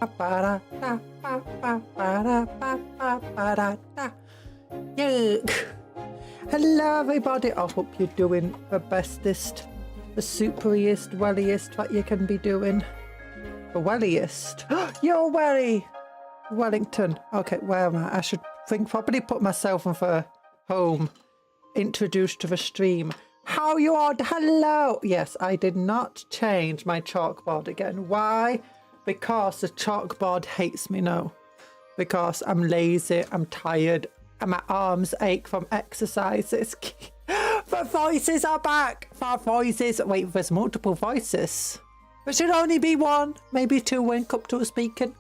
Hello everybody, I hope you're doing the bestest, the superiest, welliest that you can be doing. The welliest. You're welly! Wellington. Okay, where am I? I should probably put myself in for home. Introduced to the stream. How you are? Hello! Yes, I did not change my chalkboard again. Why? Because the chalkboard hates me now. Because I'm lazy, I'm tired, and my arms ache from exercises. The voices are back! The voices. Wait, there's multiple voices. There should only be one, maybe two when Cuptle speaking.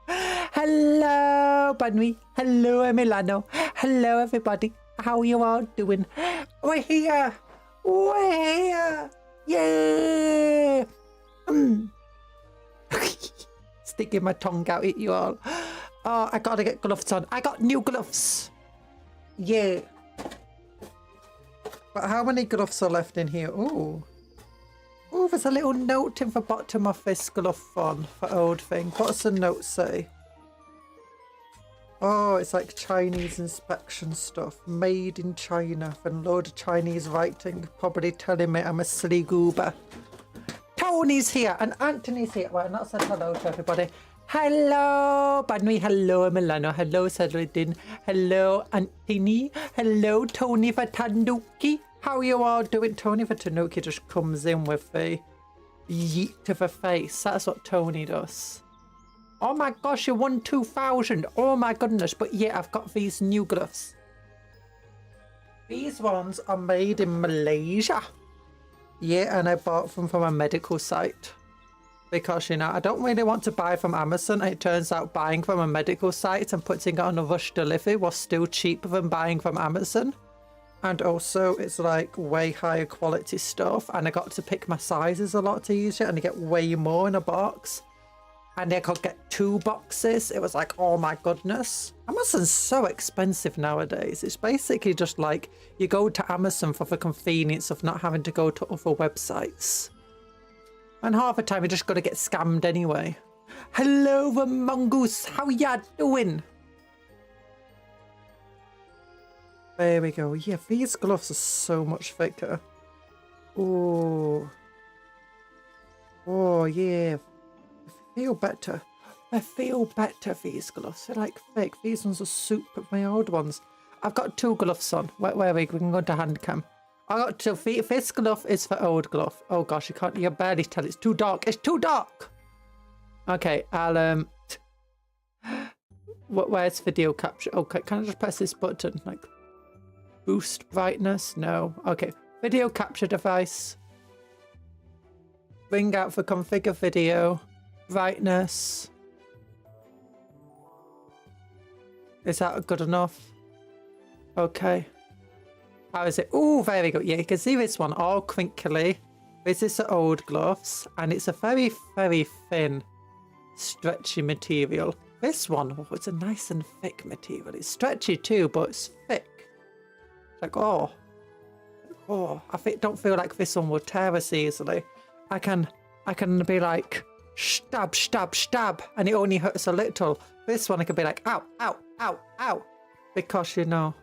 Hello, Bunny. Hello, Milano. Hello, everybody. How you all doing? We're here. We're here. Yeah. Sticking my tongue out at you all. Oh, I gotta get gloves on. I got new gloves. Yeah. But how many gloves are left in here? Oh. Oh, there's a little note in the bottom of this glove one for old thing. What's the note say? Oh, it's like Chinese inspection stuff. Made in China. And load of Chinese writing. Probably telling me I'm a silly goober. Tony's here and Anthony's here. Well, not said hello to everybody. Hello, Bunny. Hello, Milano. Hello, Cedridin. Hello, Anthony. Hello, Tony Vatanuki. How are you all doing? Tony Vatanuki just comes in with a yeet to the face. That's what Tony does. Oh my gosh, you won 2,000. Oh my goodness. But yeah, I've got these new gloves. These ones are made in Malaysia. Yeah, and I bought them from a medical site. Because, you know, I don't really want to buy from Amazon. It turns out buying from a medical site and putting it on a rush delivery was still cheaper than buying from Amazon. And also, it's like way higher quality stuff. And I got to pick my sizes a lot easier. And I get way more in a box. And I could get 2 boxes. It was like, oh my goodness. Amazon's so expensive nowadays. It's basically just like you go to Amazon for the convenience of not having to go to other websites. And half the time you're just going to get scammed anyway. Hello, the mongoose. How ya doing? There we go. Yeah, these gloves are so much thicker. Oh. Oh, yeah. I feel better. I feel better, these gloves. They're like thick. These ones are super. My old ones. I've got 2 gloves on. Where are we? We can go to Handcam. I got 2 feet. This glove is for old glove. Oh gosh, you can barely tell. It's too dark. It's too dark. Okay, I'll where's video capture? Okay, can I just press this button? Like boost brightness? No. Okay. Video capture device. Bring out for configure video. Brightness. Is that good enough? Okay. How is it? Oh, very good. Yeah, you can see this one all crinkly. This is the old gloves, and it's a very, very thin, stretchy material. This one, oh, it's a nice and thick material. It's stretchy too, but it's thick. Like, oh, I don't feel like this one will tear us easily. I can be like, stab, stab, stab, and it only hurts a little. This one I can be like, ow, ow, ow, ow, because, you know,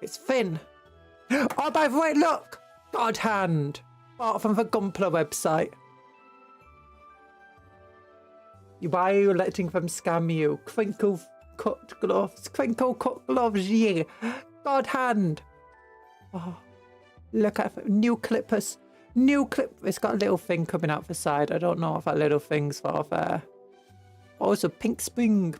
it's thin. Oh, by the way, look! God hand! Bought from the Gunpla website. Why are you letting them scam you? Crinkle cut gloves. Crinkle cut gloves, yeah. God hand. Oh, look at it. New clippers. New clip. It's got a little thing coming out the side. I don't know if that little thing's for there. Also, pink spring.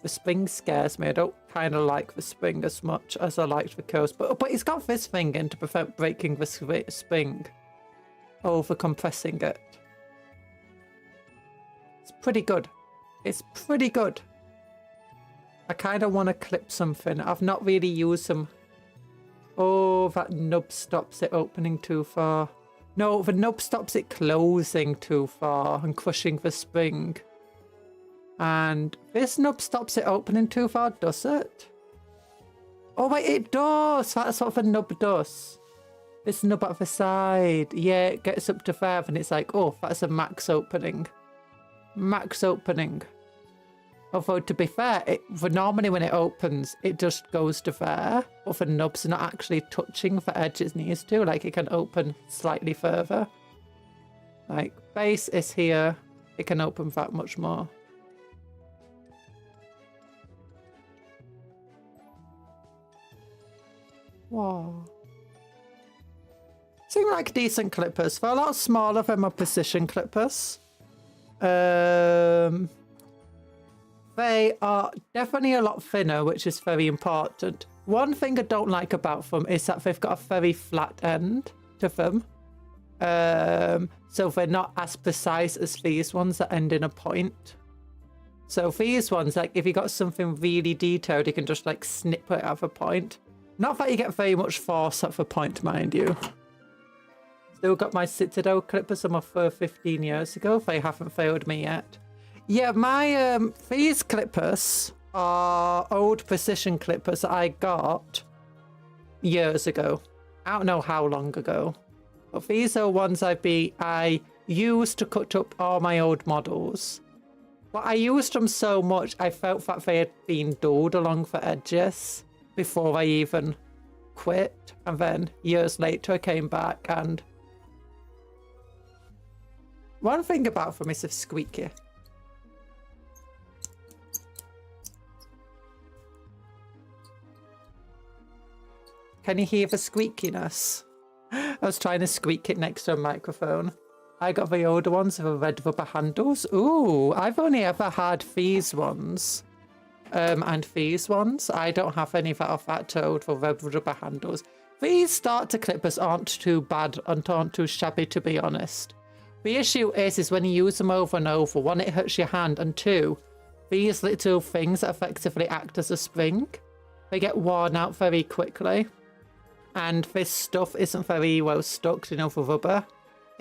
The spring scares me. I don't kind of like the spring as much as I liked the coast. But it's got this thing in to prevent breaking the spring. Over compressing it. It's pretty good. It's pretty good. I kind of want to clip something. I've not really used them. Oh, that nub stops it opening too far. No, the nub stops it closing too far and crushing the spring. And this nub stops it opening too far, does it? Oh wait, it does! That's what the nub does. This nub at the side. Yeah, it gets up to 5 and it's like, oh, that's a max opening. max opening. Although, to be fair, for normally when it opens, it just goes to there. But for nubs, not actually touching the edge it needs to. Like, it can open slightly further. Like, base is here. It can open that much more. Wow. Seem like decent clippers. They're a lot smaller than my precision clippers. They are definitely a lot thinner, which is very important. One thing I don't like about them is that they've got a very flat end to them. So they're not as precise as these ones that end in a point. So these ones, like if you got something really detailed, you can just like snip it at a point. Not that you get very much force at the point, mind you. Still got my Citadel clippers I'm off for 15 years ago. They haven't failed me yet. Yeah, my these clippers are old precision clippers that I got years ago. I don't know how long ago. But these are ones I used to cut up all my old models. But I used them so much, I felt that they had been dulled along the edges before I even quit. And then years later I came back, and one thing about them is they're squeaky. Can you hear the squeakiness? I was trying to squeak it next to a microphone. I got the older ones with the red rubber handles. Ooh, I've only ever had these ones. And these ones. I don't have any that are that old for red rubber handles. These starter clippers aren't too bad and aren't too shabby, to be honest. The issue is when you use them over and over, one, it hurts your hand, and two, these little things effectively act as a spring. They get worn out very quickly. And this stuff isn't very well stuck, you know, for rubber.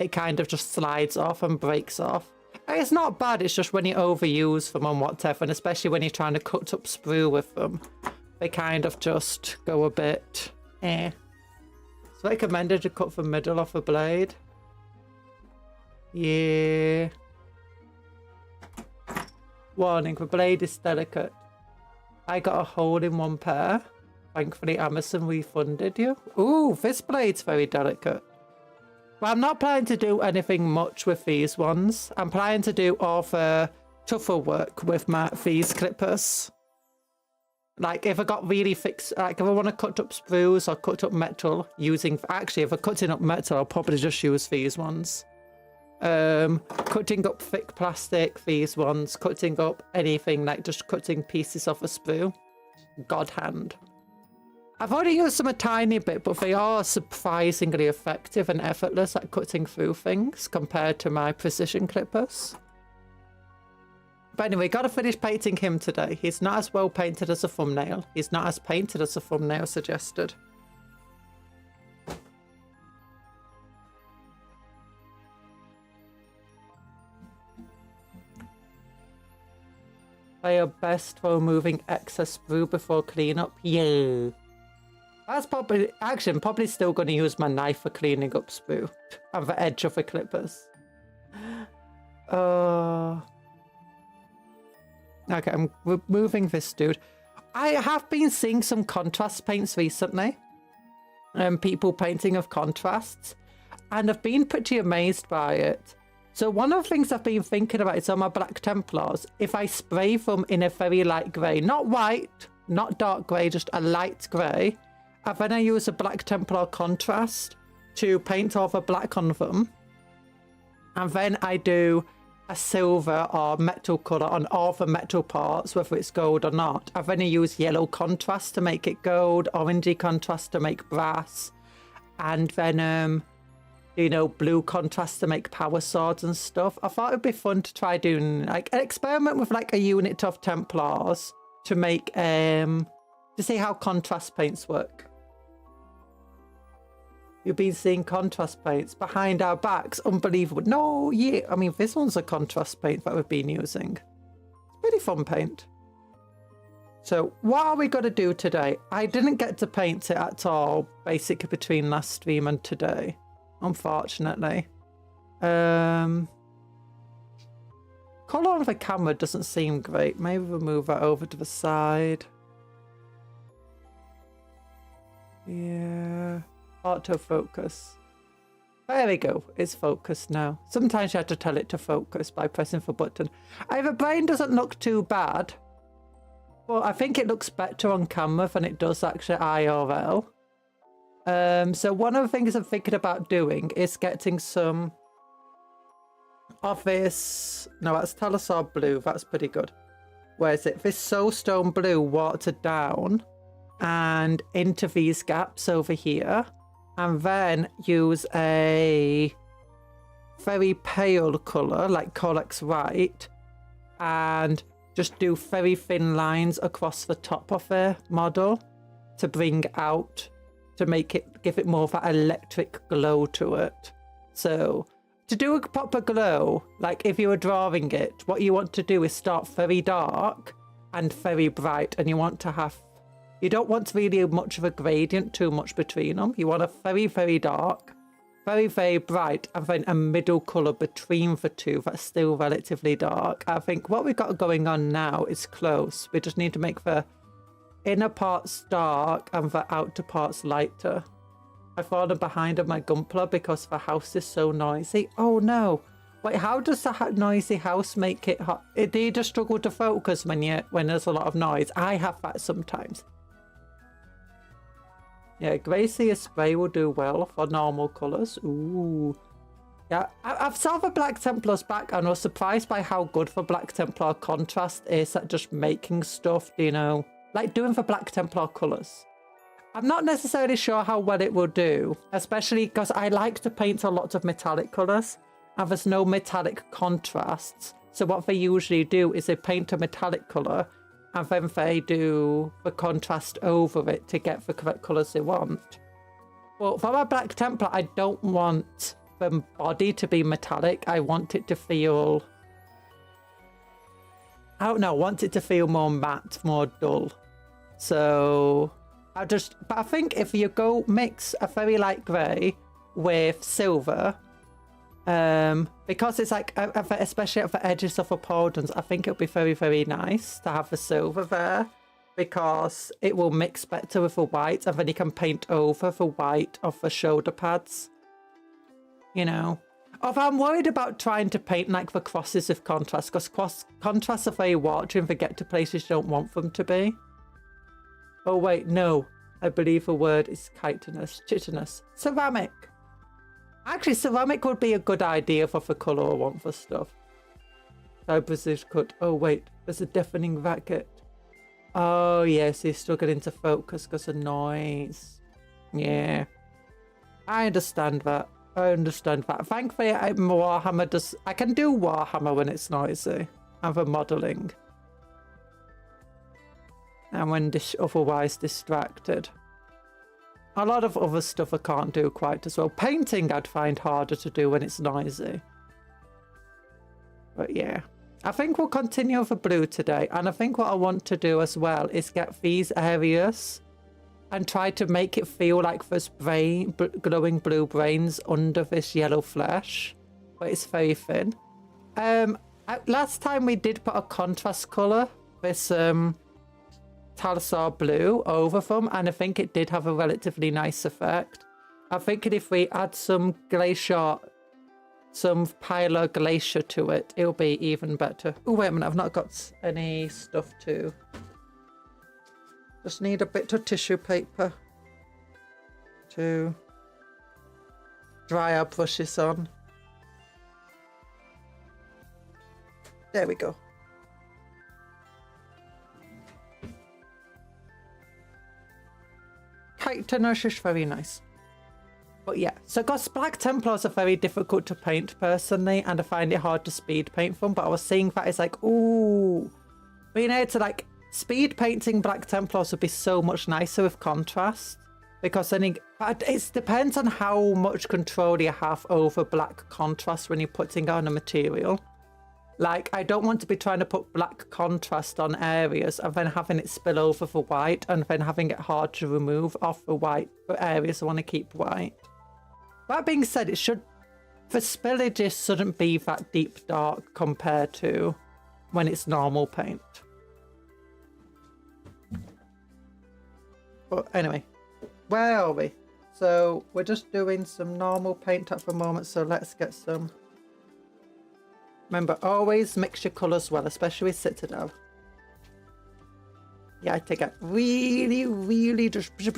It kind of just slides off and breaks off. It's not bad, it's just when you overuse them and whatever, and especially when you're trying to cut up sprue with them, they kind of just go a bit eh. It's recommended to cut the middle off a blade. Yeah. Warning, the blade is delicate. I got a hole in one pair. Thankfully, Amazon refunded you. Ooh, this blade's very delicate. But I'm not planning to do anything much with these ones. I'm planning to do all the tougher work with these clippers. Like, if I got really fixed, like, if I want to cut up sprues or cut up metal using... Actually, if I'm cutting up metal, I'll probably just use these ones. Cutting up thick plastic, these ones. Cutting up anything, like just cutting pieces off a sprue. God hand. I've only used them a tiny bit, but they are surprisingly effective and effortless at cutting through things compared to my precision clippers. But anyway, gotta finish painting him today. He's not as well painted as a thumbnail. He's not as painted as a thumbnail suggested. They are best for removing excess sprue before cleanup. Yeah. That's probably, actually, I'm probably still going to use my knife for cleaning up sprue and the edge of the clippers. Okay, I'm removing this dude. I have been seeing some contrast paints recently. People painting of contrasts. And I've been pretty amazed by it. So one of the things I've been thinking about is on my Black Templars, if I spray them in a very light grey, not white, not dark grey, just a light grey, and then I use a Black Templar contrast to paint over black on them. And then I do a silver or metal colour on all the metal parts, whether it's gold or not. And then I use yellow contrast to make it gold, orangey contrast to make brass, and then, you know, blue contrast to make power swords and stuff. I thought it'd be fun to try doing like an experiment with like a unit of Templars to make, to see how contrast paints work. You've been seeing contrast paints behind our backs. Unbelievable. No, yeah. I mean, this one's a contrast paint that we've been using. It's pretty fun paint. So what are we going to do today? I didn't get to paint it at all, basically between last stream and today, unfortunately. Could colour on the camera doesn't seem great. Maybe we'll move that over to the side. Yeah. Autofocus. There we go. It's focused now. Sometimes you have to tell it to focus by pressing the button. The brain doesn't look too bad. But I think it looks better on camera than it does actually IRL. So one of the things I'm thinking about doing is getting some of this. No, that's Talisar blue. That's pretty good. Where is it? This soulstone blue watered down and into these gaps over here. And then use a very pale colour like Colex White and just do very thin lines across the top of the model to bring out, to make it, give it more of that electric glow to it. So to do a proper glow, like if you were drawing it, what you want to do is start very dark and very bright, and you want to have, you don't want really much of a gradient too much between them. You want a very, very dark, very, very bright, and then a middle colour between the two that's still relatively dark. I think what we've got going on now is close. We just need to make the inner parts dark and the outer parts lighter. I've fallen behind on my Gunpla because the house is so noisy. Oh no. Wait, how does the noisy house make it hot? Do you just struggle to focus when there's a lot of noise? I have that sometimes. Yeah, Gracie spray will do well for normal colours. Ooh. Yeah, I've saw the Black Templar's back and I was surprised by how good the Black Templar contrast is at just making stuff, you know, like doing the Black Templar colours. I'm not necessarily sure how well it will do, especially because I like to paint a lot of metallic colours and there's no metallic contrasts. So what they usually do is they paint a metallic colour and then they do the contrast over it to get the correct colours they want. But for my Black Templar, I don't want the body to be metallic. I want it to feel... I don't know, I want it to feel more matte, more dull. So but I think if you go mix a very light grey with silver, because it's like, especially at the edges of the pauldrons, I think it'll be very, very nice to have the silver there because it will mix better with the white and then you can paint over the white of the shoulder pads, you know. Although I'm worried about trying to paint like the crosses with contrast because contrasts are very watery and they get to places you don't want them to be. Oh wait, no, I believe the word is chitinous. Ceramic. Actually, ceramic would be a good idea for the colour I want for stuff. So precision cut. Oh wait, there's a deafening racket. Oh yes, he's struggling to focus because of noise. Yeah, I understand that. I understand that. Thankfully, Warhammer does. I can do Warhammer when it's noisy and for modelling, and when otherwise distracted. A lot of other stuff I can't do quite as well. Painting I'd find harder to do when it's noisy. But yeah. I think we'll continue for blue today. And I think what I want to do as well is get these areas and try to make it feel like there's glowing blue brains under this yellow flesh. But it's very thin. Last time we did put a contrast colour. This Talisar blue over them, and I think it did have a relatively nice effect. I think if we add some glacier, some Pylar glacier to it, it'll be even better. Oh wait a minute, I've not got any stuff to. Just need a bit of tissue paper to dry our brushes on. There we go. Chitinous is very nice. But yeah, so because Black Templars are very difficult to paint personally, and I find it hard to speed paint them, but I was seeing that it's like, ooh, being able to like speed painting Black Templars would be so much nicer with contrast, because then it depends on how much control you have over black contrast when you're putting on a material. Like, I don't want to be trying to put black contrast on areas and then having it spill over for white and then having it hard to remove off the white for areas I want to keep white. That being said, the spillages shouldn't be that deep dark compared to when it's normal paint. But anyway, where are we? So we're just doing some normal paint at the moment, so let's get some. Remember, always mix your colours well, especially with Citadel. Yeah, I take it really, really just. I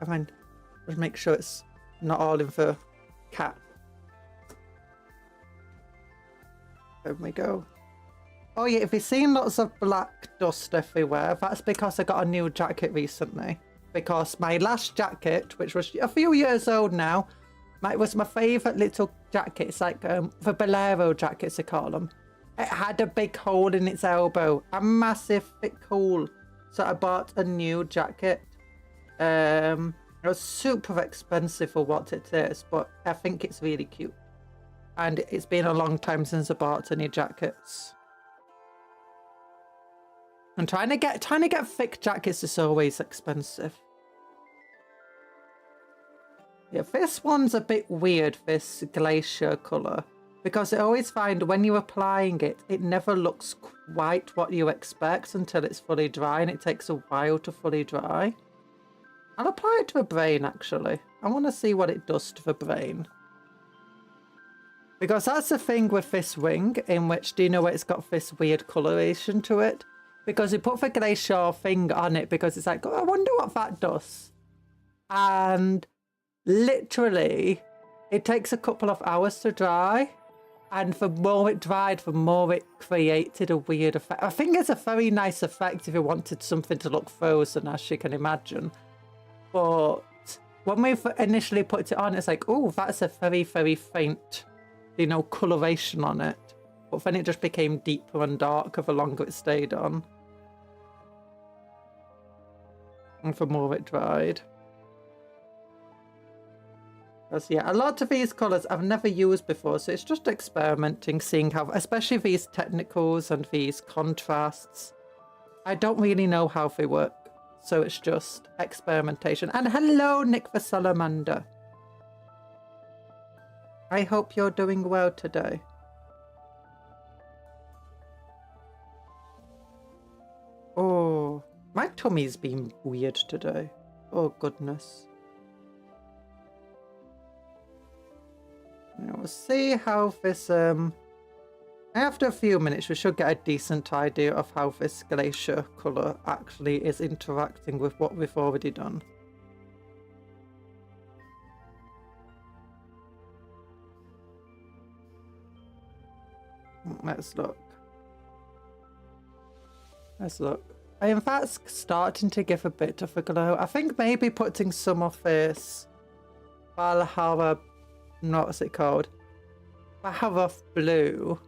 mean, just make sure it's not all in the cat. There we go. Oh yeah, if you've seen lots of black dust everywhere, that's because I got a new jacket recently. Because my last jacket, which was a few years old now, was my favourite little jacket. It's like the bolero jackets, they call them. It had a big hole in its elbow, a massive thick hole. So I bought a new jacket. It was super expensive for what it is, but I think it's really cute. And it's been a long time since I bought any jackets. And trying to get thick jackets is always expensive. Yeah, this one's a bit weird, this glacier colour, because I always find when you're applying it, it never looks quite what you expect until it's fully dry, and it takes a while to fully dry. I'll apply it to a brain, actually. I want to see what it does to the brain. Because that's the thing with this wing, in which, do you know, it's got this weird coloration to it? Because we put the glacier thing on it because it's like, oh, I wonder what that does. And literally, it takes a couple of hours to dry. And the more it dried, the more it created a weird effect. I think it's a very nice effect if you wanted something to look frozen, as you can imagine. But when we initially put it on, it's like, oh, that's a very, very faint, you know, coloration on it. But then it just became deeper and darker the longer it stayed on. And the more it dried. Because, yeah, a lot of these colours I've never used before, so it's just experimenting, seeing how, especially these technicals and these contrasts. I don't really know how they work, so it's just experimentation. And hello, Nick the Salamander. I hope you're doing well today. Oh, my tummy's been weird today. Oh, goodness. We'll see how this, after a few minutes, we should get a decent idea of how this glacier colour actually is interacting with what we've already done. Let's look. Let's look. I am in fact starting to give a bit of a glow. I think maybe putting some of this Valhalla, what's it called? Valhalla blue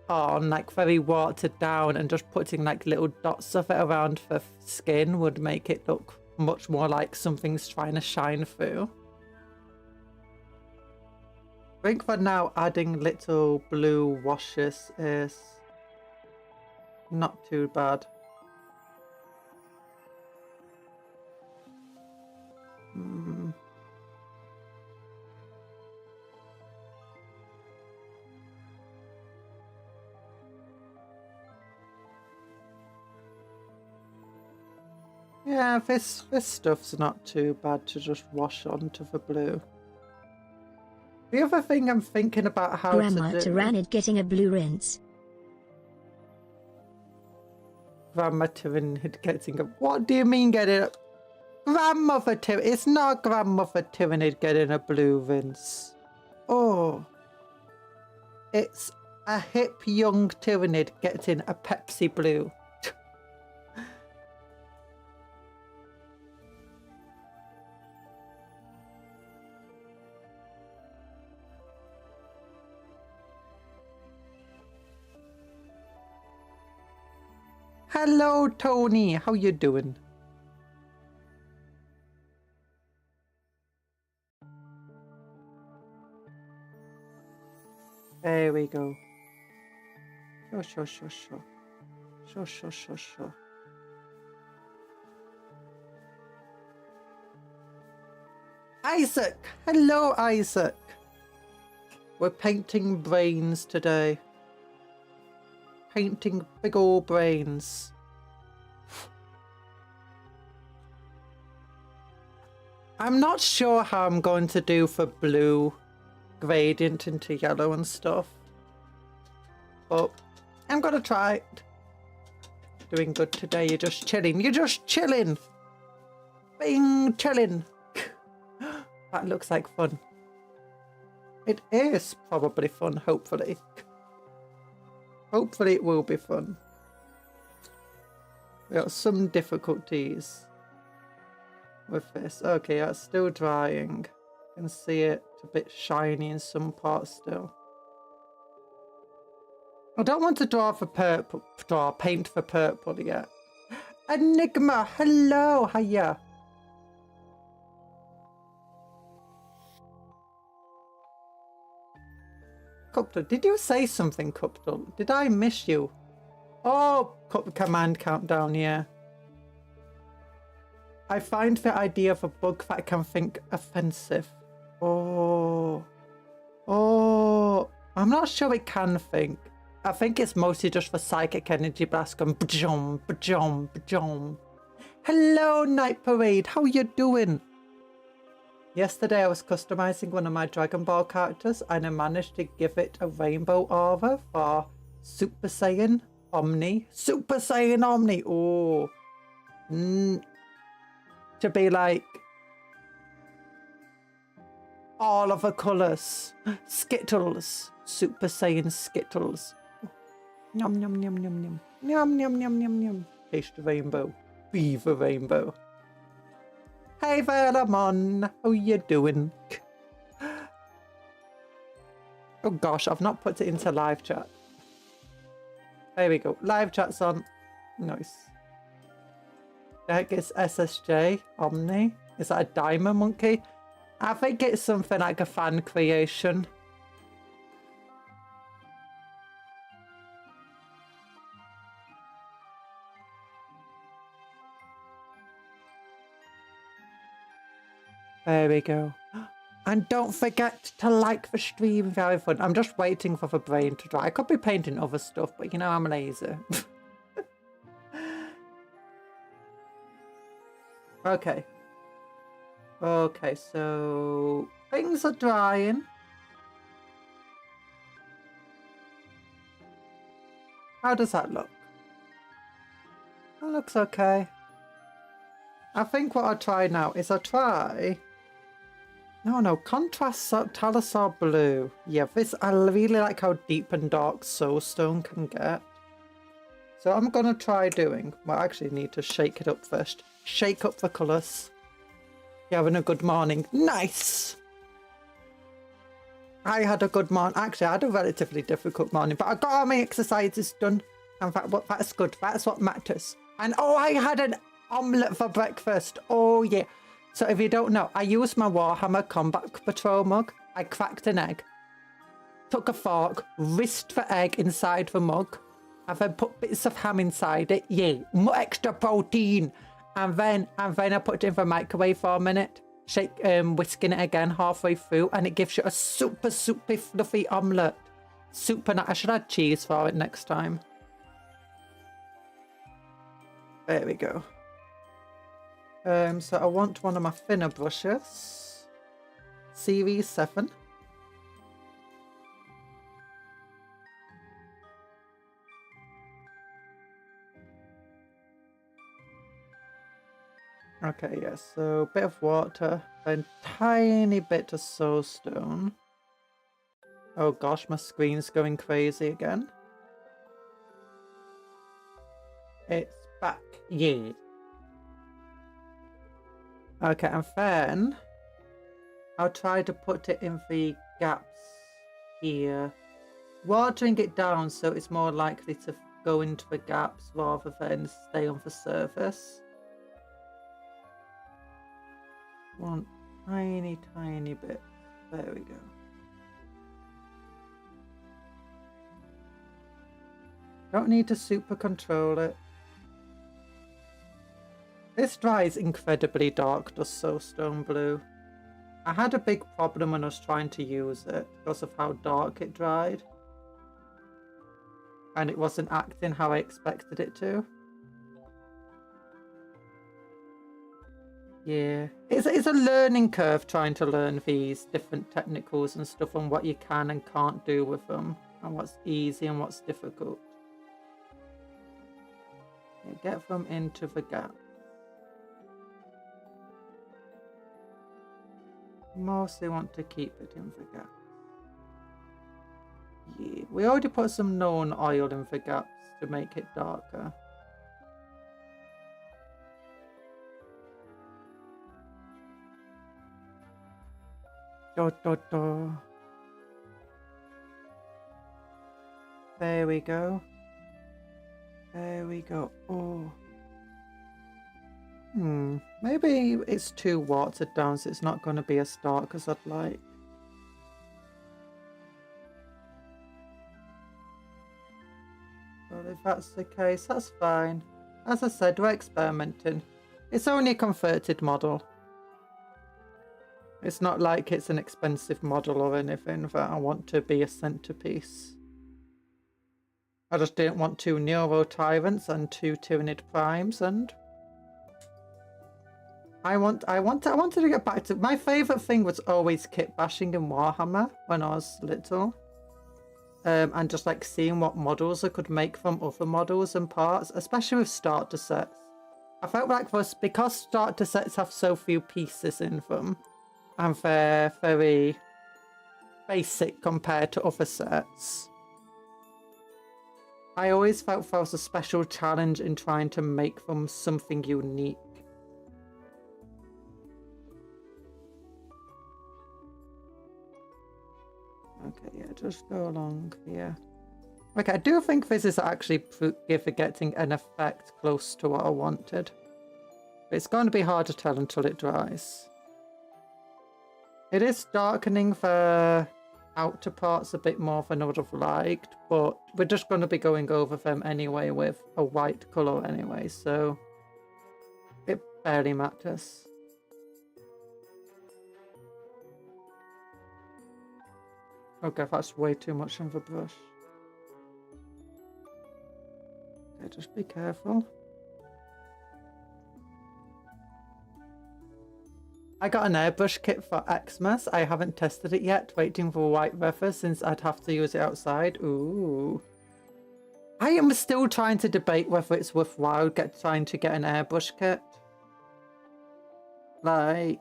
on, like very watered down, and just putting like little dots of it around the skin would make it look much more like something's trying to shine through. I think for now adding little blue washes is not too bad. Yeah, this stuff's not too bad to just wash onto the blue. The other thing I'm thinking about how Grandma to do... Tyranid getting a blue rinse. Grandma Tyranid getting a... What do you mean getting a... Grandmother Tyranid... It's not Grandmother Tyranid getting a blue rinse. Oh. It's a hip young Tyranid getting a Pepsi blue. Hello, Tony. How you doing? There we go. Sure. Sure. Isaac. Hello, Isaac. We're painting brains today. Painting big old brains. I'm not sure how I'm going to do for blue gradient into yellow and stuff. But I'm gonna try it. Doing good today. You're just chilling. You're just chilling. Being chilling. That looks like fun. It is probably fun, hopefully. Hopefully it will be fun. We got some difficulties with this. Okay, it's still drying. You can see it a bit shiny in some parts still. I don't want to draw for purple, paint for purple yet. Enigma, hello, hiya. Cuptle, did you say something, Cuptle? Did I miss you? Oh, command countdown, yeah. I find the idea of a bug that I can think offensive. Oh. Oh. I'm not sure it can think. I think it's mostly just for psychic energy blast going bajom, bajom, bajom. Hello, Night Parade. How you doing? Yesterday I was customizing one of my Dragon Ball characters and I managed to give it a rainbow aura for Super Saiyan Omni. Super Saiyan Omni. Oh. To be like all of the colours. Skittles. Super Saiyan Skittles. Yum, yum, yum, yum, yum. Yum, yum, yum, yum, yum. Taste the rainbow. Be the rainbow. Hey there, Lamon. How you doing? Oh gosh, I've not put it into live chat. There we go. Live chat's on. Nice. The heck is SSJ Omni? Is that a diamond monkey? I think it's something like a fan creation. There we go. And don't forget to like the stream. Very fun. I'm just waiting for the brain to dry. I could be painting other stuff, but you know I'm lazy. Okay. Okay, so things are drying. How does that look? That looks okay. I think what I'll try now is I'll try... No, contrast Talasar blue. Yeah, this, I really like how deep and dark Soulstone can get. So I'm going to try doing... Well, I actually need to shake it up first. Shake up the colours. You're having a good morning. Nice! I had a good morning. Actually, I had a relatively difficult morning, but I got all my exercises done. And that's good. That's what matters. And oh, I had an omelette for breakfast. Oh, yeah. So if you don't know, I used my Warhammer Combat Patrol mug. I cracked an egg. Took a fork, whisked the egg inside the mug. And then put bits of ham inside it. Yeah, more extra protein. And then I put it in the microwave for a minute. Whisking it again halfway through. And it gives you a super fluffy omelette. Super nice. I should add cheese for it next time. There we go. So I want one of my thinner brushes. Series 7. Okay, yeah, so a bit of water, then tiny bit of soulstone. Oh gosh, my screen's going crazy again. It's back, yeah. Okay, and then I'll try to put it in the gaps here. Watering it down so it's more likely to go into the gaps rather than stay on the surface. One tiny bit. There we go. Don't need to super control it. This dries incredibly dark, does Soulstone Blue. I had a big problem when I was trying to use it because of how dark it dried. And it wasn't acting how I expected it to. Yeah, it's a learning curve trying to learn these different technicals and stuff and what you can and can't do with them and what's easy and what's difficult. Yeah, get them into the gap. Mostly want to keep it in the gap. Yeah, we already put some known oil in the gaps to make it darker. There we go. There we go. Oh. Maybe it's too watered down, so it's not going to be as dark as I'd like. Well, if that's the case, that's fine. As I said, we're experimenting. It's only a converted model. It's not like it's an expensive model or anything that I want to be a centerpiece. I just didn't want 2 Neuro Tyrants and 2 Tyranid Primes, and I wanted to get back to my favourite thing was always kit bashing in Warhammer when I was little. And just like seeing what models I could make from other models and parts, especially with starter sets. I felt like because starter sets have so few pieces in them, and they're very basic compared to other sets, I always felt there was a special challenge in trying to make them something unique. Okay, yeah, just go along here. Okay, I do think this is actually getting an effect close to what I wanted. But it's going to be hard to tell until it dries. It is darkening the outer parts a bit more than I would have liked, but we're just going to be going over them anyway with a white colour anyway, so it barely matters. Okay, that's way too much on the brush. Okay, just be careful. I got an airbrush kit for Xmas. I haven't tested it yet, waiting for white weather since I'd have to use it outside. Ooh. I am still trying to debate whether it's worthwhile trying to get an airbrush kit. Like,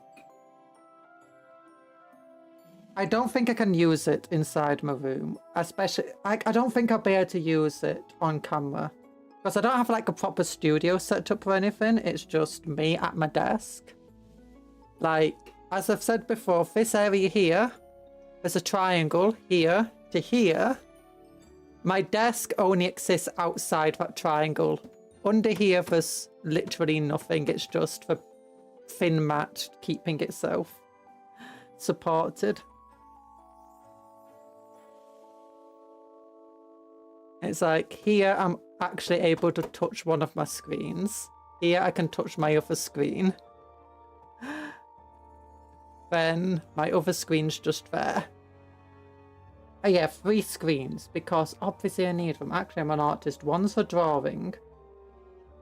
I don't think I can use it inside my room. Especially, I don't think I'll be able to use it on camera. Because I don't have like a proper studio set up or anything. It's just me at my desk. Like, as I've said before, this area here, there's a triangle here to here. My desk only exists outside that triangle. Under here, there's literally nothing. It's just the thin mat keeping itself supported. It's like, here I'm actually able to touch one of my screens. Here I can touch my other screen. Then my other screen's just there. Oh yeah, 3 screens, because obviously I need them. Actually, I'm an artist. One's for drawing,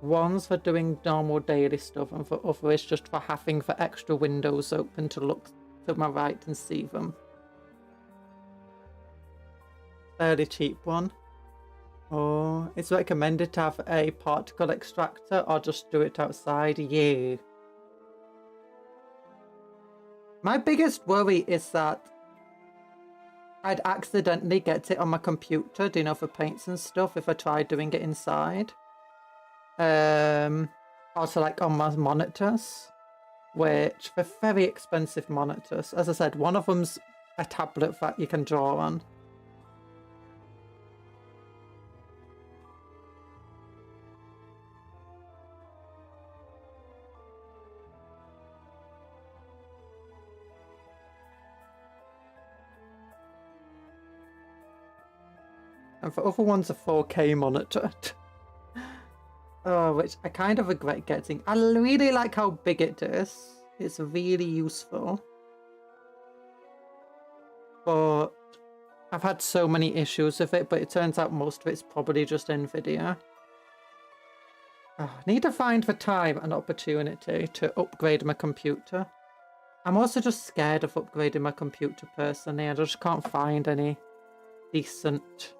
one's for doing normal daily stuff, and for other is just for having the extra windows open to look to my right and see them. Fairly cheap one. Oh, it's recommended to have a particle extractor or just do it outside. Yeah. My biggest worry is that I'd accidentally get it on my computer, doing other paints and stuff, if I tried doing it inside. Also, like on my monitors, which they're very expensive monitors. As I said, one of them's a tablet that you can draw on. And the other one's a 4K monitor. Oh, which I kind of regret getting. I really like how big it is. It's really useful. but I've had so many issues with it, but it turns out most of it's probably just NVIDIA. I need to find the time and opportunity to upgrade my computer. I'm also just scared of upgrading my computer personally. I just can't find any decent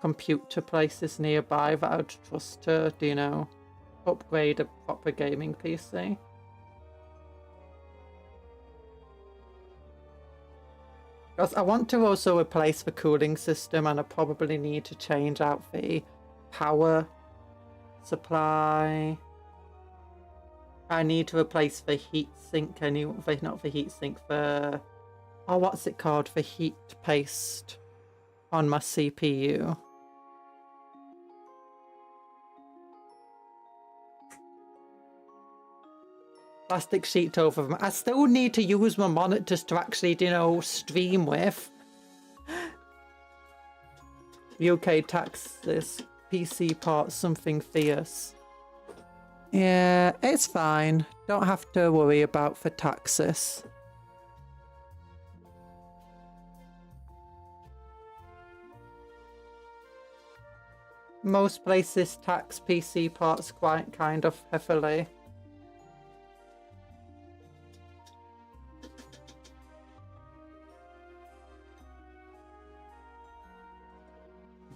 computer places nearby that I would trust to, you know, upgrade a proper gaming PC. Because I want to also replace the cooling system, and I probably need to change out the power supply. I need to replace the heat sink anyway, not the heat sink, the, oh, what's it called? The heat paste on my CPU. Plastic sheet over them. I still need to use my monitors to actually, you know, stream with. UK taxes, PC parts, something fierce. Yeah, it's fine. Don't have to worry about the taxes. Most places tax PC parts quite kind of heavily.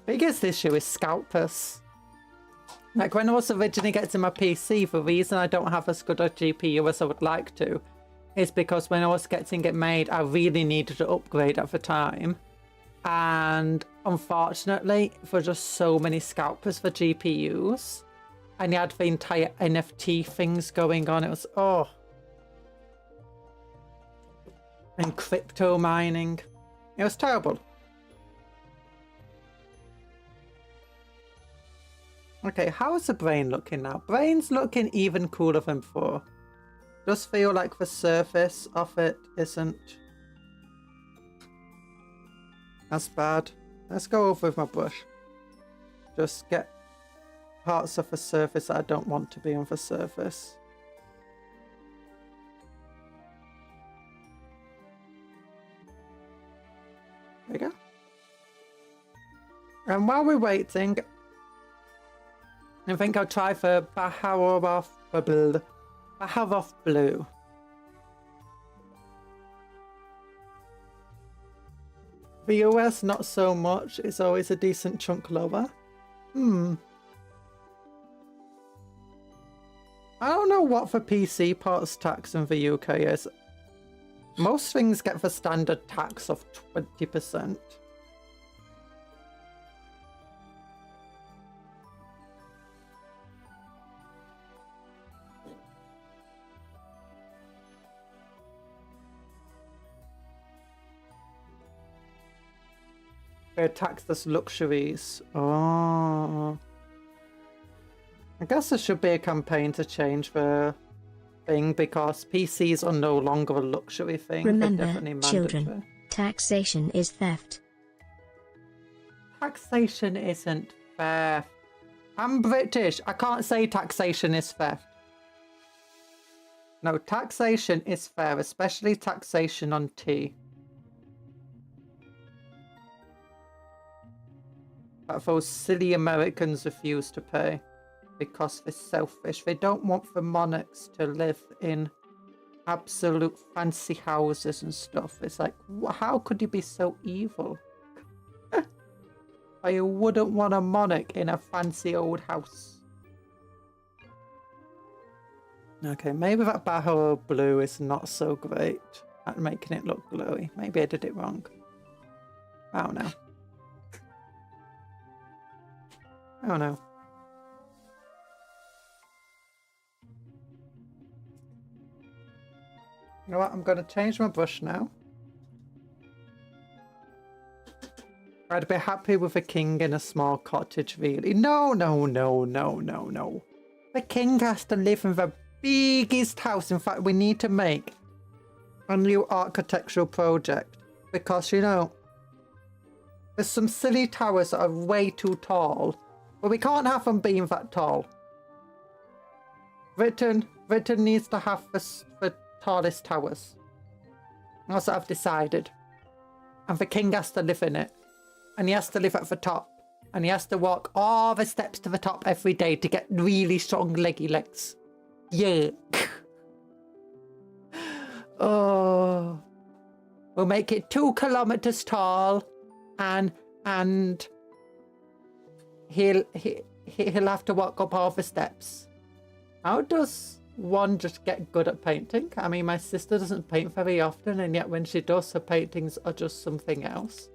Biggest issue is scalpers. Like when I was originally getting my PC, the reason I don't have as good a GPU as I would like to is because when I was getting it made, I really needed to upgrade at the time. And unfortunately, there were just so many scalpers for GPUs. And you had the entire NFT things going on. It was, oh. And crypto mining. It was terrible. Okay, how is the brain looking now? Brain's looking even cooler than before. Just feel like the surface of it isn't as bad. Let's go over with my brush. Just get parts of the surface that I don't want to be on the surface. There you go. And while we're waiting, I think I'll try for Baharoff Blue. The US, not so much. It's always a decent chunk lower. I don't know what the PC parts tax in the UK is. Most things get the standard tax of 20%. They tax us luxuries. Oh. I guess there should be a campaign to change the thing because PCs are no longer a luxury thing. Remember, children, taxation is theft. Taxation isn't fair. I'm British. I can't say taxation is theft. No, taxation is fair, especially taxation on tea. But those silly Americans refuse to pay because they're selfish. They don't want the monarchs to live in absolute fancy houses and stuff. It's like, how could you be so evil? I wouldn't want a monarch in a fancy old house. Okay, maybe that Baharo blue is not so great at making it look glowy. Maybe I did it wrong. I don't know. I don't know. You know what? I'm going to change my brush now. I'd be happy with a king in a small cottage, really. No, no, no, no, no, no. The king has to live in the biggest house. In fact, we need to make a new architectural project because, you know, there's some silly towers that are way too tall. But we can't have them being that tall. Britain needs to have the tallest towers. That's what I've decided. and the king has to live in it. And he has to live at the top. And he has to walk all the steps to the top every day to get really strong leggy legs. Yeah. Oh. We'll make it 2 kilometers tall, and he'll have to walk up all the steps. How does one just get good at painting? I mean, my sister doesn't paint very often, and yet when she does, her paintings are just something else.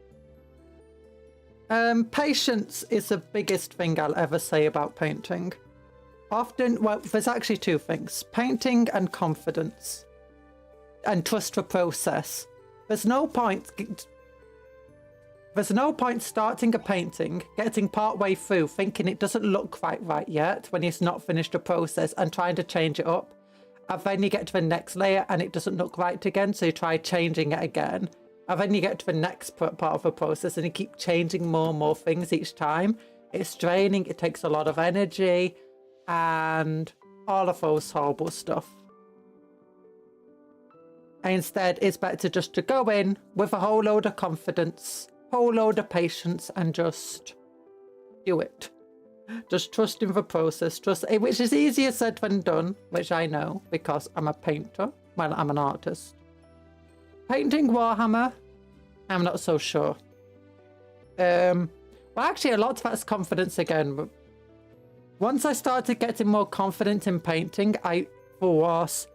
Patience is the biggest thing I'll ever say about painting. Often, well, there's actually 2 things: painting and confidence, and trust the process. There's no point starting a painting, getting part way through, thinking it doesn't look quite right yet when you've not finished the process, and trying to change it up. And then you get to the next layer and it doesn't look right again, so you try changing it again. And then you get to the next part of the process and you keep changing more and more things each time. It's draining, it takes a lot of energy, and all of those horrible stuff. Instead, it's better just to go in with a whole load of confidence, whole load of patience, and just do it. Just trust in the process, which is easier said than done, which I know because I'm a painter. Well, I'm an artist. Painting Warhammer, I'm not so sure. Well, actually, a lot of that's confidence again. But once I started getting more confident in painting, I was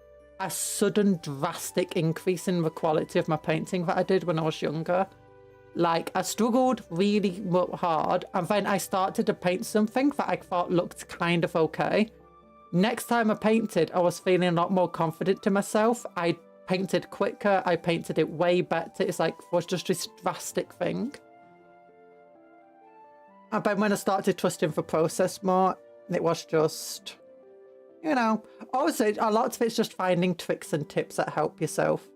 a sudden drastic increase in the quality of my painting that I did when I was younger. Like, I struggled really hard, and then I started to paint something that I thought looked kind of okay. Next time I painted, I was feeling a lot more confident to myself. I painted quicker, I painted it way better. It's like, it was just this drastic thing. And then when I started trusting the process more, it was just, you know, also a lot of it's just finding tricks and tips that help yourself.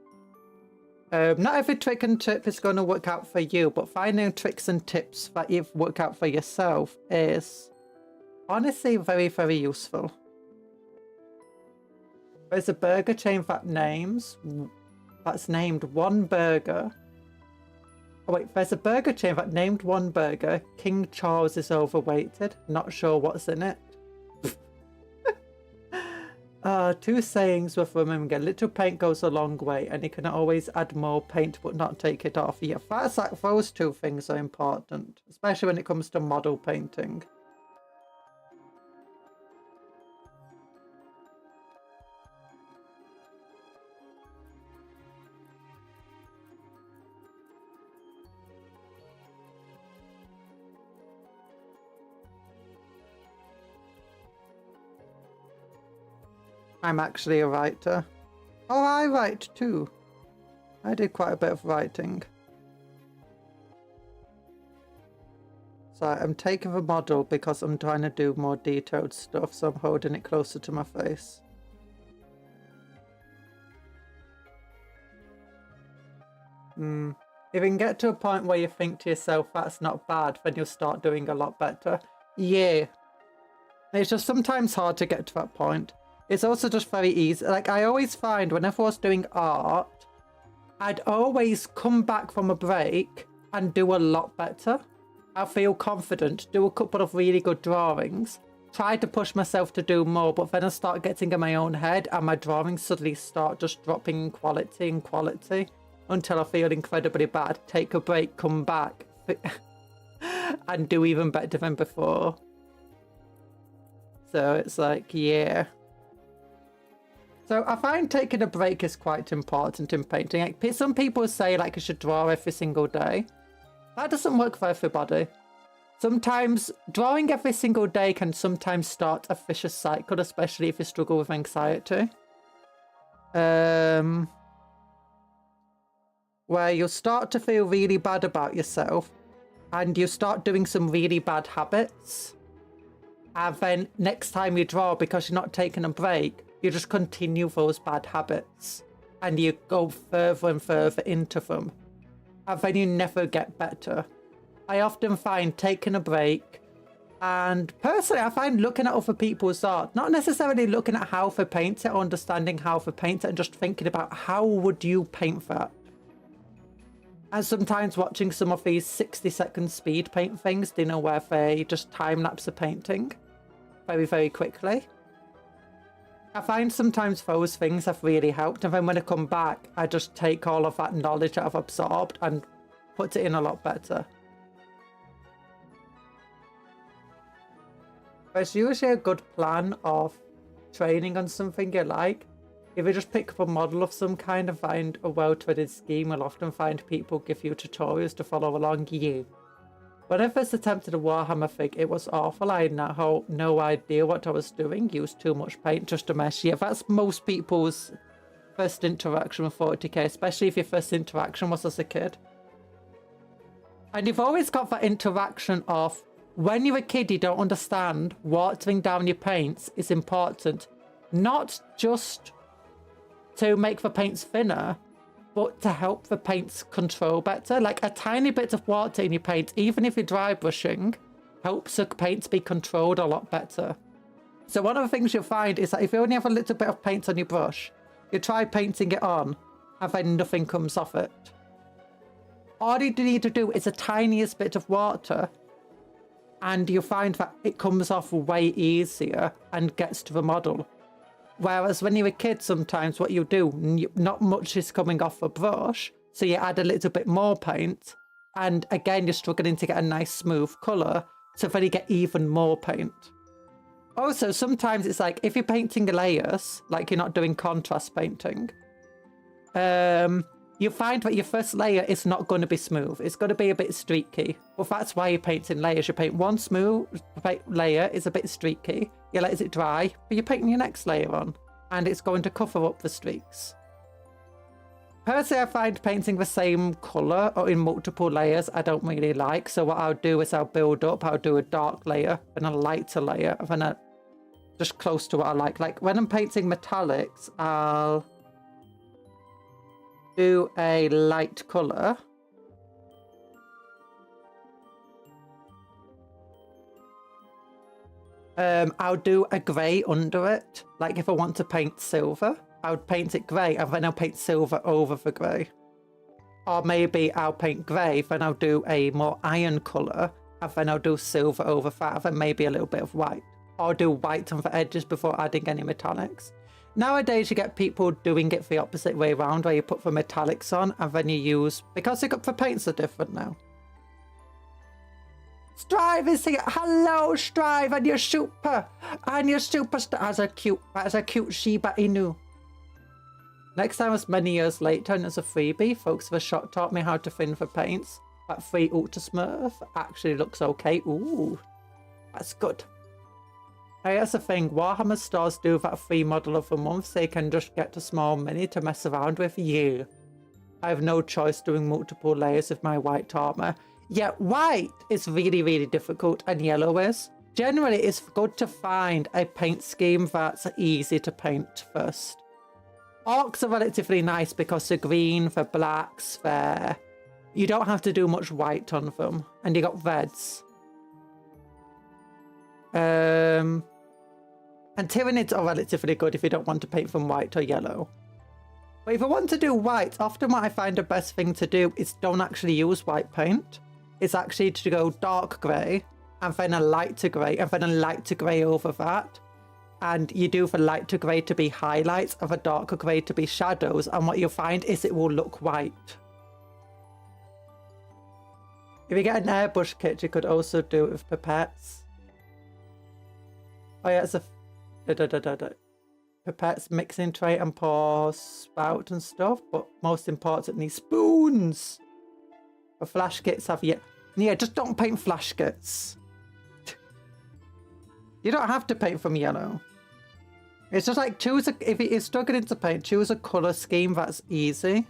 Not every trick and tip is going to work out for you, but finding tricks and tips that you've worked out for yourself is honestly very, very useful. There's a burger chain that's named one burger. Oh wait, there's a burger chain that named one burger. King Charles is overweighted. Not sure what's in it. 2 sayings with remembering: a little paint goes a long way, and you can always add more paint but not take it off. Yeah, that's like, those 2 things are important, especially when it comes to model painting. I'm actually a writer. Oh, I write too. I did quite a bit of writing. So I'm taking the model because I'm trying to do more detailed stuff, so I'm holding it closer to my face. If you can get to a point where you think to yourself, that's not bad, then you'll start doing a lot better. Yeah. It's just sometimes hard to get to that point. It's also just very easy. Like, I always find whenever I was doing art, I'd always come back from a break and do a lot better. I feel confident, do a couple of really good drawings, try to push myself to do more, but then I start getting in my own head and my drawings suddenly start just dropping in quality until I feel incredibly bad. Take a break, come back, and do even better than before. So it's like, yeah. So I find taking a break is quite important in painting. Like, some people say like you should draw every single day. That doesn't work for everybody. Sometimes drawing every single day can sometimes start a vicious cycle, especially if you struggle with anxiety. Where you'll start to feel really bad about yourself and you start doing some really bad habits. And then next time you draw, because you're not taking a break, you just continue those bad habits and you go further and further into them. And then you never get better. I often find taking a break, and personally I find looking at other people's art, not necessarily looking at how they paint it or understanding how they paint it, and just thinking about how would you paint that? And sometimes watching some of these 60-second speed paint things, you know, where they just time-lapse the painting very, very quickly. I find sometimes those things have really helped, and then when I come back, I just take all of that knowledge that I've absorbed and put it in a lot better. There's usually a good plan of training on something you like. If you just pick up a model of some kind and find a well-threaded scheme, you'll often find people give you tutorials to follow along you. When I first attempted a Warhammer fig, it was awful. I had no idea what I was doing, used too much paint just to mess. Yeah, that's most people's first interaction with 40k, especially if your first interaction was as a kid. And you've always got that interaction of, when you're a kid, you don't understand watering down your paints is important, not just to make the paints thinner, but to help the paints control better. Like a tiny bit of water in your paint, even if you're dry brushing, helps the paints be controlled a lot better. So one of the things you'll find is that if you only have a little bit of paint on your brush, you try painting it on, and then nothing comes off it. All you need to do is the tiniest bit of water, and you'll find that it comes off way easier and gets to the model. Whereas when you're a kid, sometimes what you do, not much is coming off a brush, so you add a little bit more paint, and again, you're struggling to get a nice smooth colour, so then you get even more paint. Also, sometimes it's like, if you're painting layers, like you're not doing contrast painting, you find that your first layer is not going to be smooth. It's going to be a bit streaky. Well, that's why you paint in layers. You paint one smooth layer, is a bit streaky. You let it dry, but you're painting your next layer on, and it's going to cover up the streaks. Personally, I find painting the same colour or in multiple layers I don't really like. So what I'll do is I'll build up. I'll do a dark layer and a lighter layer, and then a just close to what I like. Like when I'm painting metallics, I'll do a light colour. I'll do a grey under it. Like if I want to paint silver, I would paint it grey and then I'll paint silver over the grey. Or maybe I'll paint grey, then I'll do a more iron colour, and then I'll do silver over that, and then maybe a little bit of white. Or do white on the edges before adding any metallics. Nowadays, you get people doing it the opposite way around, where you put the metallics on and then you use, because the paints are different now. Strive is here. Hello, Strive, and you're super. And you're superstar. As a cute Shiba Inu. Next time was many years later, and as a freebie, folks of the shop taught me how to thin the paints. That free Ultra Smurf actually looks okay. Ooh, that's good. Hey, that's the thing, Warhammer stores do that free model of the month, so you can just get a small mini to mess around with. Yeah. I have no choice doing multiple layers of my white armor. Yeah, white is really, really difficult, and yellow is. Generally, it's good to find a paint scheme that's easy to paint first. Orcs are relatively nice because they're green, they're blacks, you don't have to do much white on them, and you got reds. And Tyranids are relatively good if you don't want to paint from white or yellow. But if you want to do white, often what I find the best thing to do is don't actually use white paint. It's actually to go dark grey, and then a lighter grey, and then a lighter grey over that. And you do the lighter grey to be highlights, and the darker grey to be shadows, and what you'll find is it will look white. If you get an airbrush kit, you could also do it with pipettes. Oh yeah, it's a pipettes, mixing tray and pour spout and stuff, but most importantly, spoons. The flash kits have yeah, just don't paint flash kits. You don't have to paint from yellow. It's just like if you're struggling to paint, choose a colour scheme that's easy.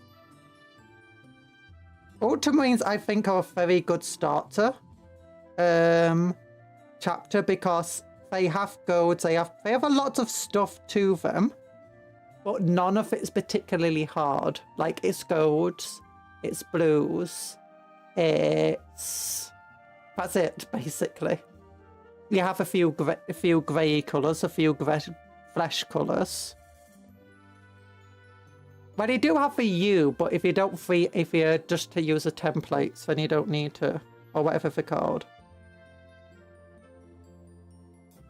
Ultramarines, I think, are a very good starter chapter because they have golds, they have a lot of stuff to them, but none of it's particularly hard. Like it's golds, it's blues, that's it basically. You have a few grey colours, a few flesh colours. Well, you do have for you, but if you don't if you just to use the templates, then you don't need to, or whatever they're called.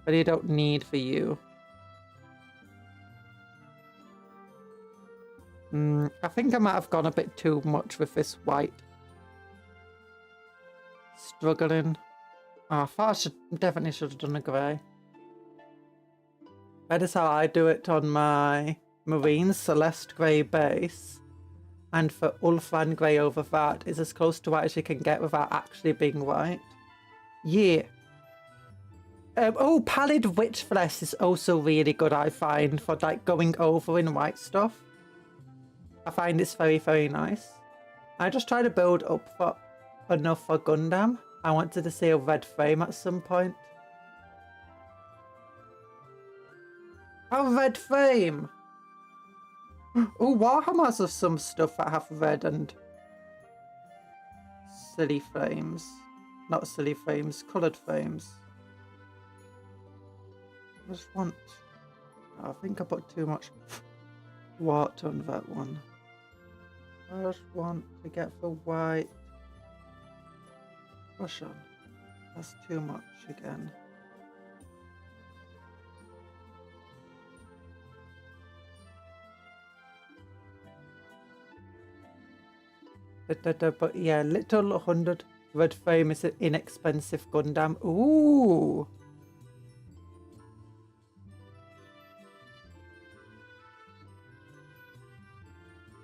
But you don't need for you. I think I might have gone a bit too much with this white. Struggling. Oh, I thought I definitely should have done a grey. That is how I do it on my Marine Celeste grey base. And for Ulfran grey over that is as close to white as you can get without actually being white. Yeah. Oh, Pallid Witch Flesh is also really good, I find, for like going over in white stuff. I find it's very, very nice. I just try to build up for enough for Gundam. I wanted to see a red frame at some point. A red frame! Oh, Warhammer has some stuff that have red and silly frames. Not silly frames, coloured frames. I just want... I think I put too much water on that one. I just want to get the white brush on. That's too much again. But yeah, little 100 red frame is an inexpensive Gundam. Ooh!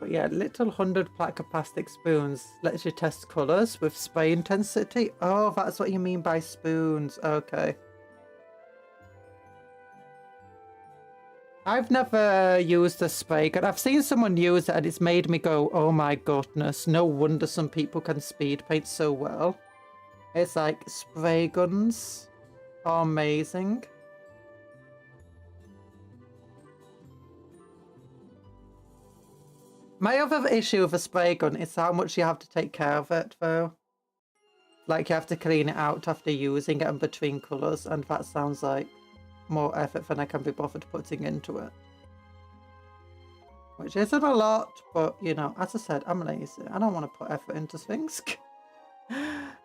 But yeah, little 100 plastic spoons lets you test colours with spray intensity. Oh, that's what you mean by spoons. Okay. I've never used a spray gun. I've seen someone use it and it's made me go, oh my goodness, no wonder some people can speed paint so well. It's like spray guns are amazing. My other issue with a spray gun is how much you have to take care of it, though. Like, you have to clean it out after using it and between colours, and that sounds like more effort than I can be bothered putting into it. Which isn't a lot, but, you know, as I said, I'm lazy. I don't want to put effort into things.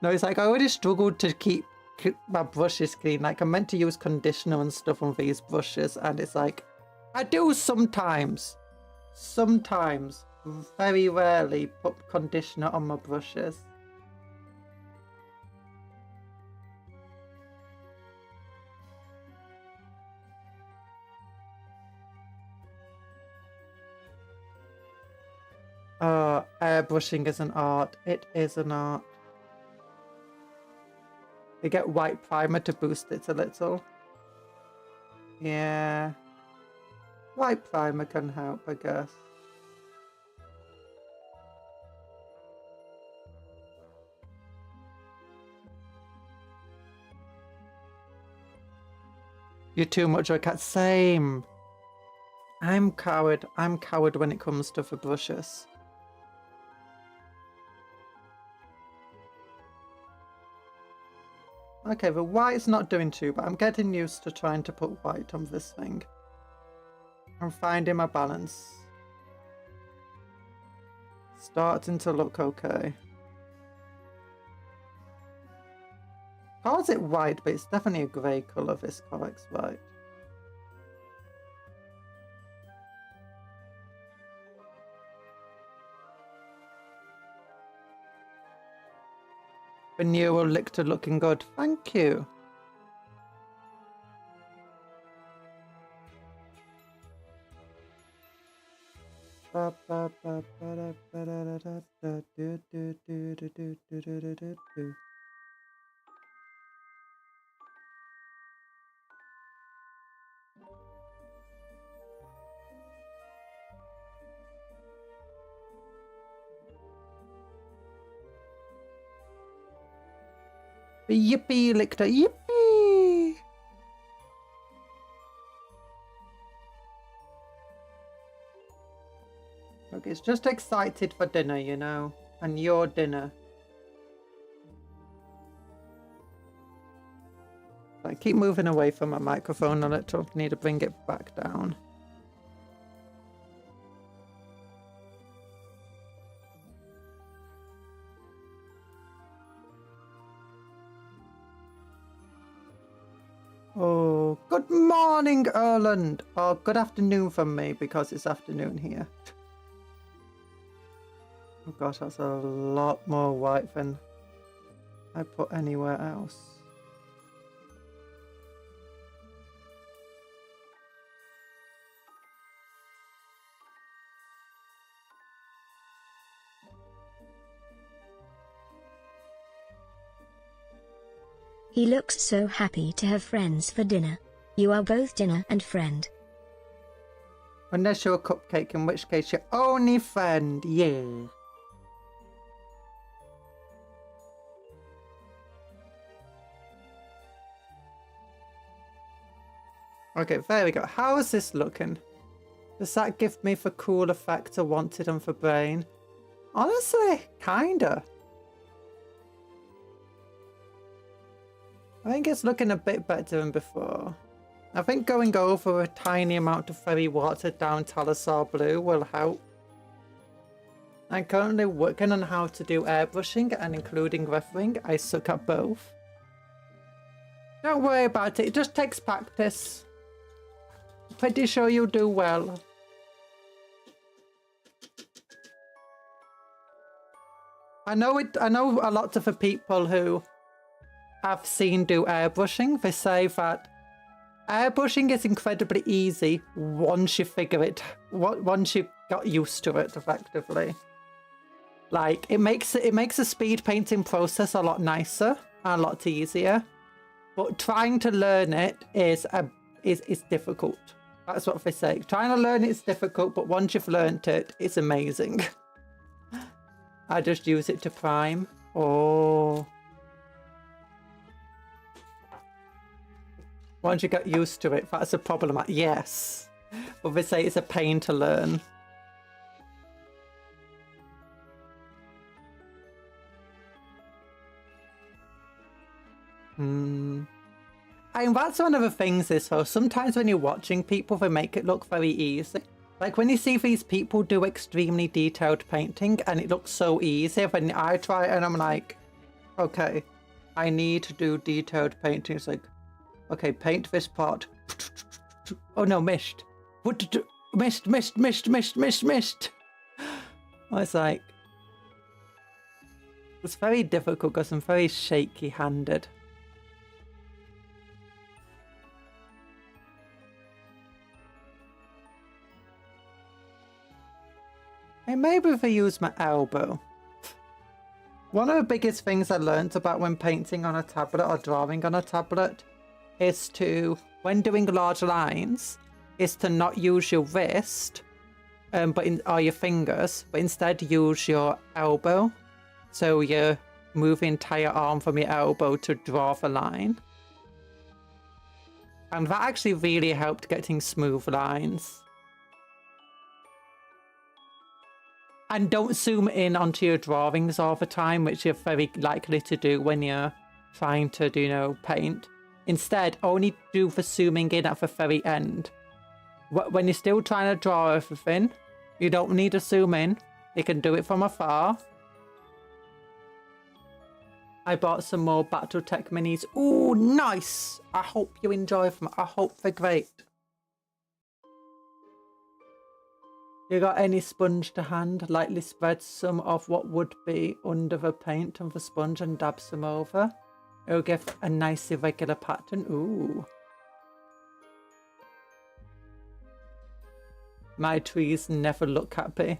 No, it's like, I already struggled to keep my brushes clean. Like, I'm meant to use conditioner and stuff on these brushes, and it's like, I do sometimes. Sometimes, very rarely, put conditioner on my brushes. Airbrushing is an art. It is an art. You get white primer to boost it a little. Yeah. White primer can help, I guess. You're too much of a cat. Same. I'm coward. I'm coward when it comes to the brushes. Okay, the white's not doing too bad. I'm getting used to trying to put white on this thing. I'm finding my balance. Starting to look okay. Calls it white, but it's definitely a grey colour, this comics white. The Neurolictor looking good. Thank you. Yippee, Lictor, yippee! Look, it's just excited for dinner, you know, and your dinner. I keep moving away from my microphone a little. Need to bring it back down. Good morning, Erland. Or good afternoon from me, because it's afternoon here. Oh gosh, that's a lot more white than I put anywhere else. He looks so happy to have friends for dinner. You are both dinner and friend. Unless you're a cupcake, in which case you're only friend, yeah. Okay, there we go. How is this looking? Does that give me the cool effect I wanted on the brain? Honestly, kinda. I think it's looking a bit better than before. I think going over a tiny amount of very watered down Talisar blue will help. I'm currently working on how to do airbrushing and including referring. I suck at both. Don't worry about it, it just takes practice. Pretty sure you'll do well. I know a lot of the people who I've seen do airbrushing, they say that airbrushing is incredibly easy once you figure it, once you got used to it effectively. Like it makes the speed painting process a lot nicer and a lot easier. But trying to learn it is difficult. That's what they say. Trying to learn it is difficult, but once you've learned it, it's amazing. I just use it to prime. Oh. Once you get used to it, that's a problem. Yes. But they say it's a pain to learn. I mean, that's one of the things is though, sometimes when you're watching people, they make it look very easy. Like when you see these people do extremely detailed painting and it looks so easy, when I try it and I'm like, okay, I need to do detailed painting. It's like, okay, paint this part. Oh no, missed. What to do? Missed. I was like, it's very difficult because I'm very shaky handed. And maybe if I use my elbow. One of the biggest things I learned about when painting on a tablet or drawing on a tablet is to, when doing large lines, is to not use your wrist or your fingers, but instead use your elbow. So you move the entire arm from your elbow to draw the line. And that actually really helped getting smooth lines. And don't zoom in onto your drawings all the time, which you're very likely to do when you're trying to, paint. Instead, only do the zooming in at the very end. When you're still trying to draw everything, you don't need to zoom in. You can do it from afar. I bought some more Battletech minis. Ooh, nice! I hope you enjoy them. I hope they're great. You got any sponge to hand? Lightly spread some of what would be under the paint on the sponge and dab some over. It'll give a nice irregular pattern. Ooh. My trees never look happy.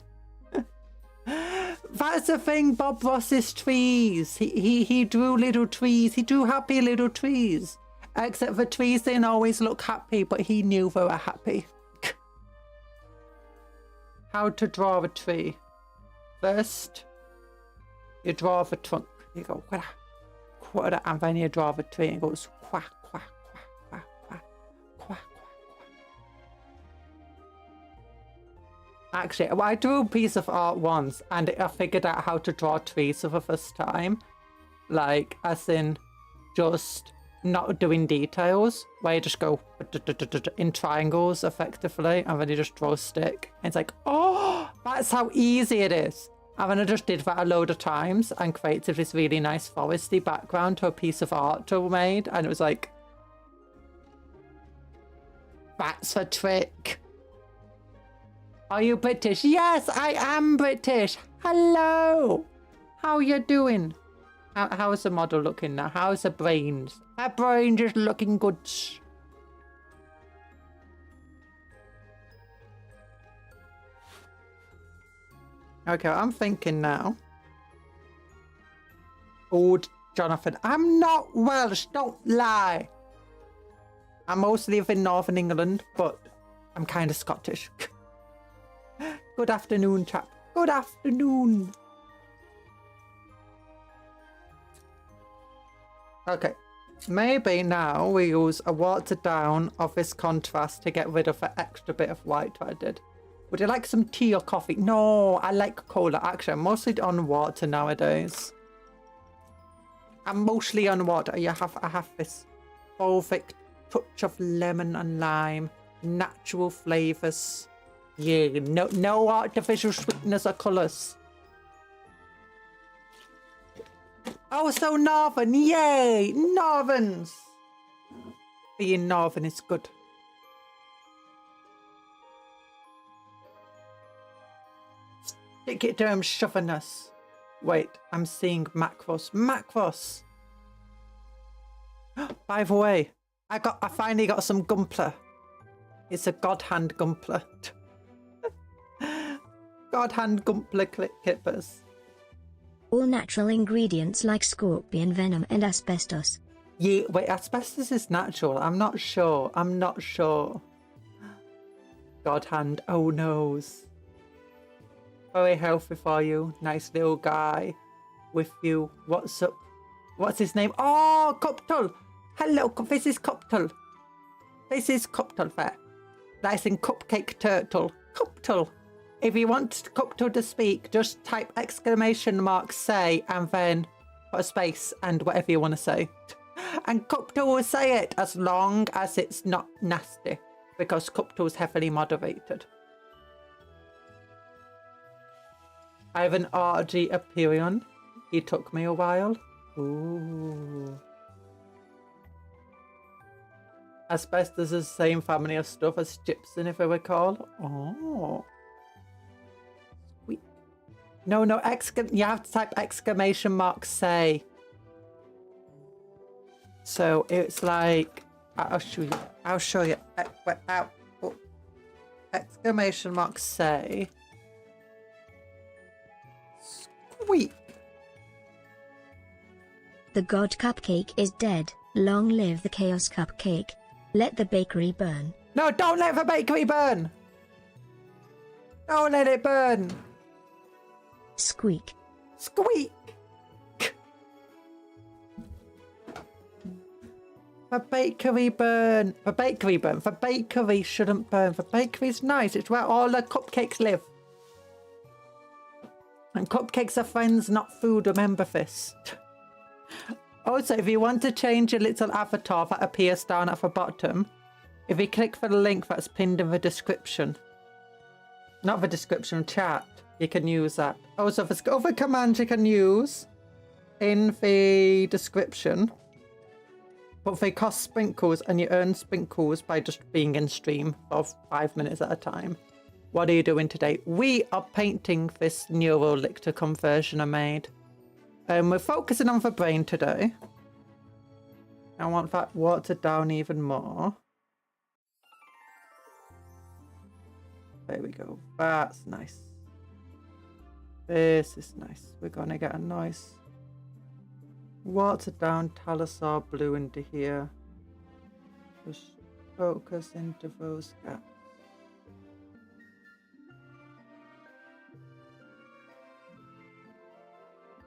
That's the thing, Bob Ross's trees. He drew little trees. He drew happy little trees. Except the trees didn't always look happy, but he knew they were happy. How to draw a tree. First, you draw the trunk. You go, and then you draw the tree and it goes, quack, quack, quack, quack, quack, quack, quack. Actually, I drew a piece of art once and I figured out how to draw trees for the first time. Like, as in, just not doing details, where you just go in triangles effectively, and then you just draw a stick. And it's like, oh, that's how easy it is. And then I just did that a load of times and created this really nice foresty background to a piece of art I made, and it was like, That's a trick. Are you British? Yes, I am British. Hello. How you doing? How's the model looking now? How's the brains? Her brains is looking good. Okay, I'm thinking now. Old Jonathan. I'm not Welsh, don't lie. I mostly live in Northern England, but I'm kind of Scottish. Good afternoon, chap. Good afternoon. Okay, maybe now we use a watered down of this contrast to get rid of the extra bit of white I did. Would you like some tea or coffee? No, I like cola. Actually, I'm mostly on water nowadays. I'm mostly on water. I have this perfect touch of lemon and lime, natural flavors. Yeah, no artificial sweetness or colors. Oh, so Northern, yay! Northerns! Being Northern is good. Stick it to him, chauvinist. Wait, I'm seeing macros. Macros! By the way, I finally got some Gumpler. It's a God Hand Gumpler. God Hand Gumpler clippers. All natural ingredients like scorpion venom and asbestos. Yeah, wait, asbestos is natural. I'm not sure. I'm not sure. God Hand, oh noes. Very healthy for you. Nice little guy with you. What's up? What's his name? Oh, Cuptle. Hello, this is Cuptle. This is Cuptle there. Nice in Cupcake Turtle. Cuptle. If you want Cuptle to speak, just type exclamation mark say and then put a space and whatever you want to say. And Cuptle will say it as long as it's not nasty, because Cuptle's heavily moderated. I have an RG Aperion. He took me a while. Ooh. Asbestos is the same family of stuff as gypsum, if I recall. Oh. Sweet. No, you have to type exclamation mark say. So it's like, I'll show you. I'll show you. Exclamation mark say. Squeak. The god cupcake is dead. Long live the chaos cupcake. Let the bakery burn. No, don't let the bakery burn. Don't let it burn. Squeak. Squeak. The bakery burn. The bakery burn. The bakery shouldn't burn. The bakery's nice. It's where all the cupcakes live. And cupcakes are friends, not food. Remember this. Also, if you want to change your little avatar that appears down at the bottom, if you click for the link that's pinned in the description, not the description, chat, you can use that. Also, there's other commands you can use in the description, but they cost sprinkles and you earn sprinkles by just being in stream for 5 minutes at a time. What are you doing today? We are painting this Neurolictor conversion I made. We're focusing on the brain today. I want that watered down even more. There we go. That's nice. This is nice. We're going to get a nice watered down Talisar blue into here. Just focus into those gaps.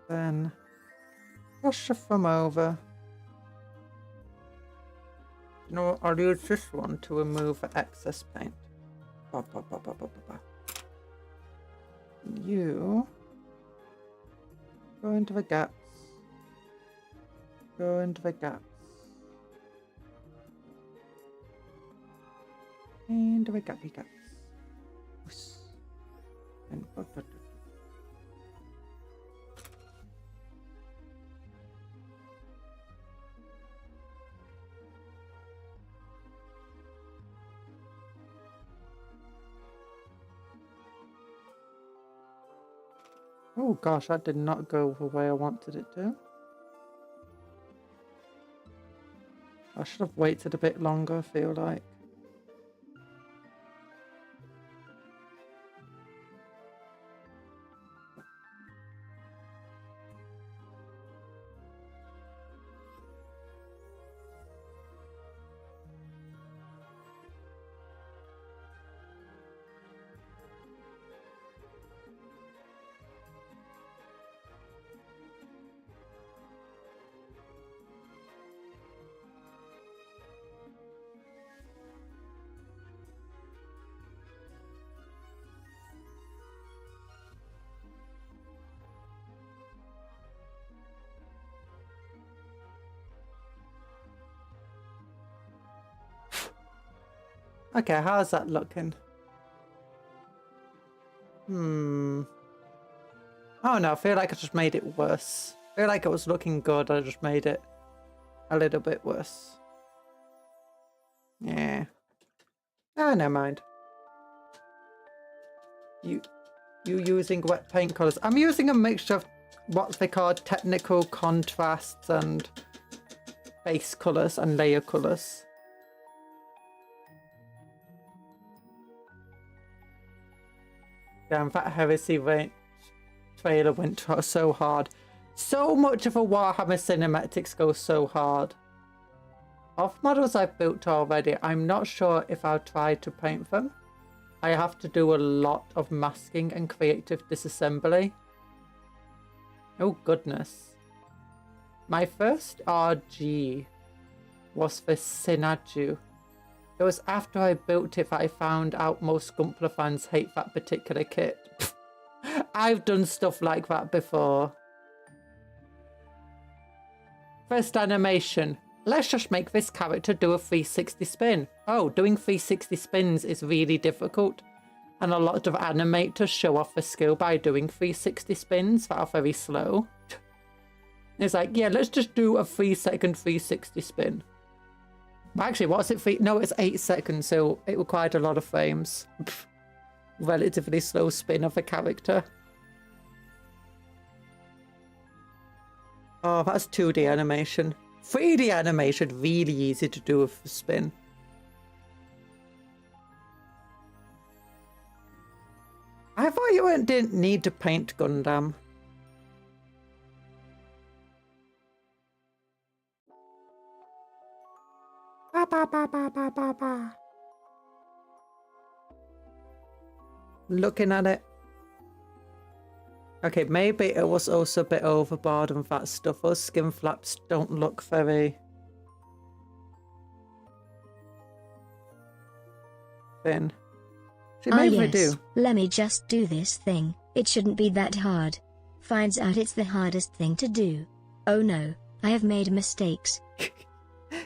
Then brush them over. You know what? I'll use this one to remove the excess paint. You go into the gaps. Go into the gaps. Into the gappy gaps. And Oh gosh, that did not go the way I wanted it to. I should have waited a bit longer, I feel like. Okay, how's that looking? Oh no, I feel like I just made it worse. I feel like it was looking good, I just made it a little bit worse. Yeah. Ah, never mind. You using wet paint colours. I'm using a mixture of what they call technical contrasts and base colours and layer colours. Damn, that Heresy trailer went so hard. So much of a Warhammer cinematics goes so hard. Of models I've built already, I'm not sure if I'll try to paint them. I have to do a lot of masking and creative disassembly. Oh goodness. My first RG was for Sinaju. It was after I built it that I found out most Gumpler fans hate that particular kit. I've done stuff like that before. First animation. Let's just make this character do a 360 spin. Oh, doing 360 spins is really difficult. And a lot of animators show off their skill by doing 360 spins that are very slow. It's like, yeah, let's just do a 3-second 360 spin. Actually, what's it? No, it's 8 seconds, so it required a lot of frames. Relatively slow spin of a character. Oh, that's 2D animation. 3D animation, really easy to do with a spin. I thought you didn't need to paint Gundam. Ba, ba, ba, ba, ba, ba, ba. Looking at it. Okay, maybe it was also a bit overboard and that stuff. Those skin flaps don't look very thin. See, maybe yes. we do. Let me just do this thing. It shouldn't be that hard. Finds out it's the hardest thing to do. Oh no, I have made mistakes.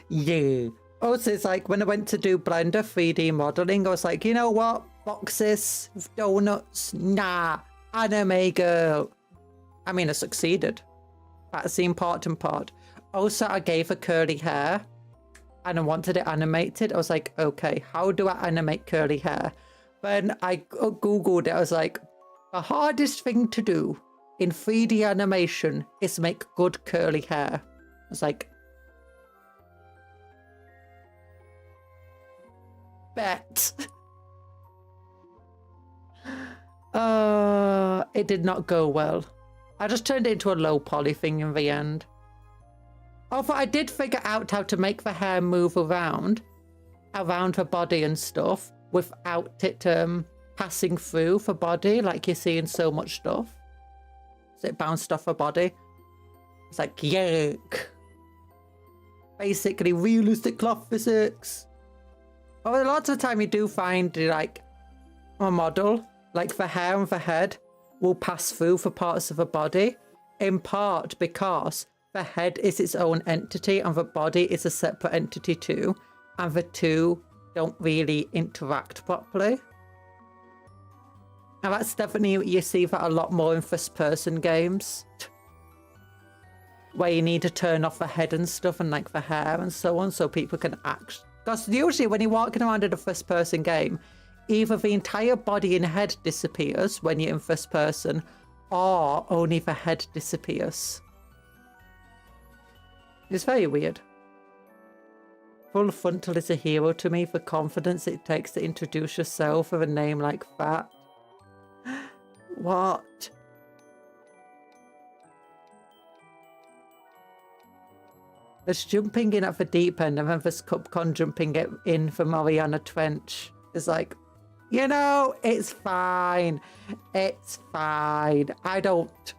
Yeah. Also, it's like when I went to do Blender 3D modeling, I was like, you know what? Boxes, donuts, nah. Anime girl. I mean, I succeeded. That's the important part. Also, I gave her curly hair and I wanted it animated. I was like, okay, how do I animate curly hair? When I Googled it, I was like, the hardest thing to do in 3D animation is make good curly hair. I was like, bet. It did not go well. I just turned it into a low poly thing in the end. Although I did figure out how to make the hair move around the body and stuff without it passing through the body like you see in so much stuff. So it bounced off her body. It's like, yuck. Basically realistic cloth physics. Although lots of the time you do find like a model, like the hair and the head will pass through for parts of the body, in part because the head is its own entity and the body is a separate entity too, and the two don't really interact properly. And that's definitely, you see that a lot more in first-person games, where you need to turn off the head and stuff and like the hair and so on, so people can act. Because usually when you're walking around in a first-person game, either the entire body and head disappears when you're in first person, or only the head disappears. It's very weird. Full frontal is a hero to me for confidence it takes to introduce yourself with a name like that. What? There's jumping in at the deep end and then there's Cupcon jumping it in for Mariana Trench. It's like, you know, it's fine. It's fine. I don't...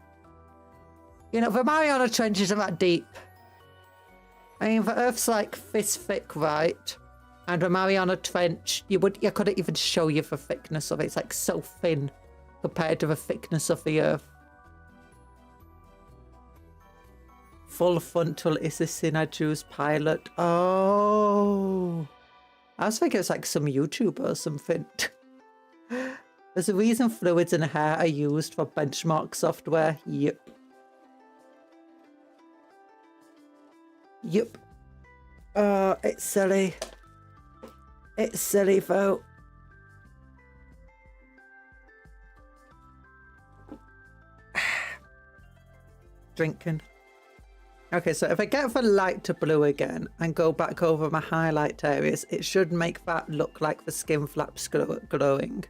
You know, the Mariana Trench isn't that deep. I mean, the Earth's like this thick, right? And the Mariana Trench, you couldn't even show you the thickness of it. It's like so thin compared to the thickness of the Earth. Full frontal is a Sinajus pilot. Oh. I was thinking it's like some YouTuber or something. There's a reason fluids in hair are used for benchmark software. Yep. Yep. It's silly. It's silly, though. Drinking. Okay, so if I get the light to blue again and go back over my highlight areas, it should make that look like the skin flaps glowing.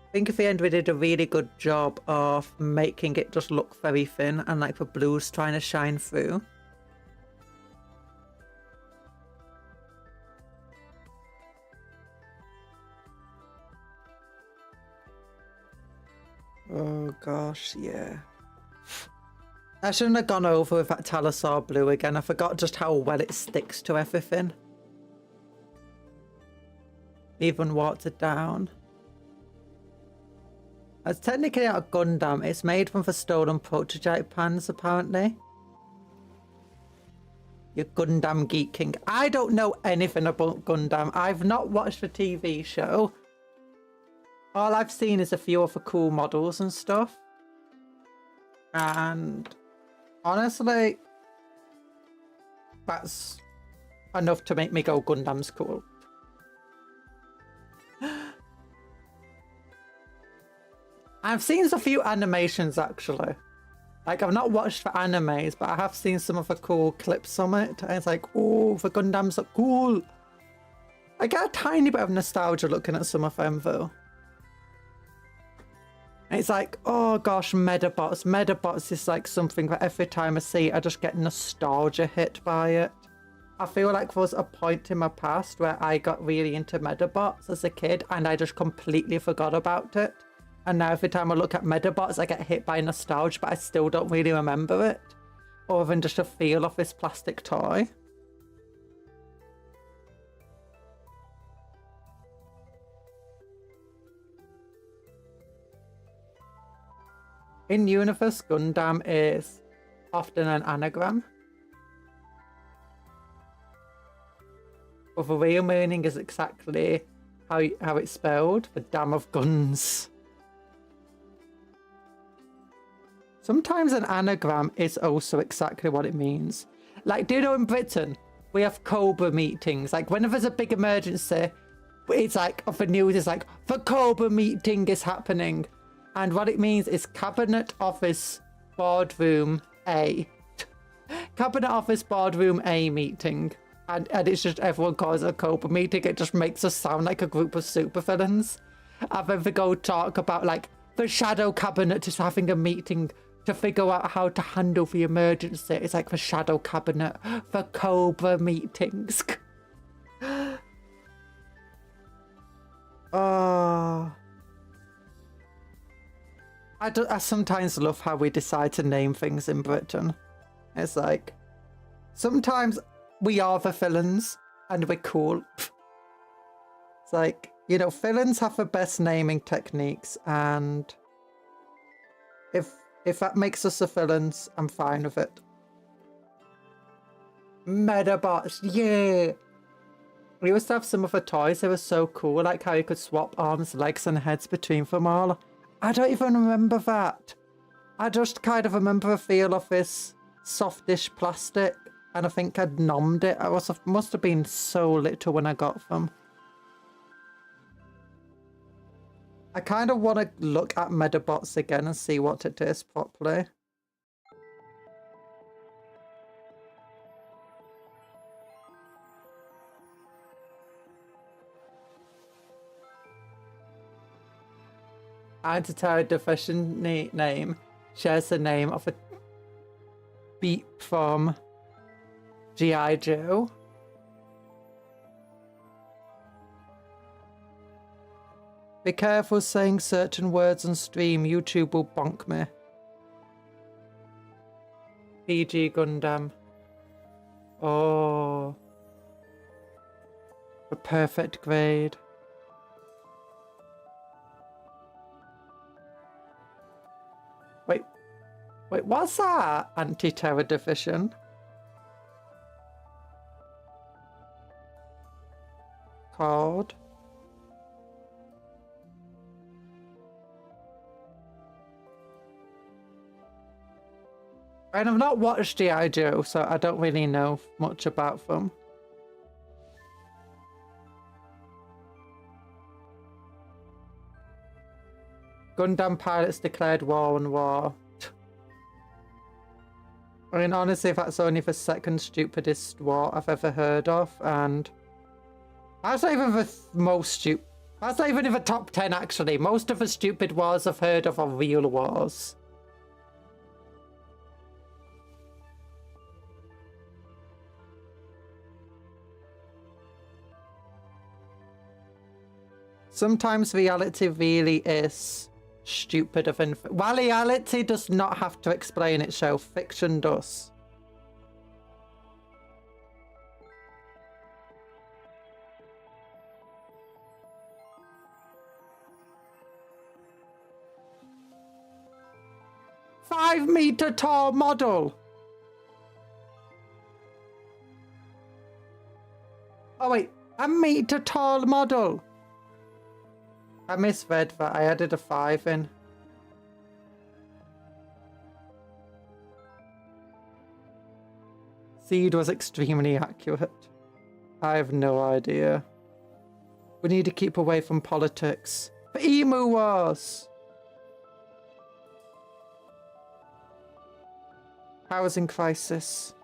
I think at the end we did a really good job of making it just look very thin and like the blue's trying to shine through. Oh gosh, yeah. I shouldn't have gone over with that Talasaur blue again. I forgot just how well it sticks to everything. Even watered down. It's technically not a Gundam. It's made from the stolen prototype pans, apparently. You Gundam geeking. I don't know anything about Gundam. I've not watched the TV show. All I've seen is a few of the cool models and stuff. And honestly, that's enough to make me go, Gundam's cool. I've seen a few animations, actually. Like, I've not watched the animes, but I have seen some of the cool clips on it. And it's like, oh, the Gundams are cool. I get a tiny bit of nostalgia looking at some of them, though. It's like, oh gosh, Medabots. Medabots is like something that every time I see it, I just get nostalgia hit by it. I feel like there was a point in my past where I got really into Medabots as a kid and I just completely forgot about it. And now every time I look at Medabots, I get hit by nostalgia, but I still don't really remember it. Other than just a feel of this plastic toy. In universe, Gundam is often an anagram. But the real meaning is exactly how it's spelled, the dam of guns. Sometimes an anagram is also exactly what it means. Like, do you know in Britain, we have Cobra meetings. Like, whenever there's a big emergency, it's like, of the news is like, the Cobra meeting is happening. And what it means is Cabinet Office Boardroom A. Cabinet Office Boardroom A meeting. And it's just everyone calls it a Cobra meeting. It just makes us sound like a group of supervillains. And then they go talk about like the Shadow Cabinet is having a meeting to figure out how to handle the emergency. It's like the Shadow Cabinet for Cobra meetings. Oh. I sometimes love how we decide to name things in Britain. It's like, sometimes we are the villains and we're cool. It's like, you know, villains have the best naming techniques, and if that makes us the villains, I'm fine with it. Medabots, yeah! We used to have some of the toys, they were so cool, like how you could swap arms, legs and heads between them all. I don't even remember that. I just kind of remember the feel of this softish plastic, and I think I'd nommed it. I must have been so little when I got them. I kind of want to look at Medabots again and see what it is properly. Anti-terror deficient name shares the name of a beep from G.I. Joe. Be careful saying certain words on stream, YouTube will bonk me. PG Gundam. Oh. A perfect grade. Wait, what's that? Anti-terror division. Called. And I've not watched G.I. Joe, so I don't really know much about them. Gundam pilots declared war on war. I mean, honestly, that's only the second stupidest war I've ever heard of, and that's not even the most stupid. That's not even in the top 10, actually. Most of the stupid wars I've heard of are real wars. Sometimes reality really is stupid of While reality does not have to explain itself, fiction does. "5-meter tall model." Oh wait, a meter tall model. I misread that. I added a 5 in. Seed was extremely accurate. I have no idea. We need to keep away from politics. The Emu Wars! Housing crisis.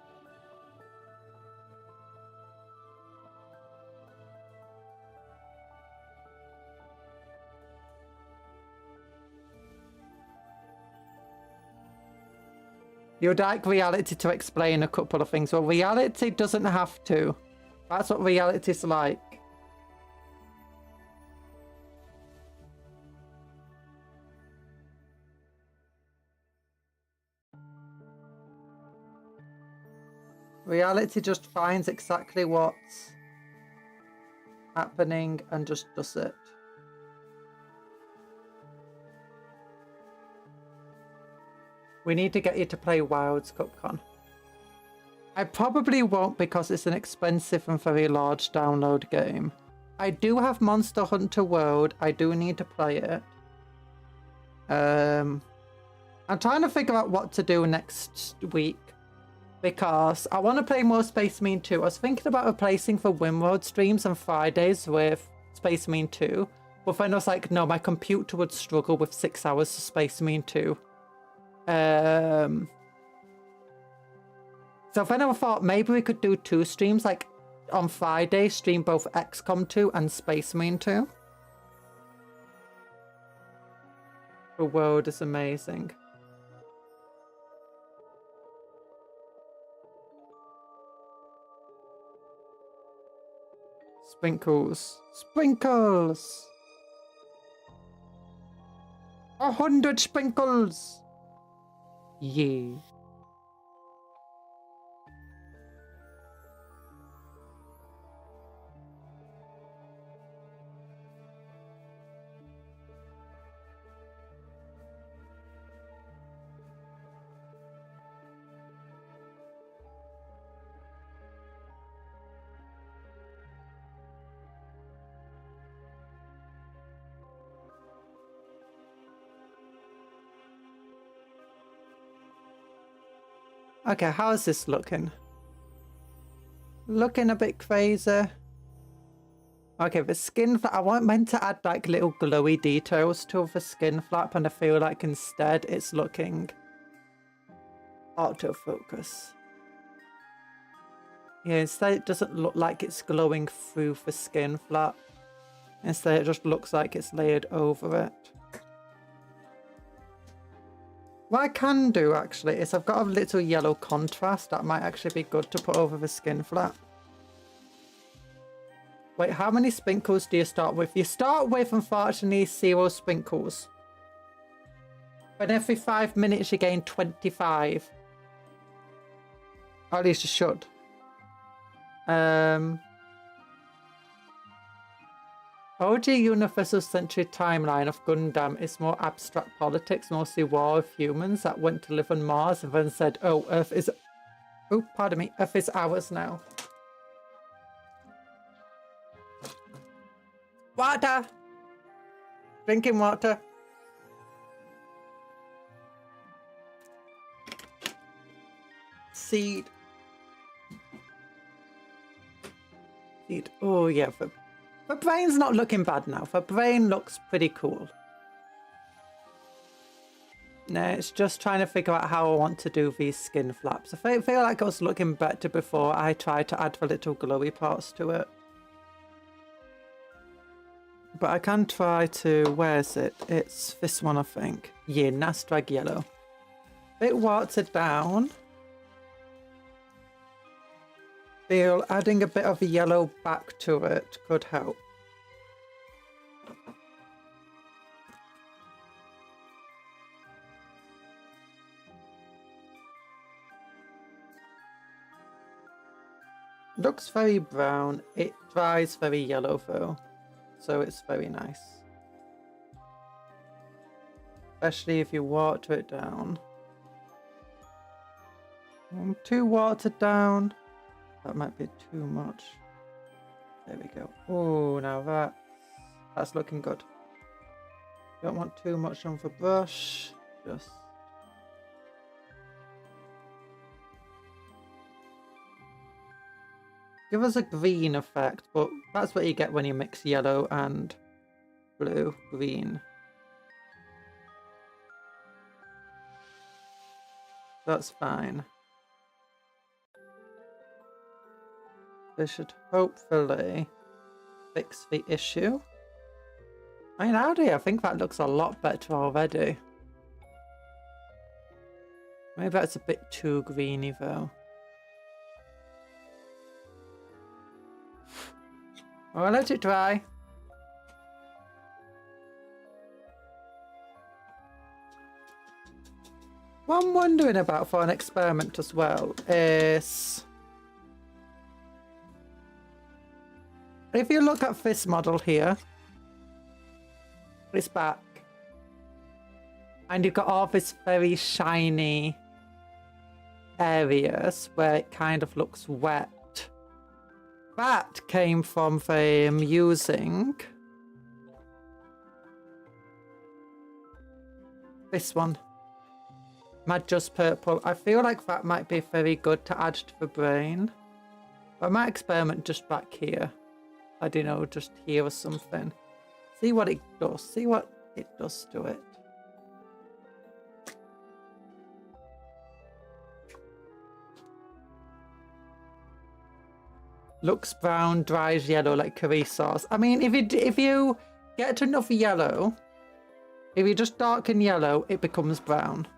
You'd like reality to explain a couple of things. Well, reality doesn't have to. That's what reality's like. Reality just finds exactly what's happening and just does it. We need to get you to play Wilds, Cupcon. I probably won't because it's an expensive and very large download game. I do have Monster Hunter World. I do need to play it. I'm trying to figure out what to do next week because I want to play more Space Marine 2. I was thinking about replacing the Wimroad streams on Fridays with Space Marine 2. But then I was like, no, my computer would struggle with 6 hours of Space Marine 2. So then I thought maybe we could do 2 streams, like on Friday, stream both XCOM 2 and Space Marine 2. The world is amazing. Sprinkles. Sprinkles! 100 sprinkles! Yeah. Okay, how's this looking? Looking a bit crazy. Okay, the skin flap, I wasn't meant to add like little glowy details to the skin flap, and I feel like instead it's looking autofocus. Yeah, instead it doesn't look like it's glowing through the skin flap. Instead it just looks like it's layered over it. What I can do actually is I've got a little yellow contrast that might actually be good to put over the skin flap. Wait, how many sprinkles do you start with? You start with, unfortunately, 0 sprinkles. But every 5 minutes you gain 25. Or at least you should. OG Universal Century timeline of Gundam is more abstract politics, mostly war of humans that went to live on Mars and then said, oh, Earth is... Oh, pardon me. Earth is ours now. Water! Drinking water. Seed. Seed. Oh, yeah. The brain's not looking bad now. The brain looks pretty cool. No, it's just trying to figure out how I want to do these skin flaps. I feel like I was looking better before I tried to add the little glowy parts to it. But I can try to... Where's it? It's this one, I think. Yeah, Nastrag yellow. Bit watered down. Feel adding a bit of yellow back to it could help. Looks very brown. It dries very yellow though. So it's very nice. Especially if you water it down. Too watered down. That might be too much. There we go. Oh, now that's looking good. Don't want too much on the brush. Just... give us a green effect, but that's what you get when you mix yellow and blue, green. That's fine. This should hopefully fix the issue. I mean, howdy, I think that looks a lot better already. Maybe that's a bit too greeny though. I'll let it dry. What I'm wondering about for an experiment as well is... if you look at this model here, it's back, and you've got all this very shiny areas where it kind of looks wet. That came from them using this one, Mad Just Purple. I feel like that might be very good to add to the brain. I might experiment just back here. I don't know, just here or something. See what it does. See what it does to it. Looks brown, dries yellow like curry sauce. I mean, if you get enough yellow, if you just darken yellow, it becomes brown.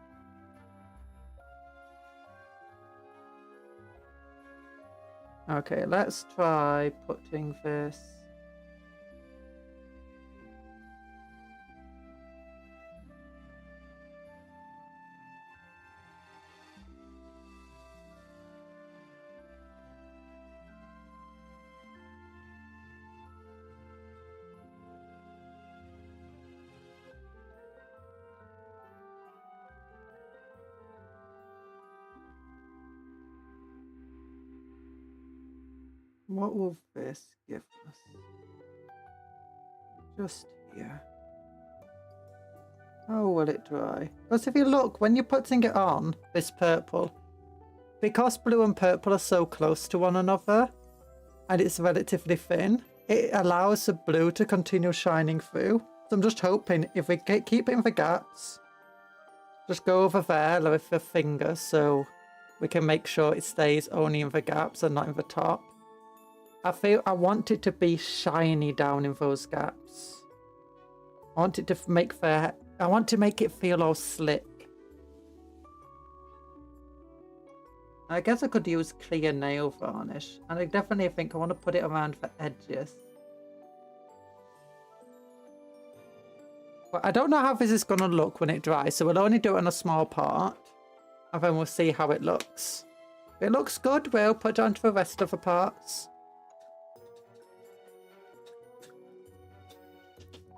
Okay, let's try putting this. What will this give us? Just here. How will it dry? Because if you look, when you're putting it on, this purple, because blue and purple are so close to one another, and it's relatively thin, it allows the blue to continue shining through. So I'm just hoping if we keep it in the gaps, just go over there with the finger so we can make sure it stays only in the gaps and not in the top. I want it to be shiny down in those gaps. I want it to I want to make it feel all slick. I guess I could use clear nail varnish, and I definitely think I want to put it around the edges. But I don't know how this is going to look when it dries, so we'll only do it on a small part, and then we'll see how it looks. If it looks good, we'll put it onto the rest of the parts.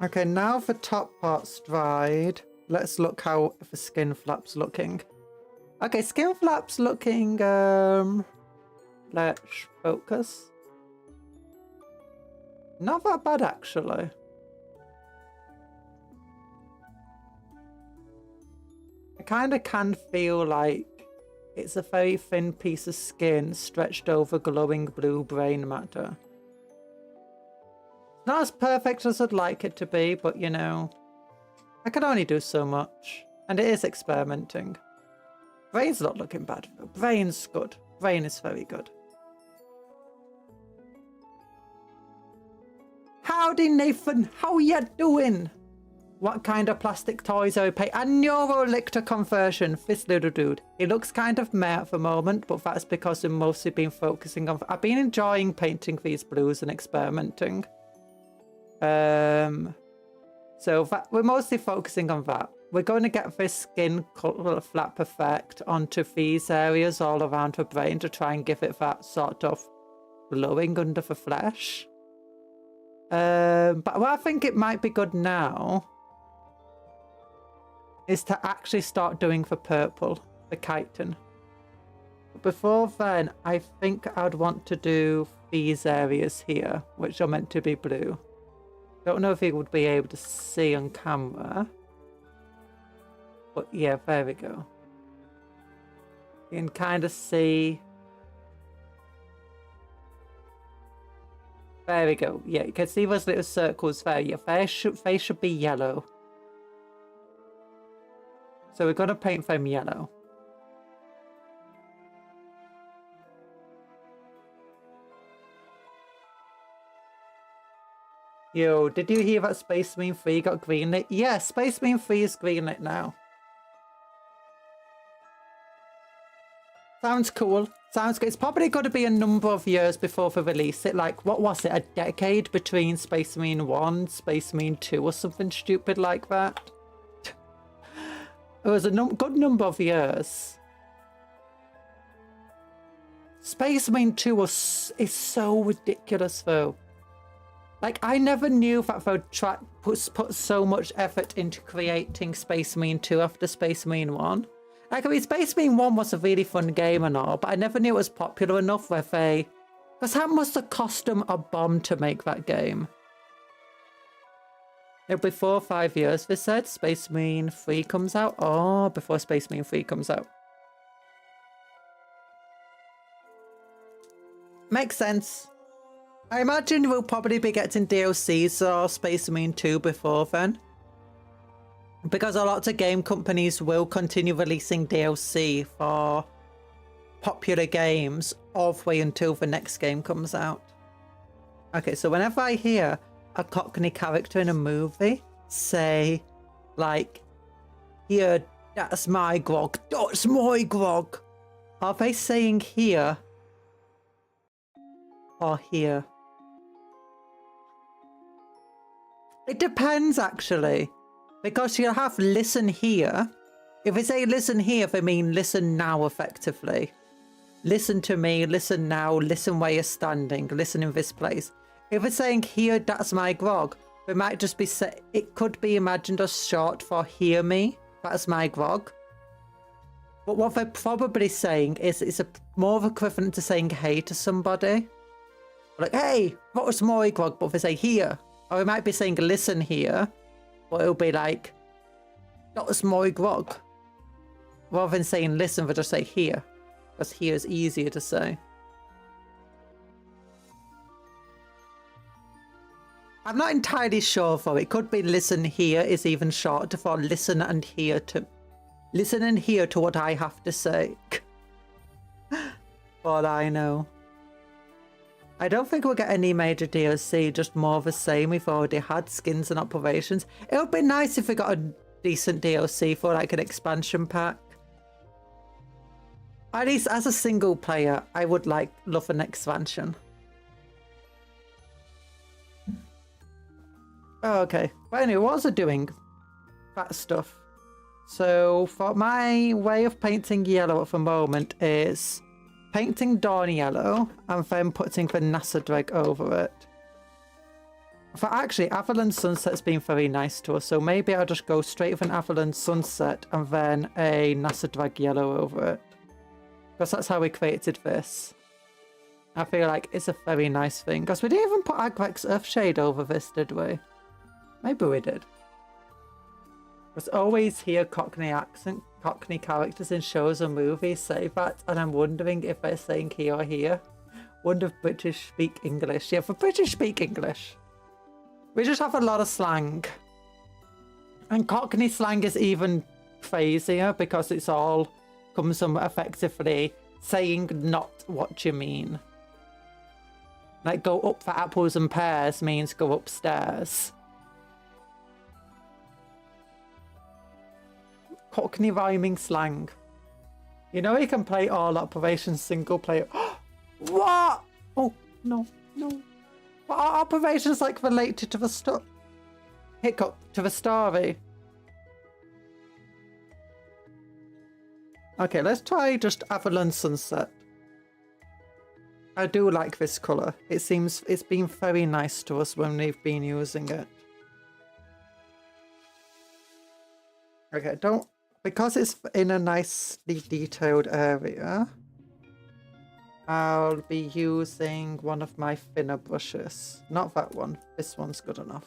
Okay, now the top part's dried. Let's look how the skin flap's looking. Okay, skin flap's looking, let's focus. Not that bad, actually. I kind of can feel like it's a very thin piece of skin stretched over glowing blue brain matter. Not as perfect as I'd like it to be, but you know, I can only do so much. And it is experimenting. Brain's not looking bad though. Brain's good. Brain is very good. Howdy Nathan, how ya doing? What kind of plastic toys are we painting? A Neurolictor conversion, this little dude. He looks kind of meh at the moment, but that's because we've mostly been focusing on... I've been enjoying painting these blues and experimenting. So we're mostly focusing on that. We're going to get this skin color flap effect onto these areas all around the brain to try and give it that sort of glowing under the flesh. But what I think it might be good now is to actually start doing the purple, the chitin. But before then, I think I'd want to do these areas here, which are meant to be blue. Don't know if you would be able to see on camera. But yeah, there we go. You can kind of see. There we go. Yeah, you can see those little circles there. Your face should be yellow. So we're going to paint them yellow. Yo, did you hear that Space Marine 3 got greenlit? Yeah, Space Marine 3 is greenlit now. Sounds cool. Sounds good. It's probably going to be a number of years before they release it. Like, what was it? A decade between Space Marine 1, Space Marine 2 or something stupid like that? It was a good number of years. Space Marine 2 is so ridiculous though. Like, I never knew that they would put so much effort into creating Space Marine 2 after Space Marine 1. Like, I mean, Space Marine 1 was a really fun game and all, but I never knew it was popular enough where they... Because that must have cost them a bomb to make that game. It'll be 4 or 5 years, they said. Space Marine 3 comes out. Oh, before Space Marine 3 comes out. Makes sense. I imagine we'll probably be getting DLCs or Space Marine 2 before then. Because a lot of game companies will continue releasing DLC for popular games all the way until the next game comes out. Okay, so whenever I hear a Cockney character in a movie say, like, here, that's my grog, that's my grog, are they saying here or here? It depends, actually. Because you'll have listen here. If they say listen here, they mean listen now, effectively. Listen to me, listen now, listen where you're standing, listen in this place. If it's saying here, that's my grog, they might just be it could be imagined as short for hear me, that's my grog. But what they're probably saying is it's more of equivalent to saying hey to somebody. Like, hey, what was my grog? But if they say here, or it might be saying listen here, but it'll be like, that was my grog. Rather than saying listen, they just say here, because here is easier to say. I'm not entirely sure though. It could be listen here is even shorter for listen and hear to what I have to say. What I know. I don't think we'll get any major DLC, just more of the same we've already had, skins and operations. It would be nice if we got a decent DLC for like an expansion pack. At least as a single player, I would love an expansion. Oh, okay. But anyway, what was I doing? That stuff. So for my way of painting yellow at the moment is painting Dawn yellow and then putting the NASA drag over it. But actually, Avalon Sunset's been very nice to us, so maybe I'll just go straight with an Avalon Sunset and then a NASA drag yellow over it. Because that's how we created this. I feel like it's a very nice thing. Because we didn't even put Agrex Earthshade over this, did we? Maybe we did. Because always hear Cockney characters in shows and movies say that, and I'm wondering if they're saying he or here. Wonder if British speak English. Yeah, for British speak English. We just have a lot of slang. And Cockney slang is even crazier because it's all comes from effectively saying not what you mean. Like go up for apples and pears means go upstairs. Cockney rhyming slang. You know you can play all operations single player. What? Oh, no. What are operations like related to the hiccup to the story? Okay, let's try just Avalon Sunset. I do like this colour. It seems it's been very nice to us when we've been using it. Okay, because it's in a nicely detailed area, I'll be using one of my thinner brushes. Not that one. This one's good enough.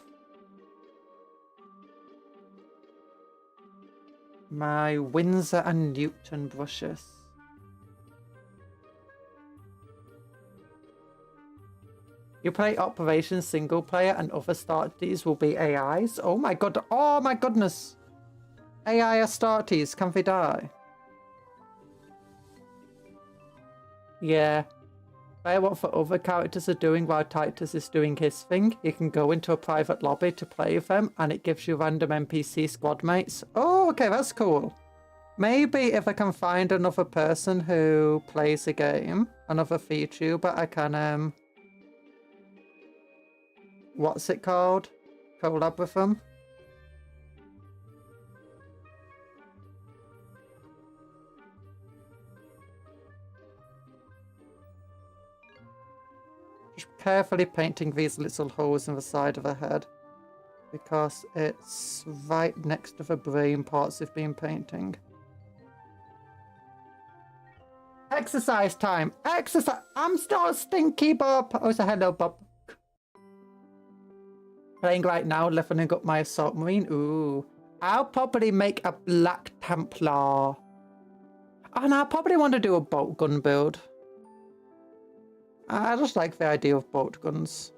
My Winsor and Newton brushes. You play Operation single player and other starties will be AIs. Oh my god. Oh my goodness. AI Astartes, can they die? Yeah. By what the other characters are doing while Titus is doing his thing, you can go into a private lobby to play with them and it gives you random NPC squad mates. Oh, okay, that's cool. Maybe if I can find another person who plays a game, another VTuber, I can, what's it called? Collab with them. Just carefully painting these little holes in the side of her head because it's right next to the brain parts we've been painting. Exercise time! Exercise! I'm still stinky, Bob! Oh, so hello, Bob. Playing right now, leveling up my assault marine. Ooh. I'll probably make a Black Templar. And I probably want to do a bolt gun build. I just like the idea of bolt guns.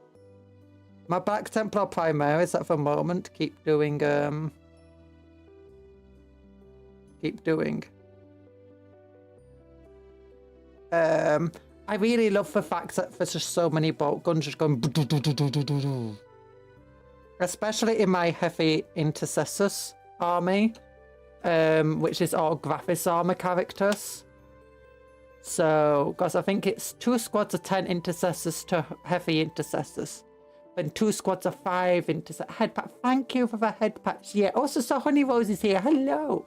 My Black Templar Primaries at the moment keep doing, I really love the fact that there's just so many bolt guns just going especially in my heavy intercessors army, which is all Graphis armor characters. So, because I think it's 2 squads of 10 intercessors to heavy intercessors. Then 2 squads of 5 intercessors. Head pat. Thank you for the head patch. Yeah, also so Honey Rose is here. Hello.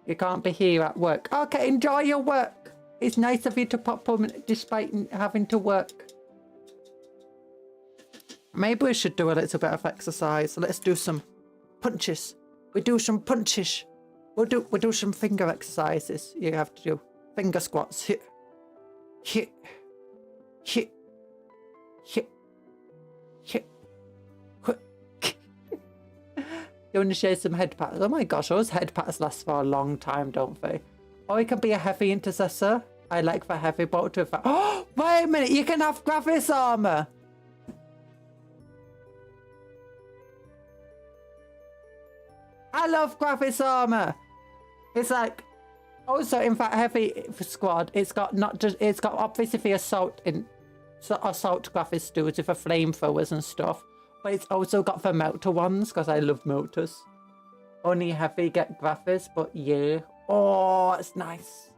You can't be here at work. Okay, enjoy your work. It's nice of you to pop on despite having to work. Maybe we should do a little bit of exercise. Let's do some punches. We do some punches. We'll do some finger exercises. You have to do finger squats. Hit, hit, hit, hit, hit. You want to share some head pats? Oh my gosh, those head pats last for a long time, don't they? Or it can be a heavy intercessor. I like the heavy bolt with that. Oh, wait a minute, you can have Graphis armor. I love graphics armor. It's like, also in fact, heavy squad. It's got not just, it's got obviously the assault graphics dudes with the flamethrowers and stuff, but it's also got the melter ones because I love melters. Only heavy get graphics, but yeah. Oh, it's nice.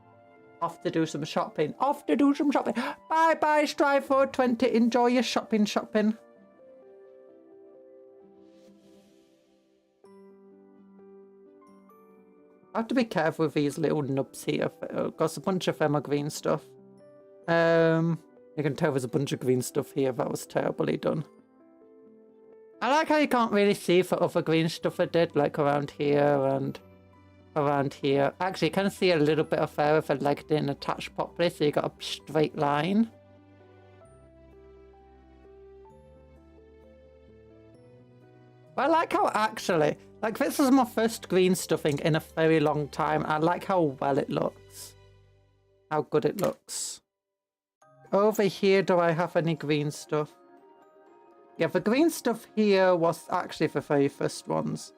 Off to do some shopping. Off to do some shopping. Bye bye, Strive 420. Enjoy your shopping. I have to be careful with these little nubs here. Got a bunch of them are green stuff. You can tell there's a bunch of green stuff here. That was terribly done. I like how you can't really see for other green stuff I did, like around here and around here. Actually, you can see a little bit of there if the leg didn't attach properly, so you got a straight line. But I like how actually, like this is my first green stuffing in a very long time. I like how well it looks. How good it looks. Over here, do I have any green stuff? Yeah, the green stuff here was actually the very first ones.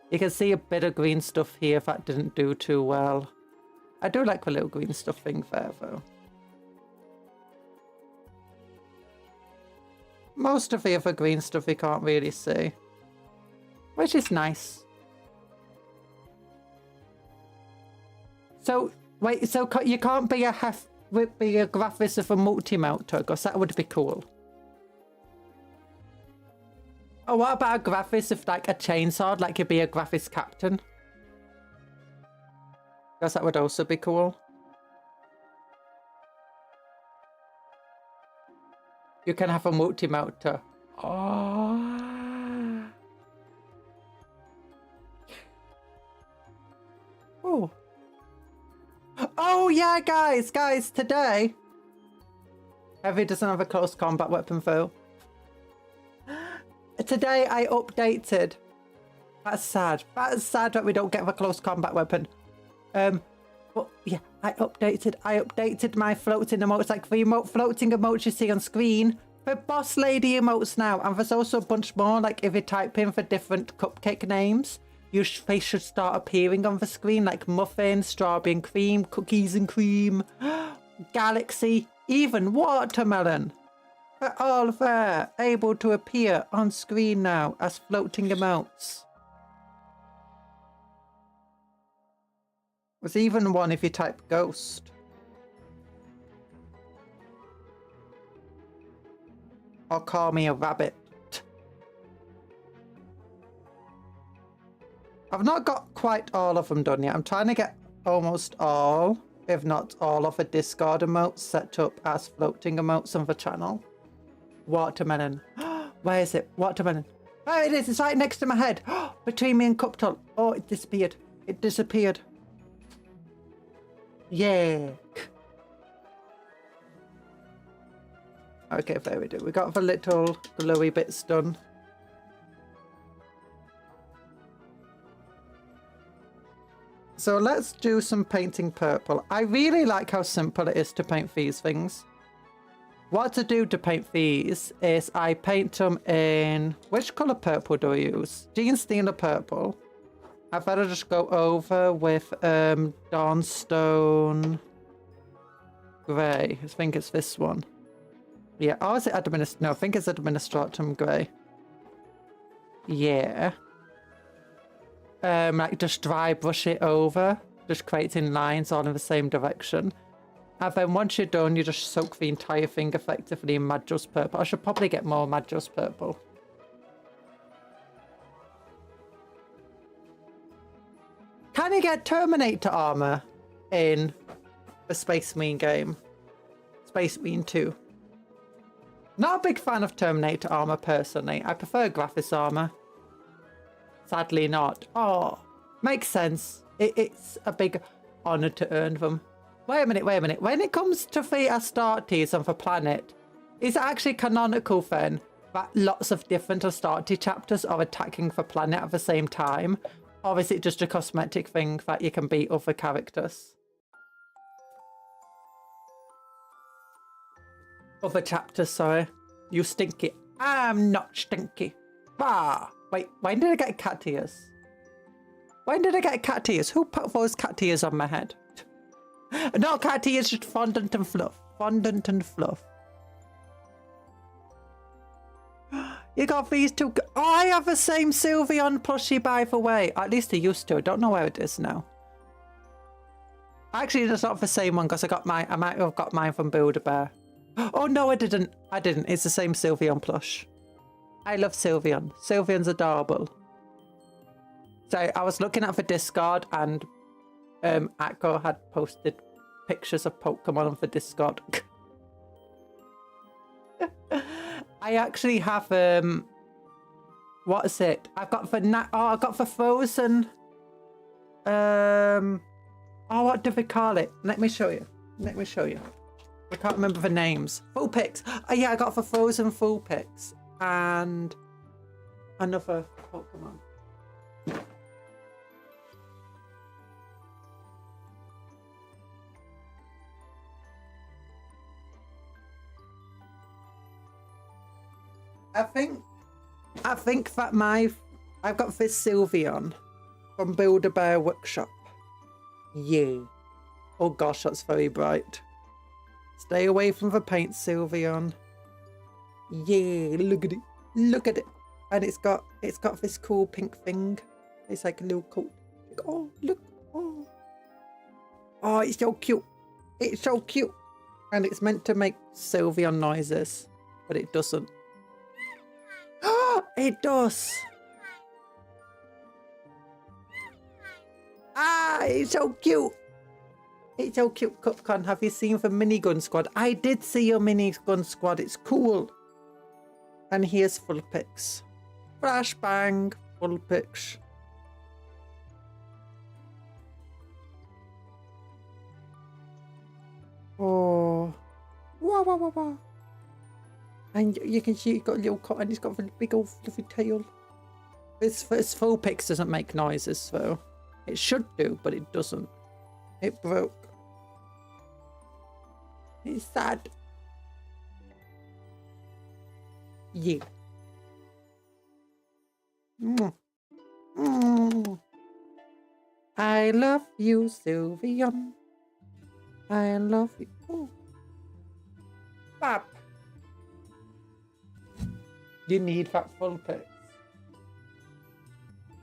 You can see a bit of green stuff here that didn't do too well. I do like the little green stuff thing there though. Most of the other green stuff you can't really see, which is nice. So, wait, so you can't be a graphist of a multi-melter, because that would be cool. Oh, what about a graphist of like a chainsaw, like you'd be a graphist captain? Because that would also be cool. You can have a multi-melter. Oh. Oh. Oh yeah, guys, today. Heavy doesn't have a close combat weapon though. Today I updated. That's sad. That's sad that we don't get a close combat weapon. But yeah, I updated my floating emotes, like the floating emotes you see on screen. For boss lady emotes now, and there's also a bunch more. Like if you type in for different cupcake names, they should start appearing on the screen, like muffin, strawberry and cream, cookies and cream, galaxy, even watermelon. They're all there, able to appear on screen now as floating emotes. There's even one if you type ghost. Or call me a rabbit. I've not got quite all of them done yet. I'm trying to get almost all, if not all of the Discord emotes set up as floating emotes on the channel. Watermelon. Where is it? Watermelon. Oh, it is. It's right next to my head. Between me and Cuptle. Oh, it disappeared. It disappeared. Yeah. Okay, there we do. We got the little glowy bits done. So let's do some painting purple. I really like how simple it is to paint these things. What to do to paint these is I paint them in... Which colour purple do I use? Gene Stealer purple. I'd better just go over with Dawnstone Grey. I think it's this one. Yeah, or is it No, I think it's Administratum Grey. Yeah. Like just dry brush it over. Just creating lines all in the same direction. And then once you're done, you just soak the entire thing effectively in Madras purple. I should probably get more Madras purple. Can you get Terminator armor in the Space Marine game? Space Marine 2. Not a big fan of Terminator armor personally. I prefer Graphis armor. Sadly not. Oh, makes sense. It's a big honor to earn them. Wait a minute. When it comes to the Astartes on the planet, is it actually canonical then that lots of different Astarte chapters are attacking the planet at the same time? Or is it just a cosmetic thing that you can beat other characters? Other chapters, sorry. You stinky. I'm not stinky. Ah, wait, when did I get cat ears? When did I get cat ears? Who put those cat ears on my head? Not cat ears, just fondant and fluff. Fondant and fluff. You got these two. Oh, I have the same Sylveon plushie, by the way. At least I used to. I don't know where it is now. Actually, it's not the same one because I got mine. I might have got mine from Build-A-Bear. Oh no, I didn't. I didn't. It's the same Sylveon plush. I love Sylveon. Sylveon's adorable. So I was looking at the Discord and Atco had posted pictures of Pokemon on the Discord. I actually have what is it? I've got the I got the Frozen. Oh, what do they call it? Let me show you. Let me show you. I can't remember the names. Vulpix. Oh yeah, I got the Frozen Vulpix and another Pokemon. I think that I've got this Sylveon from Build-A-Bear Workshop. Yeah. Oh gosh, that's very bright. Stay away from the paint, Sylveon. Yeah, look at it. Look at it. And it's got this cool pink thing. It's like a little coat. Oh, look. Oh. Oh, it's so cute. It's so cute. And it's meant to make Sylveon noises, but it doesn't. It does. Ah, it's so cute. It's so cute, Cupcon. Have you seen the minigun squad? I did see your minigun squad. It's cool. And here's Vulpix. Flashbang, Vulpix. Oh. Wow, wow, wow, wow. And you can see he's got a little cut and he's got a big old fluffy tail. This Vulpix doesn't make noises though. It should do, but it doesn't. It broke. It's sad. Yeah. I love you, Sylveon. I love you. Oh. Bap. You need that Vulpix.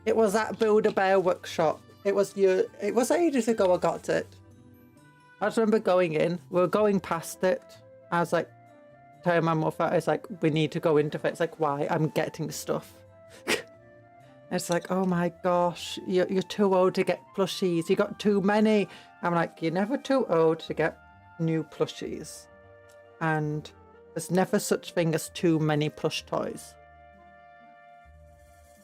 It was at Build-A-Bear Workshop. It was ages ago I got it. I just remember going in. We were going past it. I was like, telling my mother, I was like, we need to go into it. It's like, why? I'm getting stuff. It's like, oh my gosh, you're too old to get plushies. You got too many. I'm like, you're never too old to get new plushies. And there's never such thing as too many plush toys.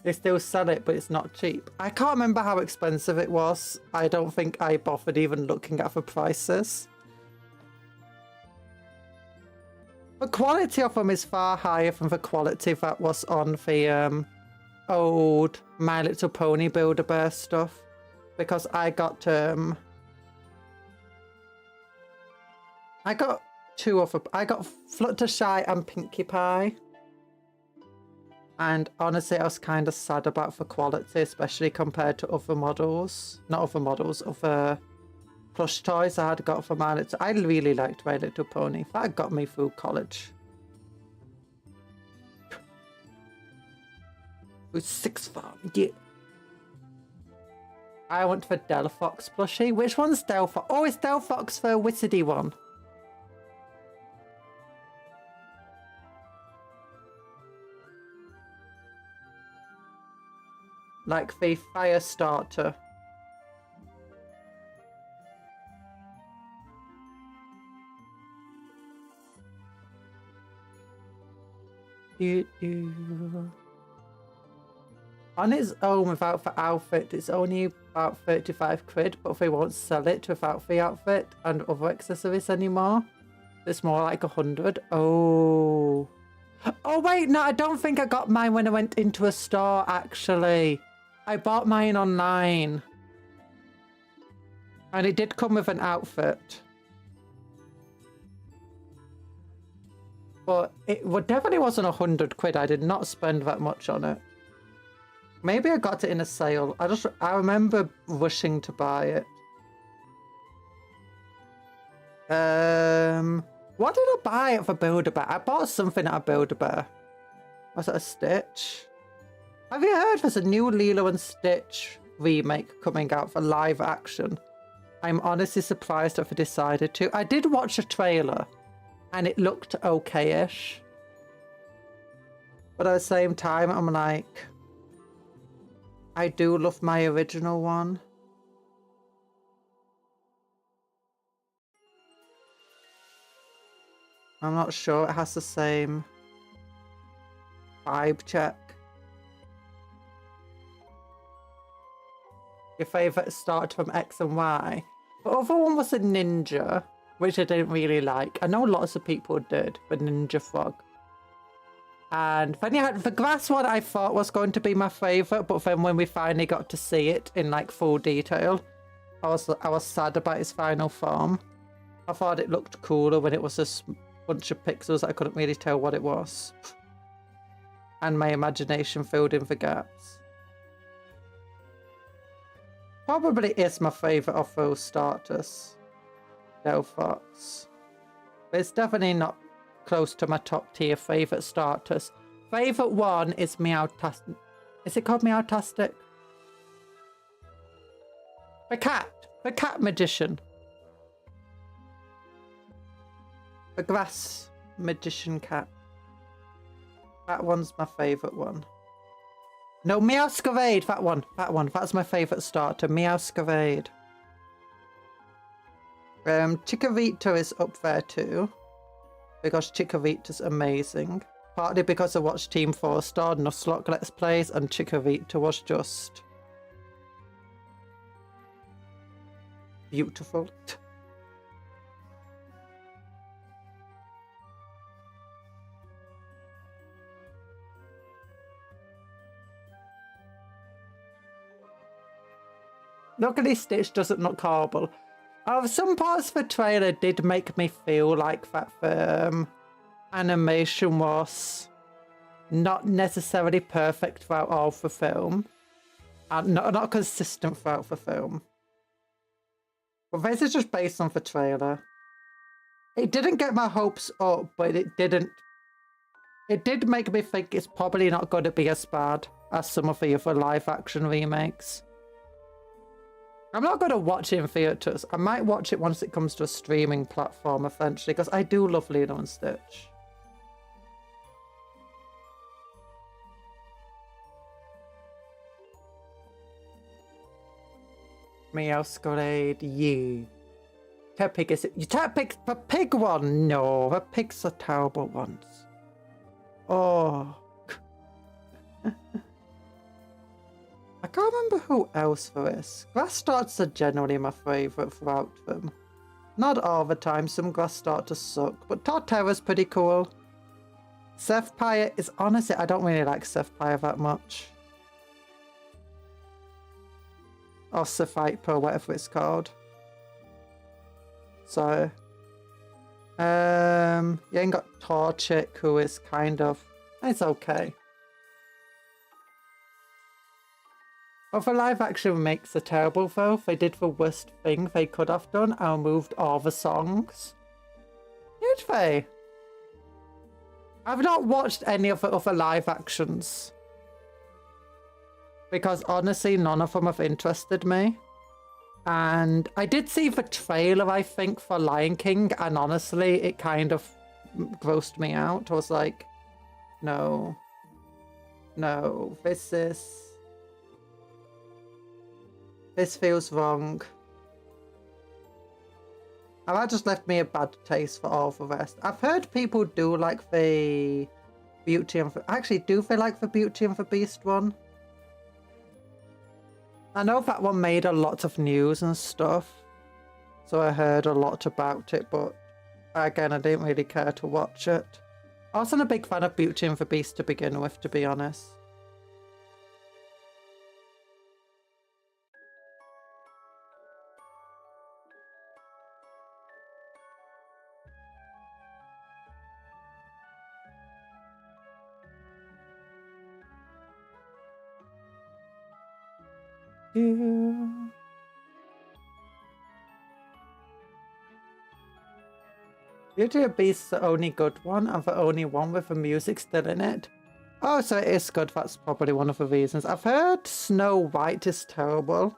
They still sell it, but it's not cheap. I can't remember how expensive it was. I don't think I bothered even looking at the prices. The quality of them is far higher than the quality that was on the old My Little Pony Build-A-Bear stuff. Because I got two of them. I got Fluttershy and Pinkie Pie. And honestly, I was kind of sad about the quality, especially compared to other models. Not other models, other plush toys I had got for My Little... I really liked My Little Pony. That got me through college. With sixth form, yeah. I want the Delphox plushie. Which one's Delphox? Oh, it's Delphox, the wizardy one. Like the fire starter. On its own, without the outfit, it's only about 35 quid, but they won't sell it without the outfit and other accessories anymore. It's more like 100. Oh. Oh, wait, no, I don't think I got mine when I went into a store, actually. I bought mine online. And it did come with an outfit. But it definitely wasn't 100 quid. I did not spend that much on it. Maybe I got it in a sale. I remember wishing to buy it. What did I buy at for Build-A-Bear? I bought something at a Build-A-Bear. Was it a Stitch? Have you heard there's a new Lilo and Stitch remake coming out for live action? I'm honestly surprised if I decided to. I did watch a trailer and it looked okay-ish. But at the same time, I'm like, I do love my original one. I'm not sure it has the same vibe check. Your favourite started from X and Y. The other one was a ninja, which I didn't really like. I know lots of people did, the Ninja Frog. And then you had the grass one I thought was going to be my favourite, but then when we finally got to see it in like full detail, I was sad about its final form. I thought it looked cooler when it was just a bunch of pixels. I couldn't really tell what it was. And my imagination filled in the gaps. Probably is my favourite of those starters. No thoughts. But it's definitely not close to my top tier favourite starters. Favourite one is Meowtastic. Is it called Meowtastic? The cat magician. The grass magician cat. That one's my favourite one. No, Meowscavade, that one. That's my favourite starter, Meowscavade. Chikorita is up there too. Because Chikorita's amazing. Partly because I watched Team 4-Star, Nuzlocke Let's Plays, and Chikorita was just beautiful. Luckily, Stitch doesn't look horrible. Some parts of the trailer did make me feel like that the animation was not necessarily perfect throughout all the film. And not consistent throughout the film. But this is just based on the trailer. It didn't get my hopes up, but it didn't. It did make me think it's probably not going to be as bad as some of the other live-action remakes. I'm not going to watch it in theatres. I might watch it once it comes to a streaming platform eventually, because I do love Lilo and Stitch. Meowscavade, Yeet. Tepig is it? Tepig, the pig one? No, the pigs are terrible ones. Oh. I can't remember who else there is. Grass starters are generally my favourite throughout them. Not all the time, some grass starters suck, but Torterra's pretty cool. Sethpire is honestly, I don't really like Sethpire that much. Or Sethpire, whatever it's called. So, you ain't got Torchic, who is kind of, it's okay. Well, the live action makes a terrible though. They did the worst thing they could have done and removed all the songs. Did they? I've not watched any of the other live actions. Because honestly, none of them have interested me. And I did see the trailer, I think, for Lion King, and honestly, it kind of grossed me out. I was like, no, this feels wrong. And that just left me a bad taste for all the rest. I've heard people do like the Beauty and the... Actually, do they like the Beauty and the Beast one? I know that one made a lot of news and stuff. So I heard a lot about it, but again, I didn't really care to watch it. I wasn't a big fan of Beauty and the Beast to begin with, to be honest. do. Beauty and the Beast's the only good one and the only one with the music still in it. Oh, so it is good. That's probably one of the reasons. I've heard Snow White is terrible.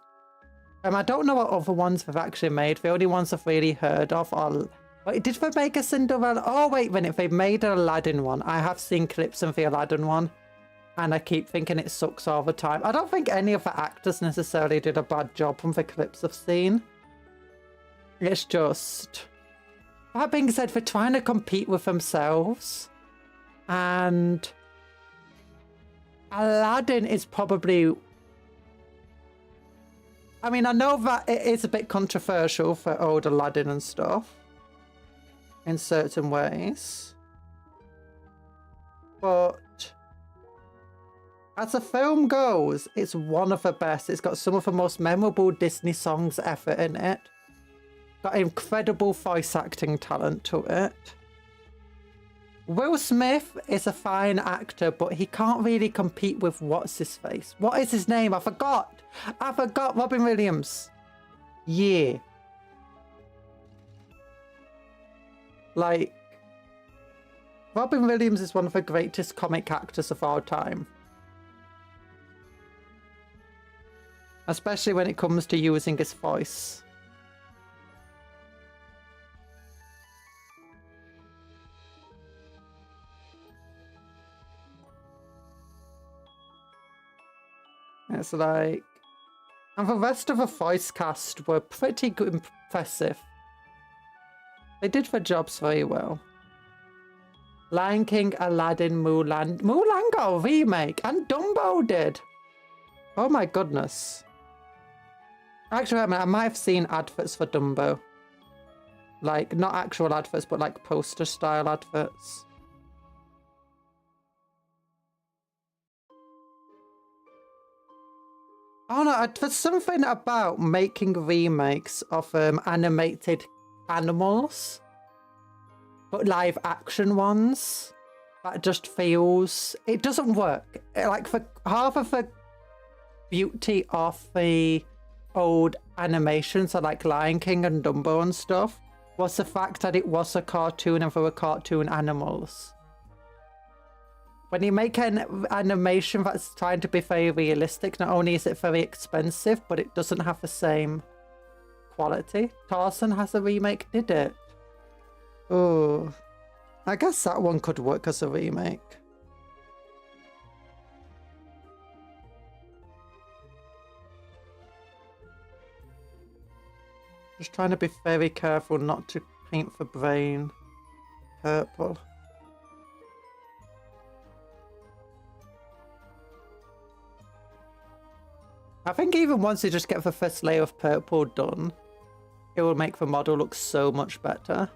I don't know what other ones they've actually made. The only ones I've really heard of are... Wait, did they make a Cinderella? Oh, wait a minute. They made an Aladdin one. I have seen clips of the Aladdin one. And I keep thinking it sucks all the time. I don't think any of the actors necessarily did a bad job from the clips I've seen. It's just... That being said, they're trying to compete with themselves. And... Aladdin is probably... I mean, I know that it is a bit controversial for old Aladdin and stuff. In certain ways. But... As a film goes, it's one of the best. It's got some of the most memorable Disney songs ever in it. Got incredible voice acting talent to it. Will Smith is a fine actor, but he can't really compete with what's-his-face. What is his name? I forgot. Robin Williams. Yeah. Like, Robin Williams is one of the greatest comic actors of all time. Especially when it comes to using his voice. It's like... And the rest of the voice cast were pretty good, impressive. They did their jobs very well. Lion King, Aladdin, Mulan. Mulan got a remake, and Dumbo did. Oh my goodness. Actually, I might have seen adverts for Dumbo. Like, not actual adverts, but like poster-style adverts. Oh no, there's something about making remakes of animated animals, but live action ones, that just feels... It doesn't work. Like, for half of the beauty of the old animations, so like Lion King and Dumbo and stuff, was the fact that it was a cartoon and there were cartoon animals. When you make an animation that's trying to be very realistic, not only is it very expensive, but it doesn't have the same quality. Tarzan has a remake, did it? Oh, I guess that one could work as a remake. Just trying to be very careful not to paint the brain purple. I think even once you just get the first layer of purple done, it will make the model look so much better.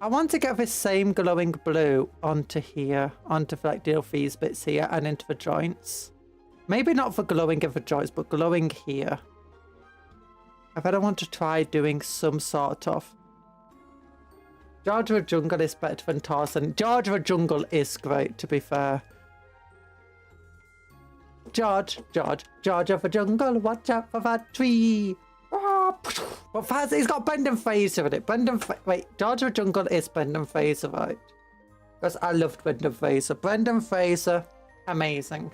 I want to get this same glowing blue onto here, onto like these bits here and into the joints. Maybe not for glowing in the joints, but glowing here. I bet I want to try doing some sort of... George of the Jungle is better than Tarzan. George of the Jungle is great, to be fair. George of the Jungle, watch out for that tree. Oh, but he's got Brendan Fraser in it. Wait, George of the Jungle is Brendan Fraser, right? Because I loved Brendan Fraser. Brendan Fraser, amazing.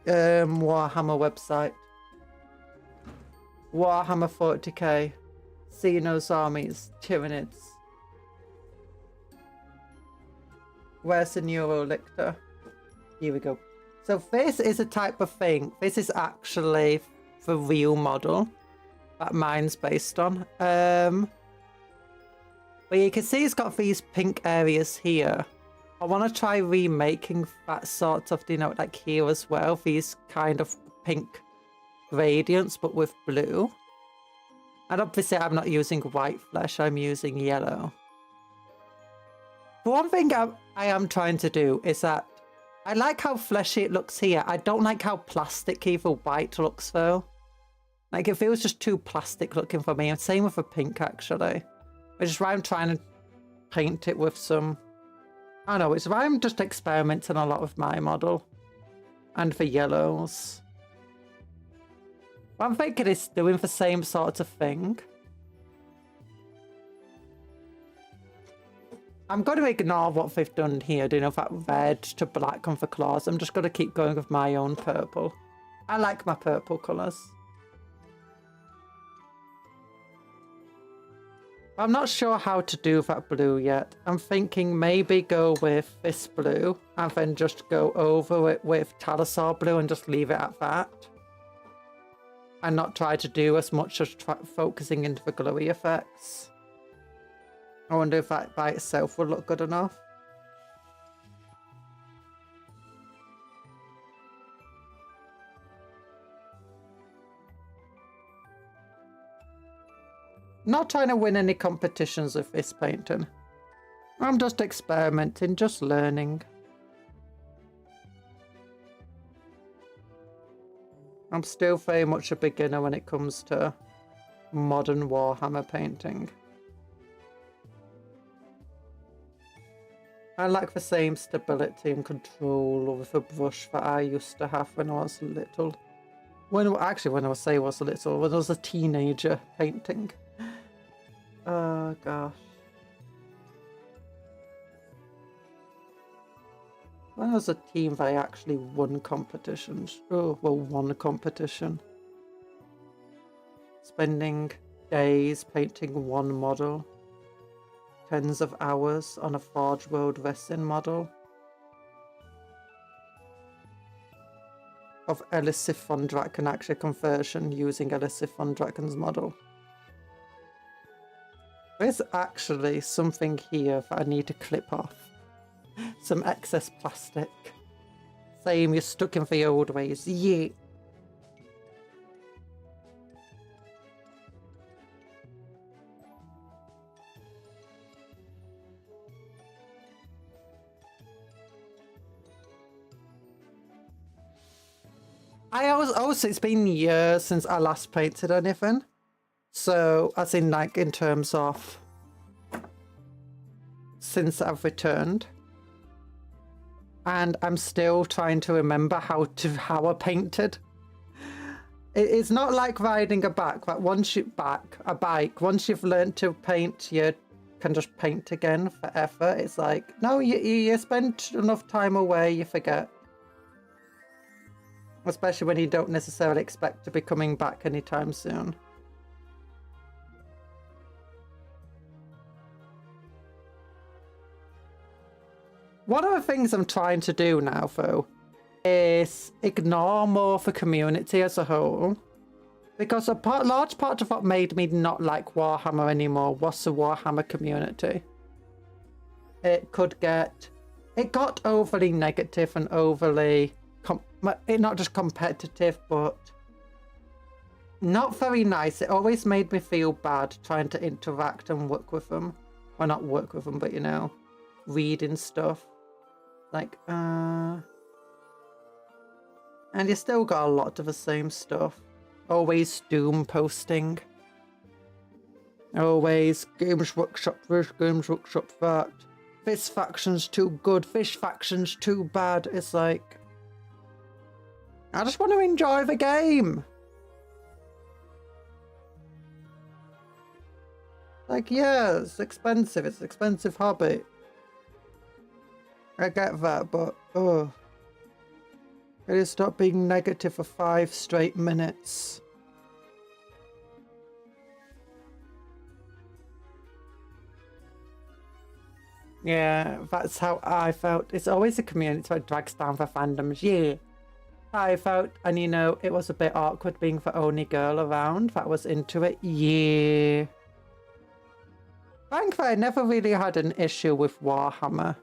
Warhammer website. Warhammer 40k. Xenos armies, Tyranids. Where's the Neurolictor? Here we go. So this is a type of thing. This is actually the real model that mine's based on. But you can see it's got these pink areas here. I want to try remaking that sort of, you know, like here as well. These kind of pink gradients, but with blue. And obviously I'm not using white flesh, I'm using yellow. But one thing I am trying to do is that I like how fleshy it looks here. I don't like how plasticky the white looks though. Like it feels just too plastic looking for me. And same with the pink actually. Which is why I'm trying to paint it with some I know, it's why I'm just experimenting a lot with my model. And for yellows. But I'm thinking it's doing the same sort of thing. I'm going to ignore what they've done here, doing that red to black on the claws. I'm just going to keep going with my own purple. I like my purple colours. I'm not sure how to do that blue yet. I'm thinking maybe go with this blue and then just go over it with Talasaur blue and just leave it at that. And not try to do as much as focusing into the glowy effects. I wonder if that by itself would look good enough. Not trying to win any competitions with this painting. I'm just experimenting, just learning. I'm still very much a beginner when it comes to modern Warhammer painting. I like the same stability and control with a brush that I used to have when I was little. When I say I was little, when I was a teenager painting. Oh gosh. When I was a teen, I actually won competitions. Oh, well, one competition. Spending days painting one model. Tens of hours on a Forge World resin model. Of Elisif von Draken, actually conversion using Elisif von Draken's model. There's actually something here that I need to clip off. Some excess plastic. Same, you're stuck in the old ways. Yeah. Also, it's been years since I last painted anything. So, as in like in terms of since I've returned. And I'm still trying to remember how I painted. It's not like riding a bike, but once once you've learned to paint, you can just paint again forever. It's like, no, you spend enough time away, you forget. Especially when you don't necessarily expect to be coming back anytime soon. One of the things I'm trying to do now, though, is ignore more of the community as a whole. Because a large part of what made me not like Warhammer anymore was the Warhammer community. It got overly negative and overly, not just competitive, but not very nice. It always made me feel bad trying to interact and work with them. Well, not work with them, but you know, reading stuff. Like, and you still got a lot of the same stuff. Always doom posting. Always Games Workshop this, Games Workshop that. This faction's too good, this faction's too bad. It's like, I just want to enjoy the game. Like, yeah, it's an expensive hobby. I get that, but oh, can you stop being negative for 5 straight minutes? Yeah, that's how I felt. It's always a community that drags down the fandoms. Yeah, I felt, and you know, it was a bit awkward being the only girl around that was into it. Yeah. Thankfully, I never really had an issue with Warhammer.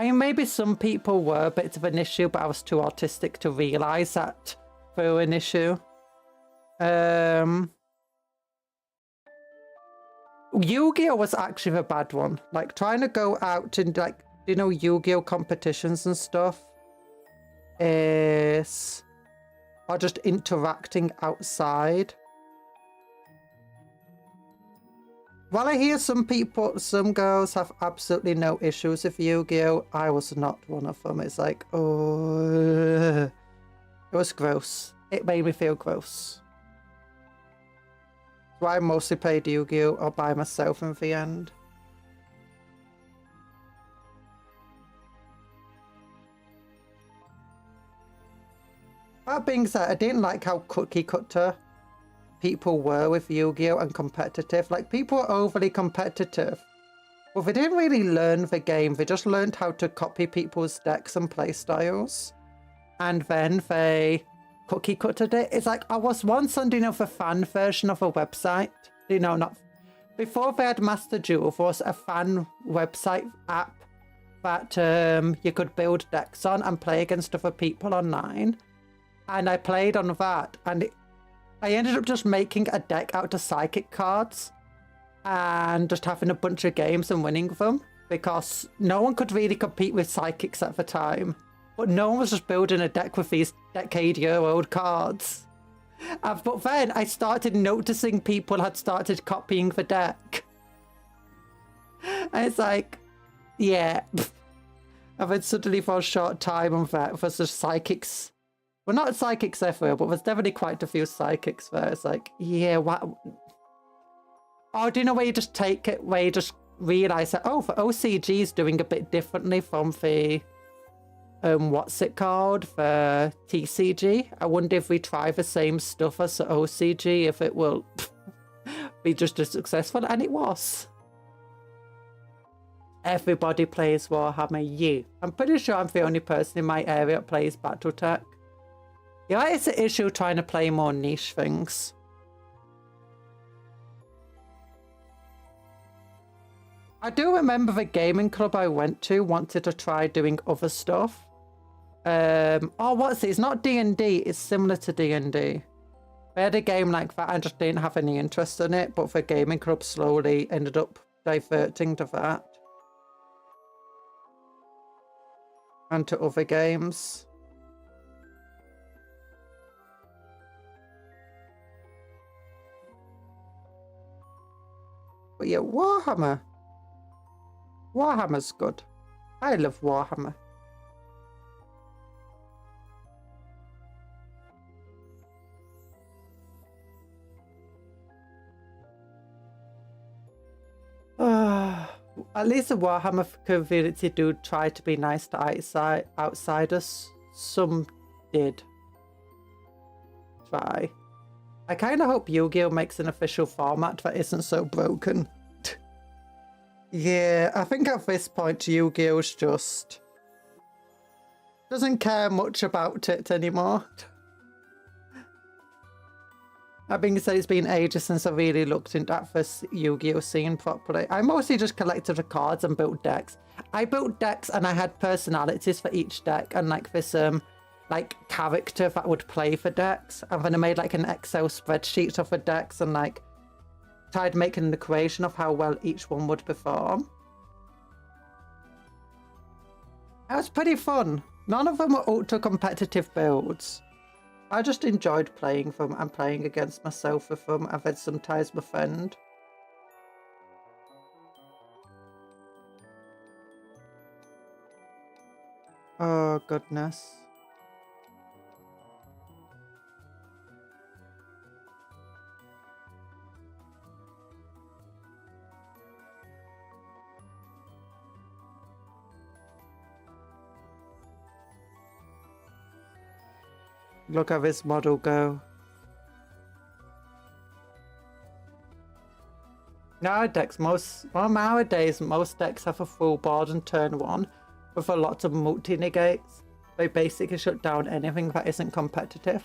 I mean, maybe some people were a bit of an issue, but I was too autistic to realise that they were an issue. Yu-Gi-Oh was actually the bad one. Like, trying to go out and, like, you know, Yu-Gi-Oh competitions and stuff or just interacting outside. While I hear some people, some girls have absolutely no issues with Yu-Gi-Oh, I was not one of them. It's like, oh, it was gross. It made me feel gross. So I mostly played Yu-Gi-Oh all by myself in the end. That being said, I didn't like how cookie cutter people were with Yu-Gi-Oh and competitive. Like, people were overly competitive. Well, they didn't really learn the game. They just learned how to copy people's decks and playstyles. And then they cookie cuttered it. It's like, I was once on, you know, the fan version of a website. You know, not... Before they had Master Duel, there was a fan website app that you could build decks on and play against other people online. And I played on that, and I ended up just making a deck out of psychic cards and just having a bunch of games and winning them, because no one could really compete with psychics at the time. But no one was just building a deck with these decade-year-old cards. But then I started noticing people had started copying the deck. And it's like, yeah. And then suddenly for a short time on that, there's just psychics. Well, not psychics everywhere, but there's definitely quite a few psychics there. It's like, yeah, what? Oh, do you know where you just take it, where you just realise that, oh, the OCG is doing a bit differently from the, what's it called? The TCG. I wonder if we try the same stuff as the OCG, if it will be just as successful. And it was. Everybody plays Warhammer. You. I'm pretty sure I'm the only person in my area that plays Battletech. Yeah, it's an issue trying to play more niche things. I do remember the gaming club I went to wanted to try doing other stuff. Oh, what's it? It's not D&D. It's similar to D&D. They had a game like that. I just didn't have any interest in it, but the gaming club slowly ended up diverting to that. And to other games. But yeah, Warhammer. Warhammer's good. I love Warhammer. At least the Warhammer community do try to be nice to outsiders. Some did try. I kind of hope Yu-Gi-Oh makes an official format that isn't so broken. Yeah, I think at this point Yu-Gi-Oh's just doesn't care much about it anymore. That being said, it's been ages since I really looked into this Yu-Gi-Oh scene properly. I mostly just collected the cards and built decks. I built decks and I had personalities for each deck and like this like character that would play for decks, and then I made like an Excel spreadsheet of the decks and like tried making an equation of how well each one would perform. It was pretty fun. None of them were ultra competitive builds. I just enjoyed playing them and playing against myself with them, and then sometimes my friend. Oh goodness. Look at this model go. Nowadays, most decks have a full board and turn one with a lot of multi-negates. They basically shut down anything that isn't competitive.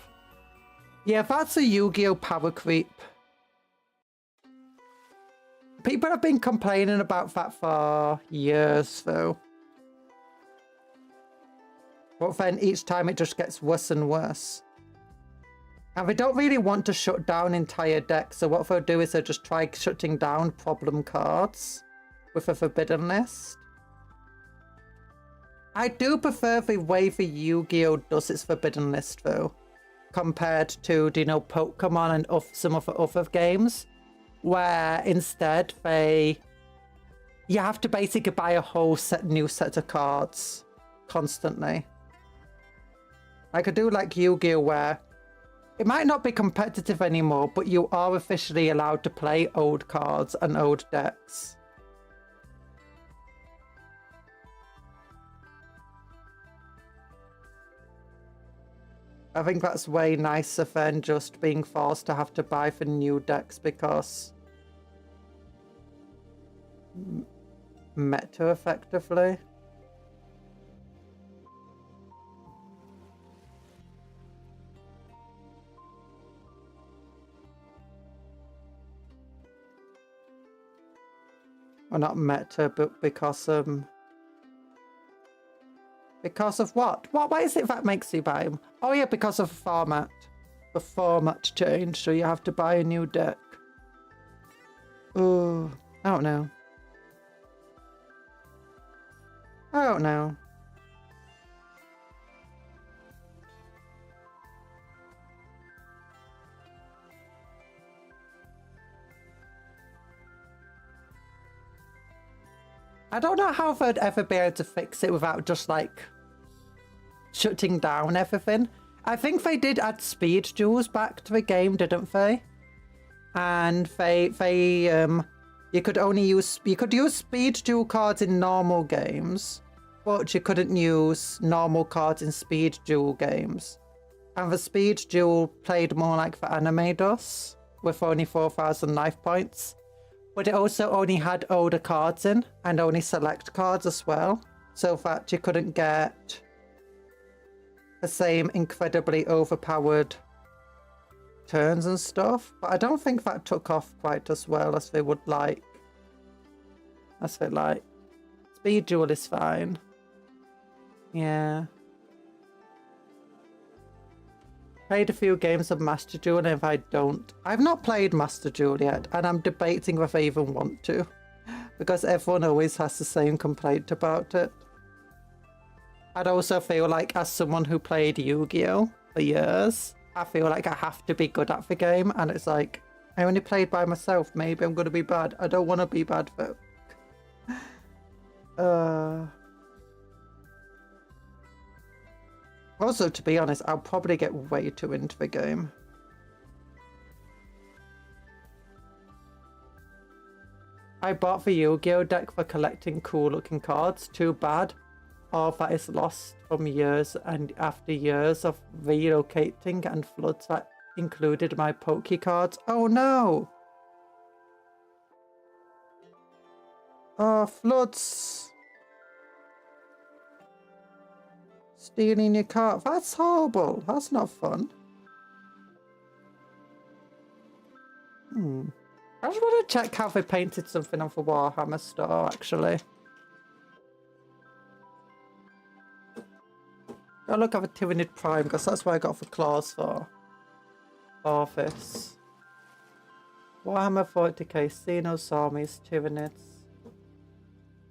Yeah, that's a Yu-Gi-Oh power creep. People have been complaining about that for years though. But then each time it just gets worse and worse. And they don't really want to shut down entire decks, so what they'll do is they'll just try shutting down problem cards with a forbidden list. I do prefer the way the Yu-Gi-Oh does its forbidden list though, compared to, you know, Pokemon and some of the other games. where instead you have to basically buy a whole new set of cards constantly. I could do like Yu-Gi-Oh, where it might not be competitive anymore, but you are officially allowed to play old cards and old decks. I think that's way nicer than just being forced to have to buy for new decks because meta effectively. Well, not meta, but because of what? What is it that makes you buy them? Oh yeah, because of the format. The format change, so you have to buy a new deck. Oh, I don't know. I don't know. I don't know how they'd ever be able to fix it without just like shutting down everything. I think they did add speed duels back to the game, didn't they? And you could use speed duel cards in normal games, but you couldn't use normal cards in speed duel games. And the speed duel played more like the anime does, with only 4,000 life points. But it also only had older cards in, and only select cards as well. So that you couldn't get the same incredibly overpowered turns and stuff. But I don't think that took off quite as well as they would like. As they like. Speed duel is fine. Yeah. Played a few games of Master Duel, and if I don't... I've not played Master Duel yet, and I'm debating if I even want to. Because everyone always has the same complaint about it. I'd also feel like, as someone who played Yu-Gi-Oh! For years, I feel like I have to be good at the game, and it's like, I only played by myself, maybe I'm going to be bad. I don't want to be bad, folk. Also, to be honest, I'll probably get way too into the game. I bought the Yu-Gi-Oh deck for collecting cool looking cards. Too bad. All that is lost from years and after years of relocating and floods that included my Poke cards. Oh no! Oh, floods! Stealing your card. That's horrible. That's not fun. I just want to check how they painted something on the Warhammer store, actually. I'll look at the Tyranid Prime, because that's what I got for claws for. Office. Warhammer 40k, Xenos armies, Tyranids.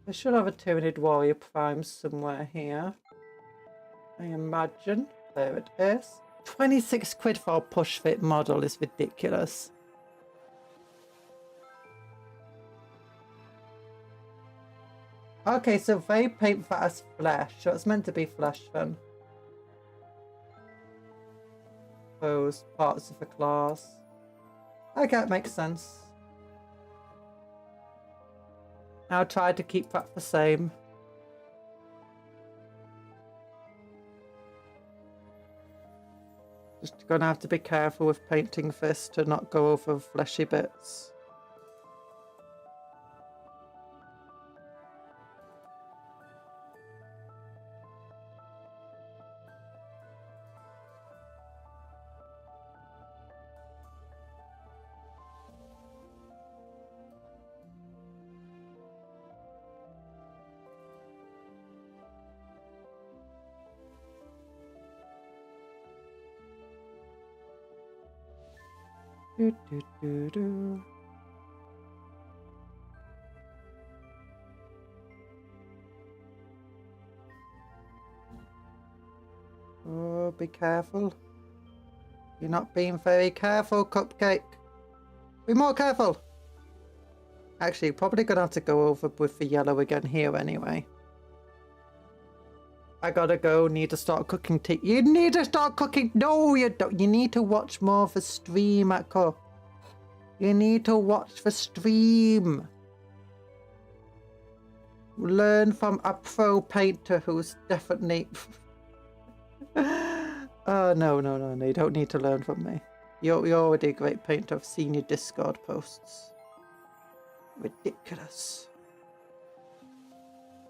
I should have a Tyranid Warrior Prime somewhere here. I imagine. There it is. 26 quid for a push fit model is ridiculous. Okay, so they paint that as flesh. So it's meant to be flesh then. Those parts of the claws. Okay, it makes sense. I'll try to keep that the same. Just gonna have to be careful with painting this to not go over fleshy bits. Do, do, do, do. Oh, be careful. You're not being very careful, Cupcake. Be more careful. Actually, probably gonna have to go over with the yellow again here anyway. I gotta go, need to start cooking tea. You need to start cooking. No, you don't. You need to watch more of the stream, Echo. You need to watch the stream. Learn from a pro painter who's definitely... Oh, no. You don't need to learn from me. You're already a great painter. I've seen your Discord posts. Ridiculous.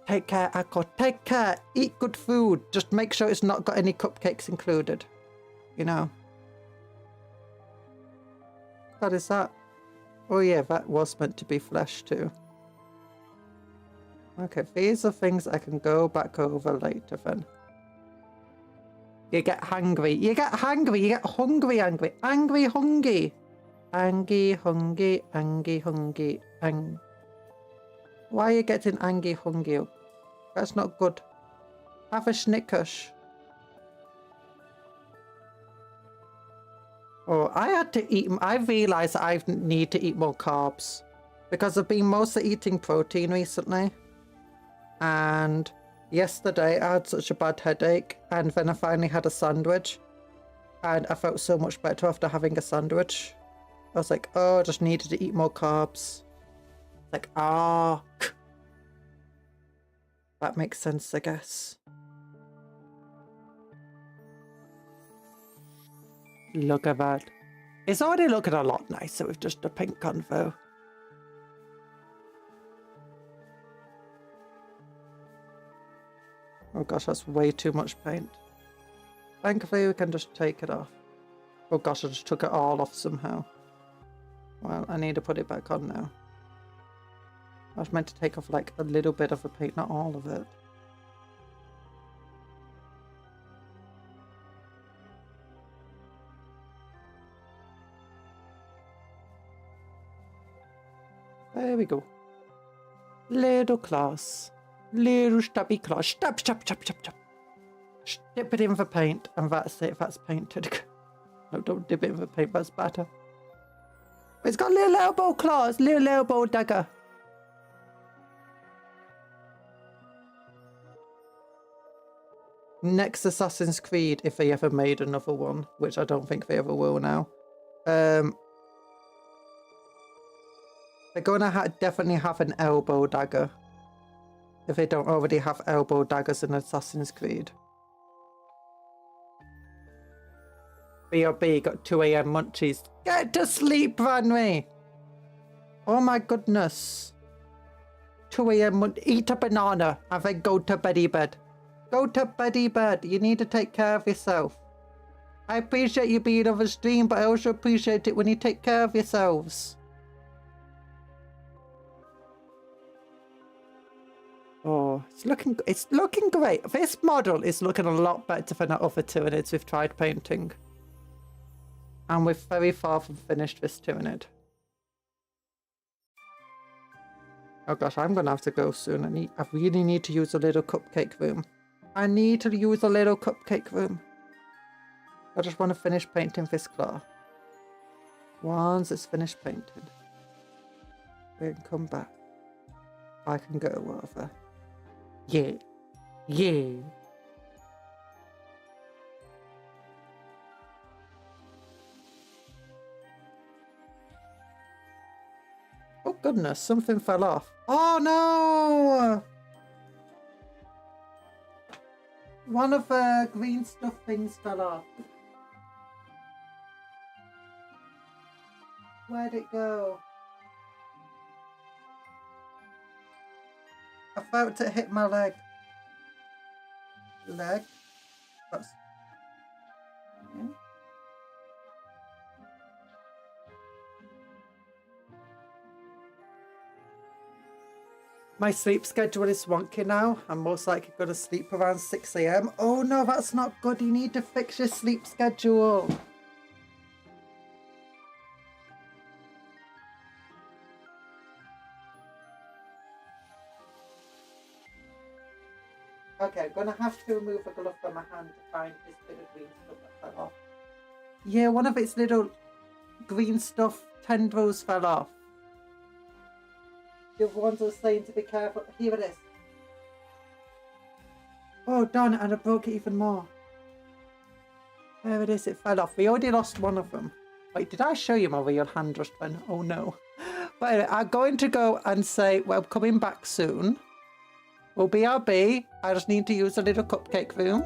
Take care, Echo. Take care. Eat good food. Just make sure it's not got any cupcakes included. You know. What is that? Oh yeah, that was meant to be flesh too. Okay, these are things I can go back over later then. You get hungry. You get hungry. You get hungry. Angry, hungry. Angry, hungry, angry, hungry, Why are you getting angry, hungry? That's not good. Have a Snickers. Oh, I had to eat... I realised I need to eat more carbs. Because I've been mostly eating protein recently. And yesterday I had such a bad headache. And then I finally had a sandwich. And I felt so much better after having a sandwich. I was like, oh, I just needed to eat more carbs. Like, ah. That makes sense, I guess. Look at that. It's already looking a lot nicer with just a pink convo. Oh gosh, that's way too much paint. Thankfully, we can just take it off. Oh gosh, I just took it all off somehow. Well, I need to put it back on now. I was meant to take off like a little bit of the paint, not all of it. There we go. Little class. Little stubby class. Stab. Dip it in the paint, and that's it. That's painted. No, don't dip it in the paint. That's better. It's got little elbow claws. Little elbow dagger. Next Assassin's Creed, if they ever made another one, which I don't think they ever will now. They're gonna definitely have an elbow dagger. If they don't already have elbow daggers in Assassin's Creed. B.O.B. got 2 AM munchies. Get to sleep, Ranwy! Oh my goodness. 2 AM eat a banana and then go to beddy bed. Go to beddy bed. You need to take care of yourself. I appreciate you being on the stream, but I also appreciate it when you take care of yourselves. Oh, it's looking great. This model is looking a lot better than the other Tyranids we've tried painting. And we're very far from finished this Tyranid. Oh gosh, I'm gonna have to go soon. I really need to use a little cupcake room. I need to use a little cupcake room. I just want to finish painting this claw. Once it's finished painted, we can come back. I can go whatever. Yeah. Yeah. Oh goodness, something fell off. Oh no! One of the green stuff things fell off. Where'd it go? I felt it hit my leg. Leg? That's... Yeah. My sleep schedule is wonky now. I'm most likely going to sleep around 6 AM. Oh no, that's not good. You need to fix your sleep schedule. Okay, I'm going to have to remove a glove from my hand to find this bit of green stuff that fell off. Yeah, one of its little green stuff tendrils fell off. The other ones are saying to be careful. Here it is. Oh, darn it, and I broke it even more. There it is, it fell off. We already lost one of them. Wait, did I show you my real hand just then? Oh no. But anyway, I'm going to go and say, well, coming back soon. We'll BRB. I just need to use a little cupcake room.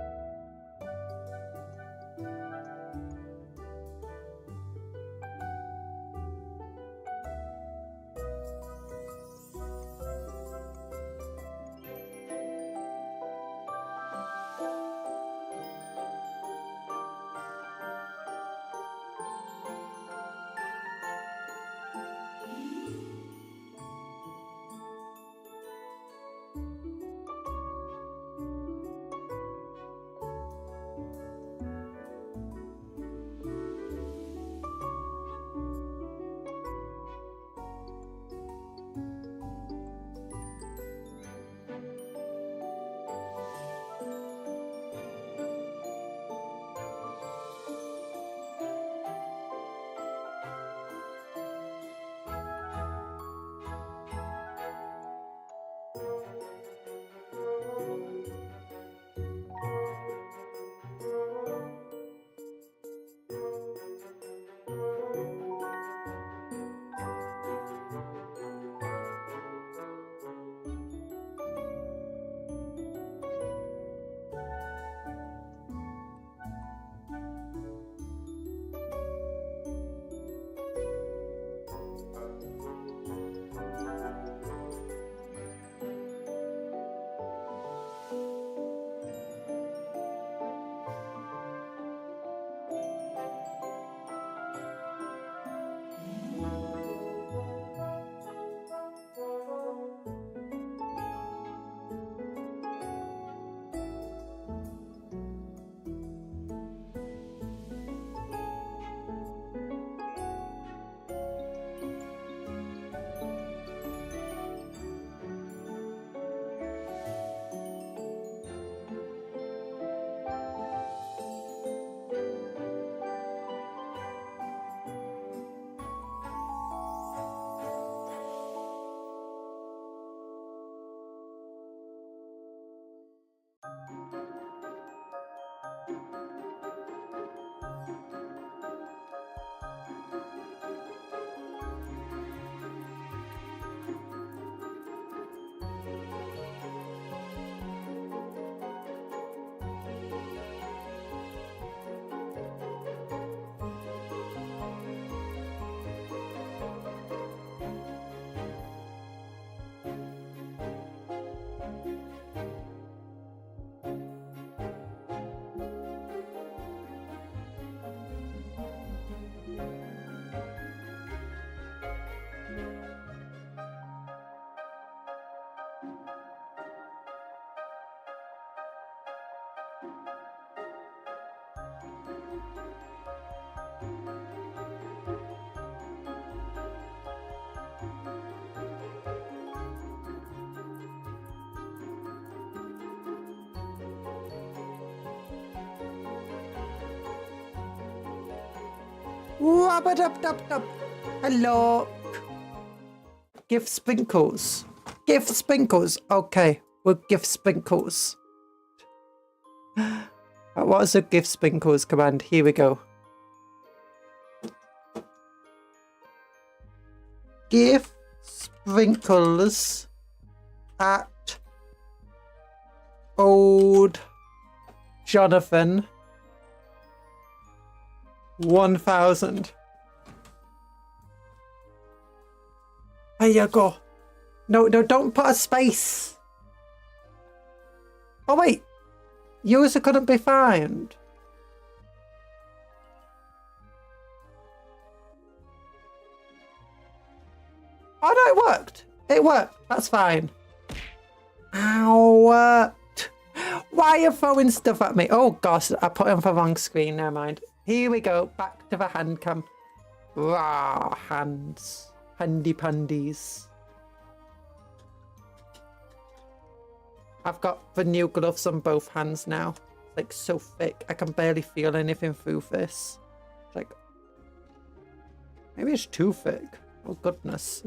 Wabba-dub-dub-dub. Hello. Give sprinkles. Give sprinkles. Okay, we'll give sprinkles. What is a give sprinkles command? Here we go. Give sprinkles at old Jonathan 1000. There you go. No, don't put a space. Oh wait, user couldn't be found. Oh no, it worked. It worked. That's fine. Ow. Why are you throwing stuff at me? Oh gosh, I put it on the wrong screen. Never mind. Here we go. Back to the hand cam. Rah, hands. Handy pandies. I've got the new gloves on both hands now. It's like so thick. I can barely feel anything through this. It's like, maybe it's too thick. Oh goodness.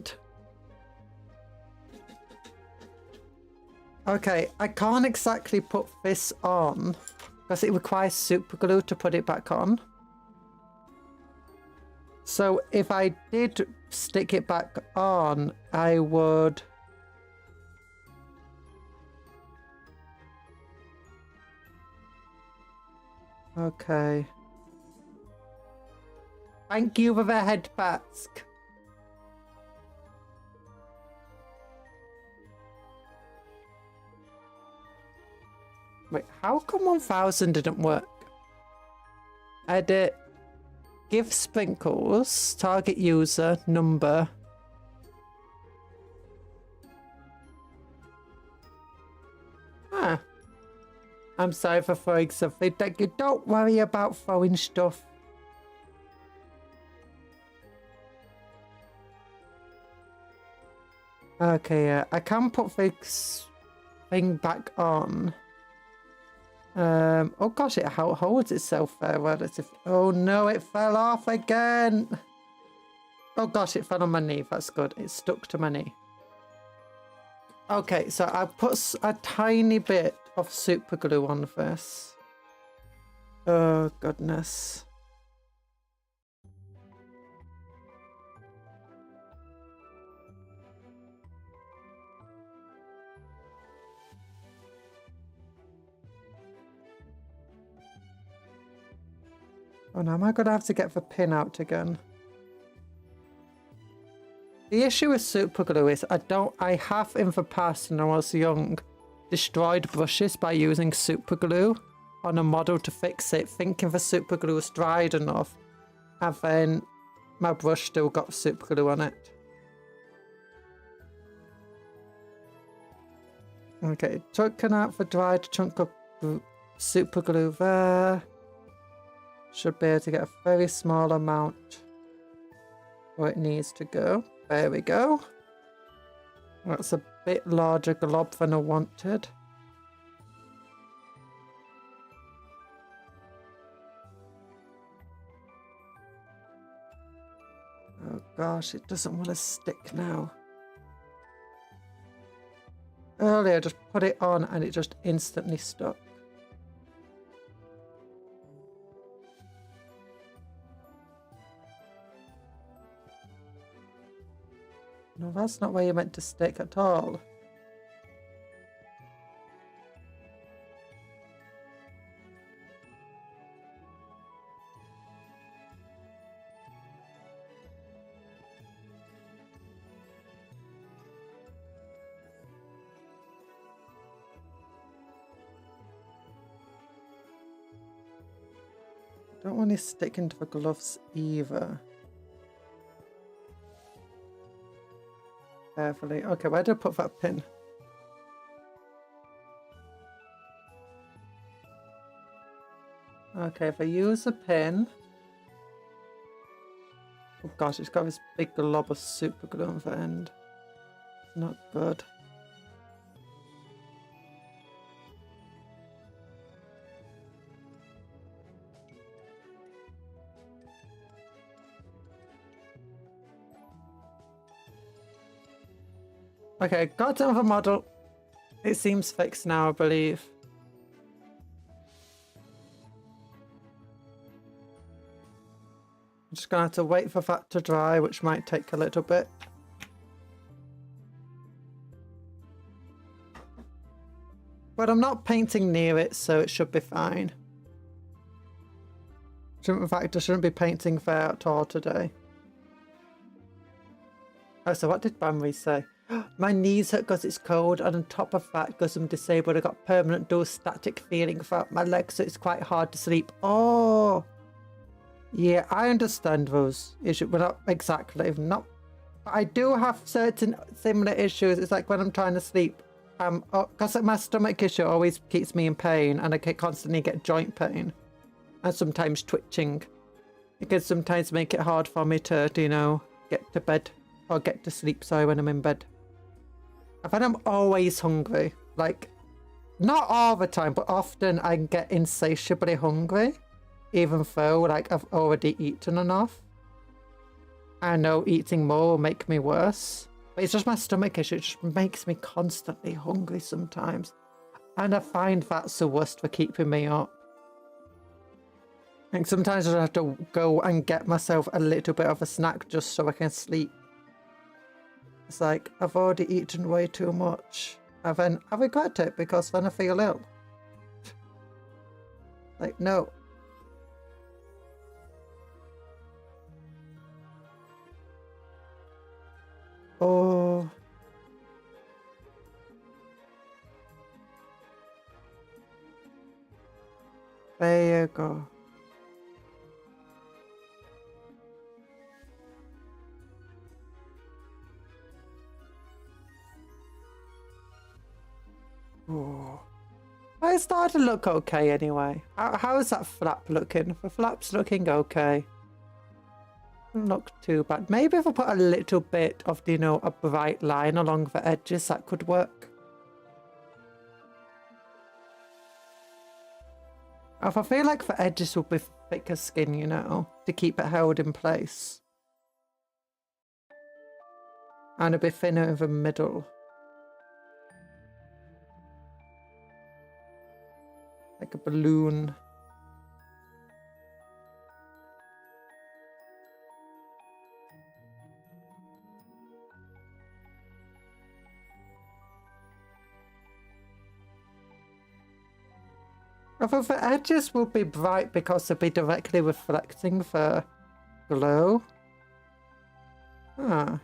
Okay, I can't exactly put this on because it requires super glue to put it back on. So if I did stick it back on, I would... Okay. Thank you for the head mask. Wait, how come 1000 didn't work? Edit. GiveSprinkles. Target user. Number. Huh. I'm sorry for throwing something. Don't worry about throwing stuff. Okay, yeah. I can put this thing back on. Oh gosh, it holds itself there relative. Oh no, it fell off again. Oh gosh, it fell on my knee. That's good. It stuck to my knee. Okay, so I put a tiny bit of super glue on this. Oh goodness. Oh no, am I gonna have to get the pin out again? The issue with super glue is I have in the past when I was young destroyed brushes by using super glue on a model to fix it, thinking the super glue was dried enough, and then my brush still got super glue on it. Okay, taking out the dried chunk of super glue there. Should be able to get a very small amount where it needs to go. There we go. That's a bit larger glob than I wanted. Oh gosh, it doesn't want to stick now. Earlier I just put it on and it just instantly stuck. No, that's not where you're meant to stick at all. Don't want to stick into the gloves either. Carefully. Okay, where did I put that pin? Okay, if I use a pin... Oh gosh, it's got this big glob of super glue on the end. It's not good. Okay, got done with the model. It seems fixed now, I believe. I'm just gonna have to wait for that to dry, which might take a little bit. But I'm not painting near it, so it should be fine. In fact, I shouldn't be painting there at all today. Oh, so what did Bamri say? My knees hurt because it's cold, and on top of that, because I'm disabled, I got permanent dual static feeling throughout my legs, so it's quite hard to sleep. Oh, yeah, I understand those issues. Well, not exactly, not. I do have certain similar issues. It's like when I'm trying to sleep, because my stomach issue always keeps me in pain, and I can constantly get joint pain, and sometimes twitching. It can sometimes make it hard for me to, you know, get to bed or get to sleep. Sorry, when I'm in bed. I find I'm always hungry, like, not all the time, but often I get insatiably hungry, even though, like, I've already eaten enough. I know eating more will make me worse. But it's just my stomach issue. It just makes me constantly hungry sometimes. And I find that's the worst for keeping me up. Like sometimes I have to go and get myself a little bit of a snack just so I can sleep. It's like, I've already eaten way too much. And then I regret it because then I feel ill. Like, no. Oh. There you go. Oh. Well, it's starting to look okay anyway. How is that flap looking? The flap's looking okay. Doesn't look too bad. Maybe if I put a little bit of, you know, a bright line along the edges, that could work. If I feel like the edges will be thicker skin, you know, to keep it held in place. And a bit thinner in the middle. Like a balloon. I thought the edges will be bright because they'll be directly reflecting the glow. Ah.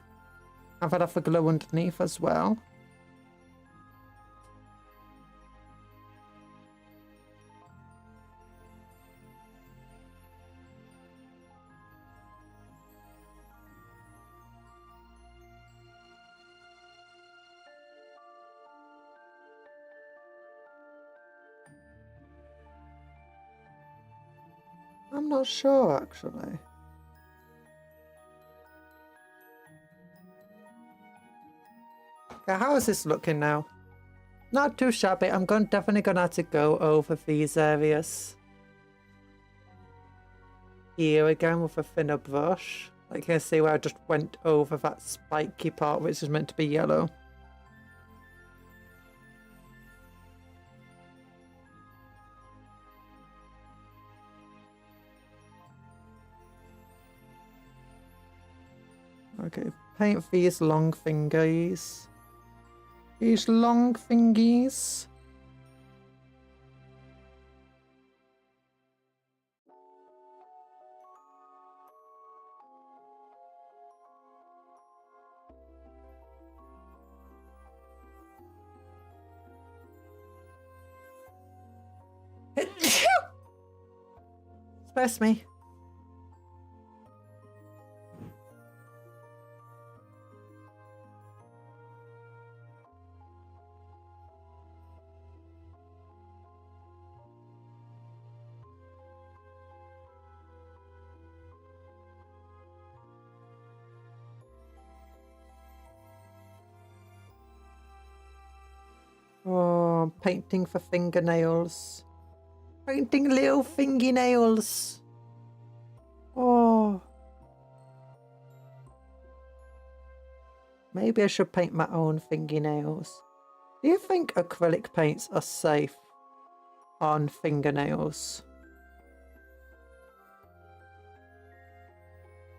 And then have the glow underneath as well. I'm not sure, actually. Okay, how is this looking now? Not too shabby. I'm definitely going to have to go over these areas. Here again with a thinner brush. Like, you can see where I just went over that spiky part, which is meant to be yellow. Okay, paint these long fingies. These long fingies. Space me. Oh, painting for fingernails. Painting little fingernails. Oh. Maybe I should paint my own fingernails. Do you think acrylic paints are safe on fingernails?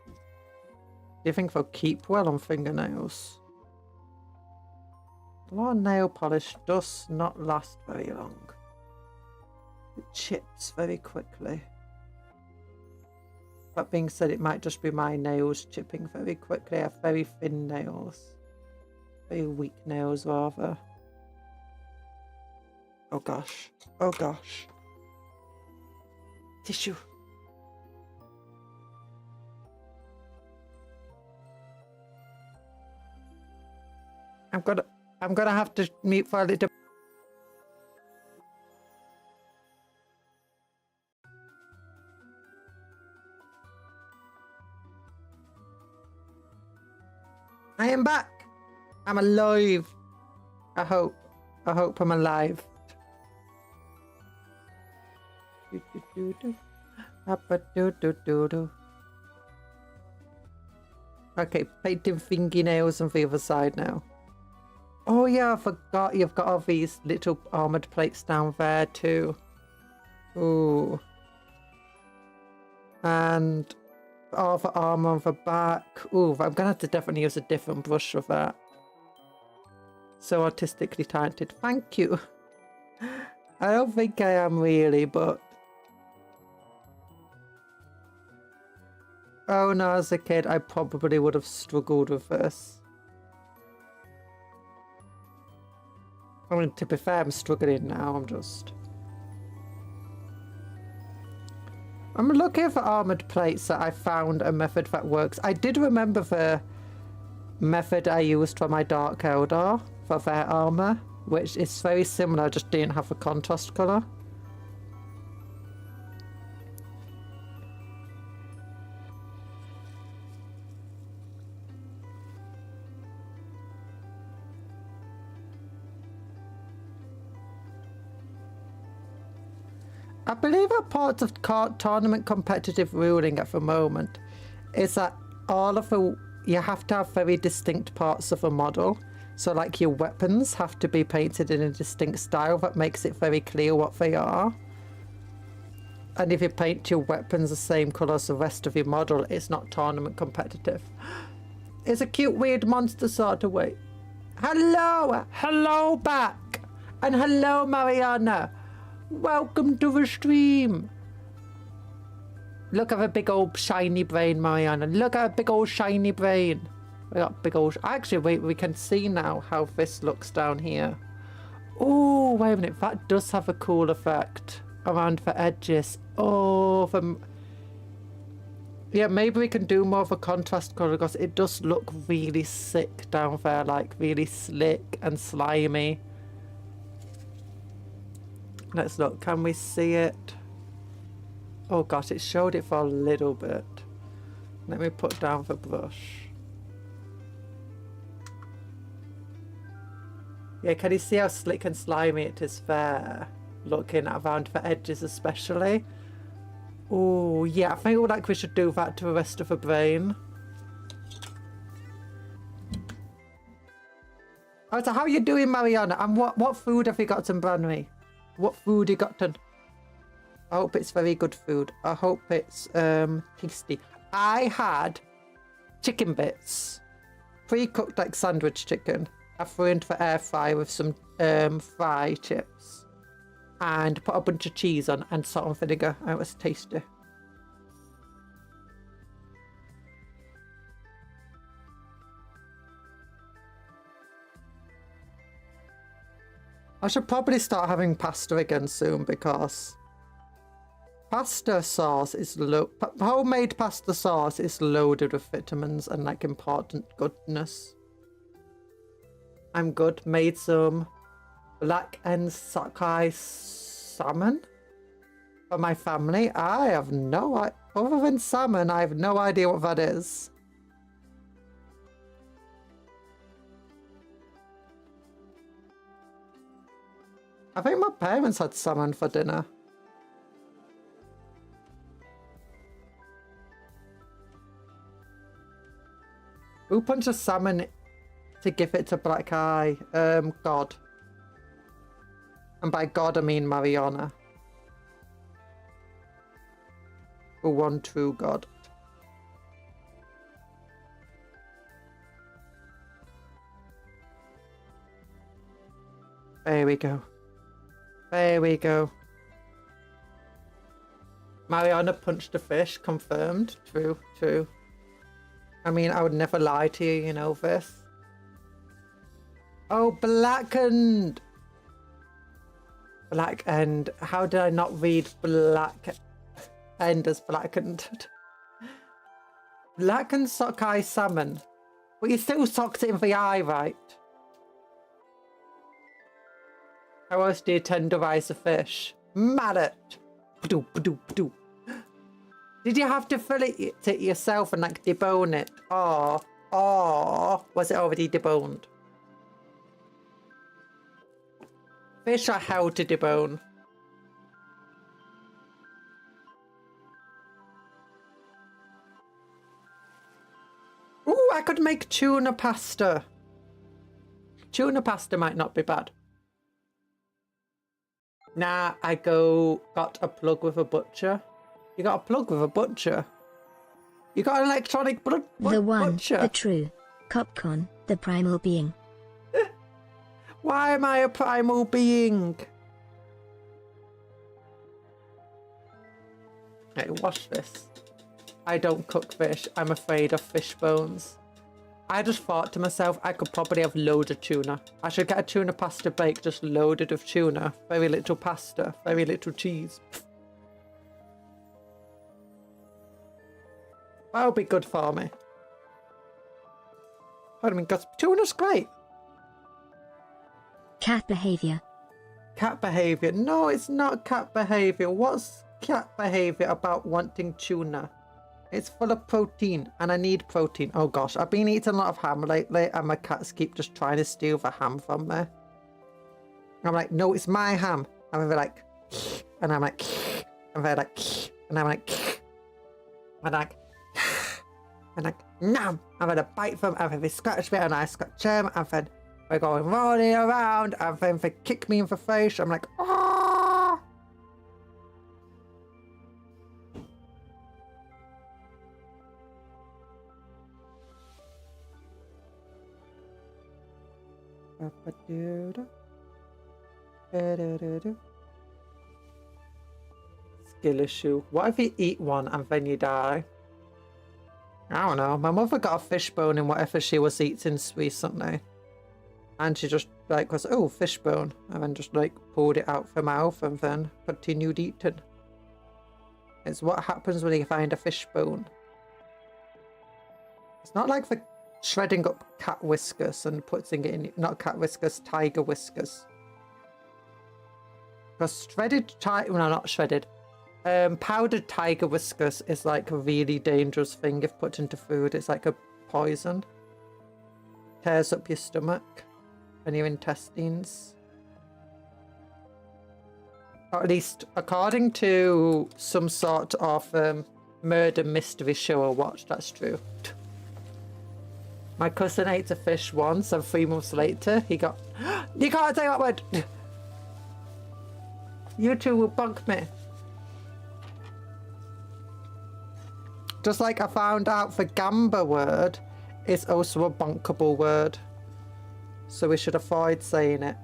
Do you think they'll keep well on fingernails? A lot of nail polish does not last very long. It chips very quickly. That being said, it might just be my nails chipping very quickly. I have very thin nails. Very weak nails, rather. Oh gosh. Oh gosh. Tissue. I'm gonna have to mute for a little. I am back. I'm alive. I hope I'm alive. Do, do, do, do. Up, do, do, do, do. Okay, painting fingernails on the other side now. Oh yeah, I forgot you've got all these little armoured plates down there too. Ooh. And all the armour on the back. Ooh, I'm gonna have to definitely use a different brush for that. So artistically talented. Thank you. I don't think I am really, but... Oh no, as a kid, I probably would have struggled with this. I mean, to be fair, I'm struggling now, I'm looking for armoured plates that I found a method that works. I did remember the method I used for my Dark Eldar for their armour, which is very similar, just didn't have a contrast colour. I believe a part of tournament competitive ruling at the moment is that you have to have very distinct parts of a model. So like your weapons have to be painted in a distinct style that makes it very clear what they are. And if you paint your weapons the same colour as the rest of your model, it's not tournament competitive. It's a cute weird monster sort of way. Hello! Hello back! And hello Mariana! Welcome to the stream. Look at the big old shiny brain, Mariana. Look at a big old shiny brain. We got big old... Actually, wait, we can see now how this looks down here. Oh, wait a minute. That does have a cool effect around the edges. Oh, yeah, maybe we can do more of a contrast colour because it does look really sick down there, like really slick and slimy. Let's look, can we see it? Oh gosh, it showed it for a little bit. Let me put down the brush. Yeah, can you see how slick and slimy it is there? Looking around the edges especially. Oh yeah, I feel like we should do that to the rest of the brain. Oh, so how are you doing, Mariana? And what food have you got in Branry? What food you got done? I hope it's very good food. I hope it's tasty. I had chicken bits. Pre-cooked like sandwich chicken. I threw into the air fryer with some fry chips. And put a bunch of cheese on and salt and vinegar. And it was tasty. I should probably start having pasta again soon because pasta sauce is homemade pasta sauce is loaded with vitamins and like important goodness. I'm good. Made some black and sockeye salmon for my family. I have no idea. Other than salmon, I have no idea what that is. I think my parents had salmon for dinner. Who punched a salmon to give it to Black Eye? God. And by God, I mean Mariana. The one true God. There we go. There we go. Mariana punched a fish. Confirmed. True, true. I mean, I would never lie to you, you know this. Oh, blackened. Blackened. How did I not read black end as blackened? Blackened sockeye salmon. But you still socked it in the eye, right? How else do you tenderize a fish? Mallet. Did you have to fill it yourself and like debone it? Oh, was it already deboned? Fish are hell to debone. Ooh, could make tuna pasta. Tuna pasta might not be bad. Nah, I got a plug with a butcher. You got a plug with a butcher? You got an electronic butcher? The one, the true. Cupcon, the primal being. Why am I a primal being? Hey, watch this. I don't cook fish. I'm afraid of fish bones. I just thought to myself, I could probably have loads of tuna. I should get a tuna pasta bake just loaded with tuna. Very little pasta, very little cheese. That would be good for me. I mean, because tuna's great. Cat behavior. Cat behavior. No, it's not cat behavior. What's cat behavior about wanting tuna? It's full of protein, and I need protein. Oh gosh, I've been eating a lot of ham lately, and my cats keep just trying to steal the ham from me. I'm like, no, it's my ham. And they're like, and I'm like, and they're like, and I'm like, and I'm like, nom. I'm gonna bite them, and then they scratch me, and I scratch them, and then we're going rolling around, and then they kick me in the face. I'm like, oh. Skill issue. What if you eat one and then you die? I don't know. My mother got a fish bone in whatever she was eating recently. And she just like was, oh, fish bone. And then just like pulled it out her mouth and then continued eating. It's what happens when you find a fish bone. It's not like the shredding up cat whiskers and putting it in, not cat whiskers, tiger whiskers. Because shredded tiger, no, not shredded. Powdered tiger whiskers is like a really dangerous thing if put into food. It's like a poison. Tears up your stomach and your intestines. Or at least according to some sort of murder mystery show I watched, that's true. My cousin ate a fish once, and 3 months later, he got... You can't say that word! You two will bunk me. Just like I found out the gamba word is also a bunkable word. So we should avoid saying it.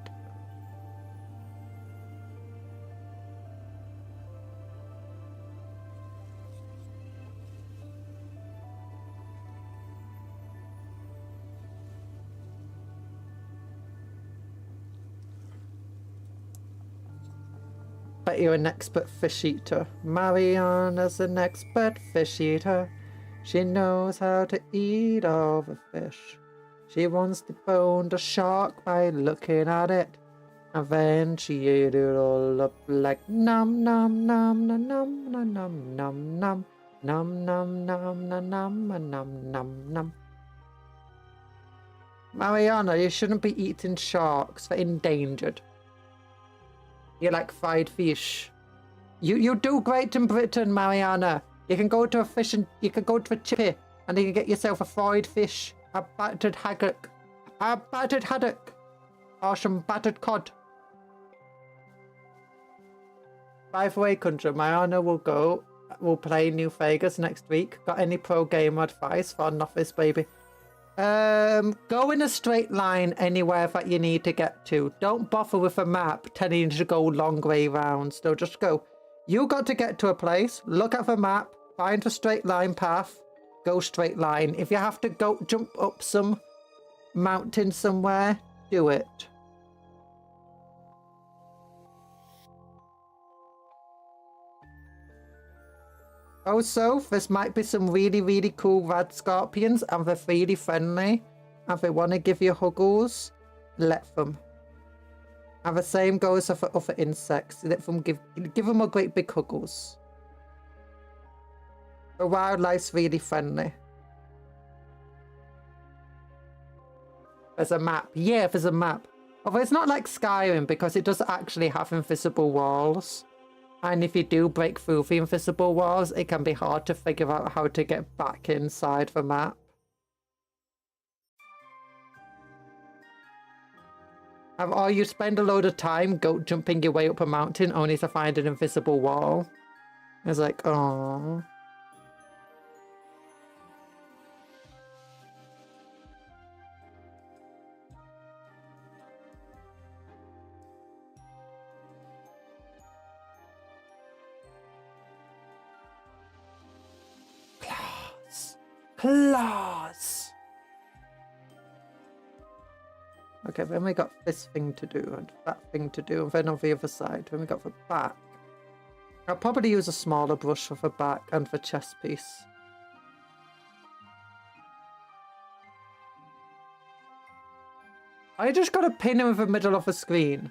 Bet you're an expert fish eater. Mariana's an expert fish eater. She knows how to eat all the fish. She wants to bone the shark by looking at it. And then she ate it all up like nom nom nom nom nom nom nom nom nom nom nom nom nom nom nom nom nom. Mariana, you shouldn't be eating sharks. They're endangered. You like fried fish. You do great in Britain, Mariana. You can go to a fish and you can go to a chippy and you can get yourself a fried fish, a battered haddock, or some battered cod. By the way, Conjuror, Mariana will play New Vegas next week. Got any pro gamer advice for Novice Baby? Go in a straight line anywhere that you need to get to. Don't bother with a map telling you to go long way round. So just go. You got to get to a place, look at the map, find a straight line path, go straight line. If you have to go jump up some mountain somewhere, do it. Also, this might be some really, really cool rad scorpions, and they're really friendly, and they want to give you huggles, let them. And the same goes for other insects. Let them give them a great big huggles. The wildlife's really friendly. There's a map. Yeah, there's a map. Although it's not like Skyrim because it does actually have invisible walls. And if you do break through the invisible walls, it can be hard to figure out how to get back inside the map. Or you spend a load of time goat jumping your way up a mountain only to find an invisible wall. It's like, oh. Claws! Okay, then we got this thing to do and that thing to do, and then on the other side, then we got the back. I'll probably use a smaller brush for the back and the chest piece. I just gotta pin him in the middle of the screen.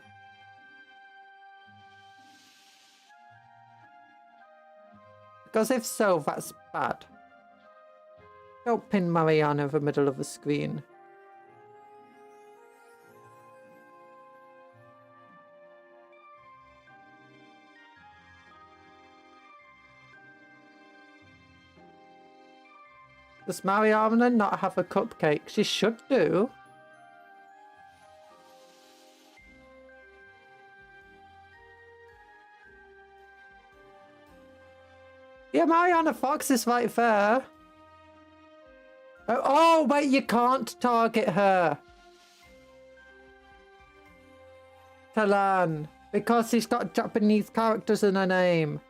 Because if so, that's bad. Don't pin Mariana in the middle of the screen. Does Mariana not have a cupcake? She should do. Yeah, Mariana Fox is right there. Oh, wait, you can't target her. Talan. Because she's got Japanese characters in her name.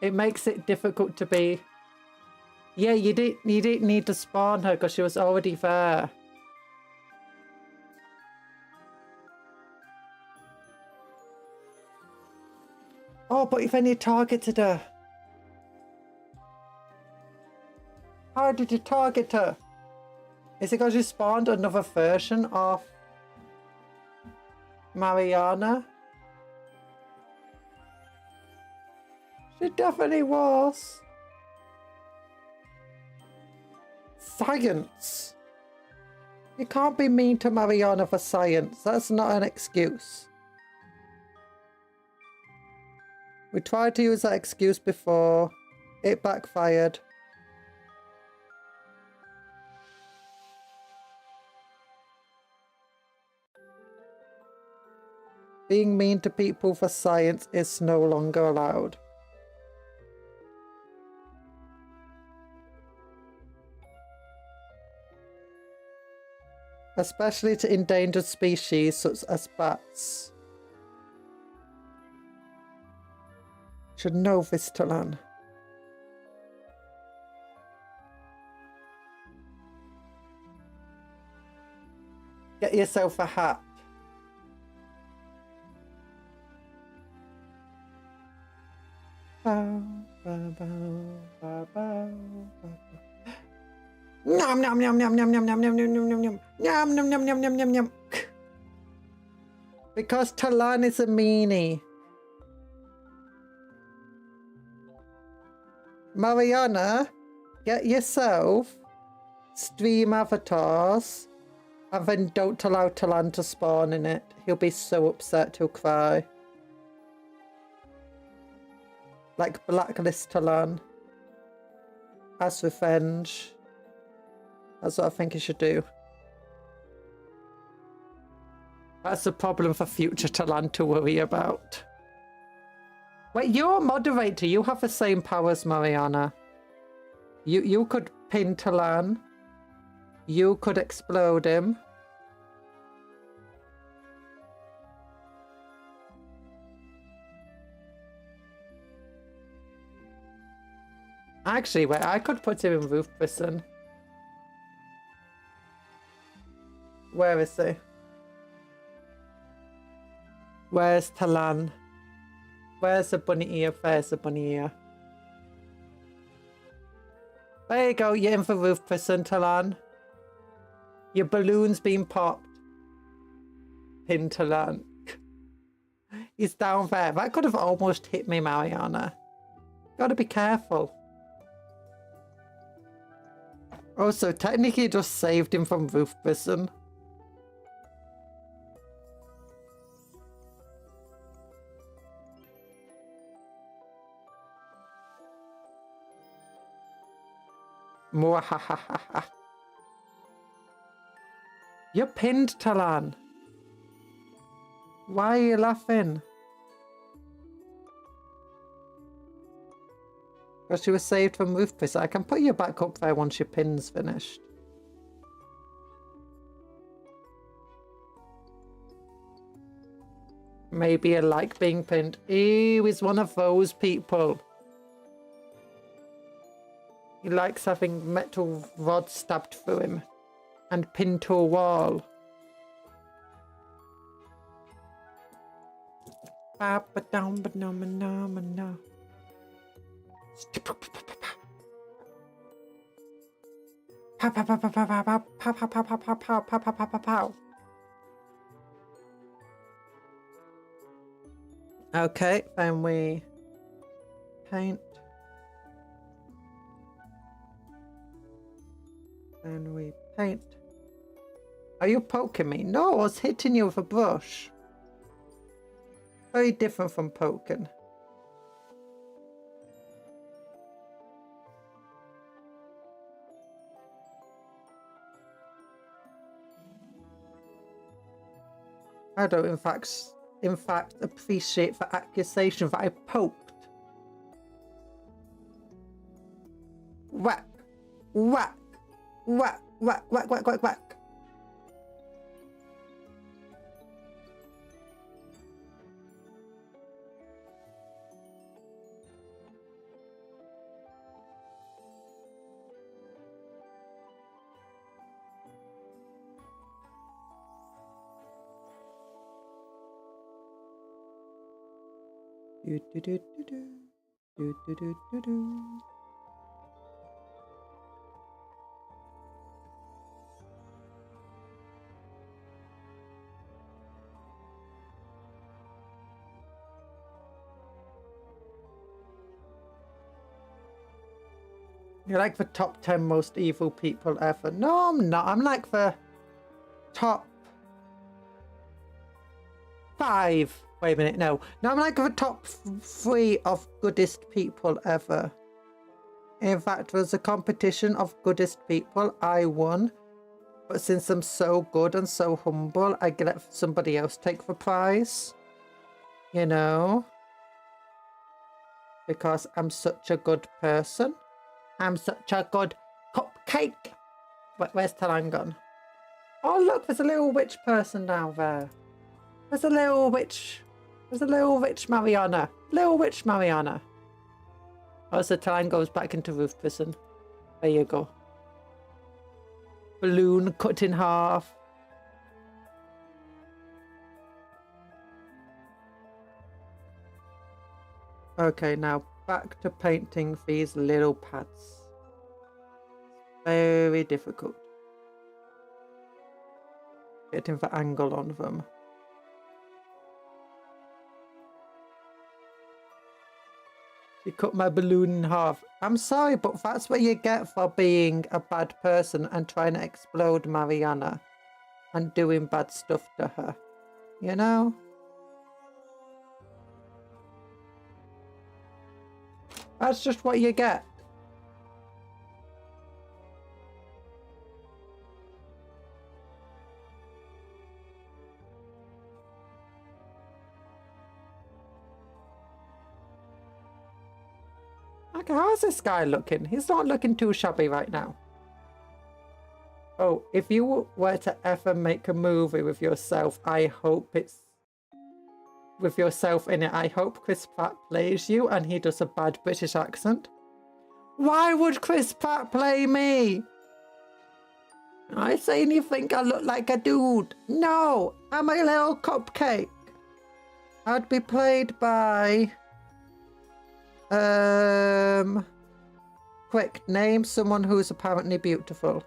It makes it difficult to be... Yeah, you didn't need to spawn her because she was already there. Oh, but then you targeted her. How did you target her? Is it because you spawned another version of Mariana? She definitely was. Science. You can't be mean to Mariana for science. That's not an excuse. We tried to use that excuse before. It backfired. Being mean to people for science is no longer allowed. Especially to endangered species such as bats. Should know this, Talan. Get yourself a hat. Nom nom nom nom nom nom nom nom nom nom nom nom nom nom nom nom nom nom nom. Because Talan is a meanie. Mariana, get yourself stream avatars and then don't allow Talan to spawn in it. He'll be so upset he'll cry. Like blacklist Talan as revenge. That's what I think you should do. That's a problem for future Talan to worry about. Wait, you're a moderator. You have the same powers, Mariana. You could pin Talan. You could explode him. Actually, wait, I could put him in roof prison. Where is he? Where's Talan? Where's the bunny ear? There's the bunny ear. There you go, you're in for roof prison, Talan. Your balloon's been popped. Pin Talan. He's down there. That could have almost hit me, Mariana. Gotta be careful. Also, technically you just saved him from roof prison. Mwahahaha. You're pinned, Talan. Why are you laughing? Because she was saved from roof piss. I can put you back up there once your pin's finished. Maybe you like being pinned. Ew, he's one of those people. He likes having metal rods stabbed through him and pinned to a wall. Okay, then we paint. And we paint. Are you poking me? No, I was hitting you with a brush. Very different from poking. I don't, in fact, appreciate the accusation that I poked. Whack, whack, whack, whack, whack, whack, whack, whack. Do do do do do do do do do do. You're like the top 10 most evil people ever. No, I'm not. I'm like the top 5. Wait a minute, no. No, I'm like the top 3 of goodest people ever. In fact, there was a competition of goodest people. I won. But since I'm so good and so humble, I let somebody else take the prize. You know? Because I'm such a good person. I'm such a good cupcake. Where's Talan gone? Oh, look, there's a little witch person down there. There's a little witch. There's a little witch Mariana. Little witch Mariana. Oh, so Talan goes back into roof prison. There you go. Balloon cut in half. Okay, now back to painting these little pads. Very difficult. Getting the angle on them. She cut my balloon in half. I'm sorry, but that's what you get for being a bad person and trying to explode Mariana and doing bad stuff to her. You know? That's just what you get. Okay, how's this guy looking? He's not looking too shabby right now. Oh, if you were to ever make a movie with yourself, I hope it's with yourself in it. I hope Chris Pratt plays you and he does a bad British accent. Why would Chris Pratt play me? I saying you think I look like a dude. No, I'm a little cupcake. I'd be played by... Quick, name someone who's apparently beautiful.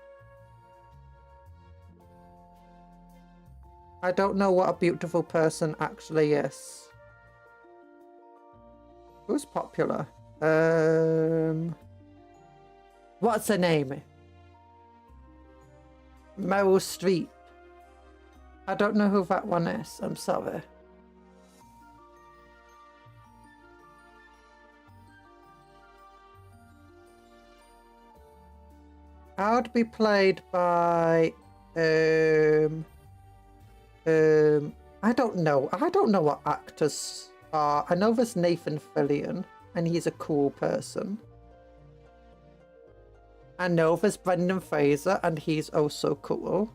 I don't know what a beautiful person actually is. Who's popular? What's her name? Meryl Streep. I don't know who that one is. I'm sorry. I would be played by I don't know. I don't know what actors are. I know there's Nathan Fillion, and he's a cool person. I know there's Brendan Fraser, and he's also cool.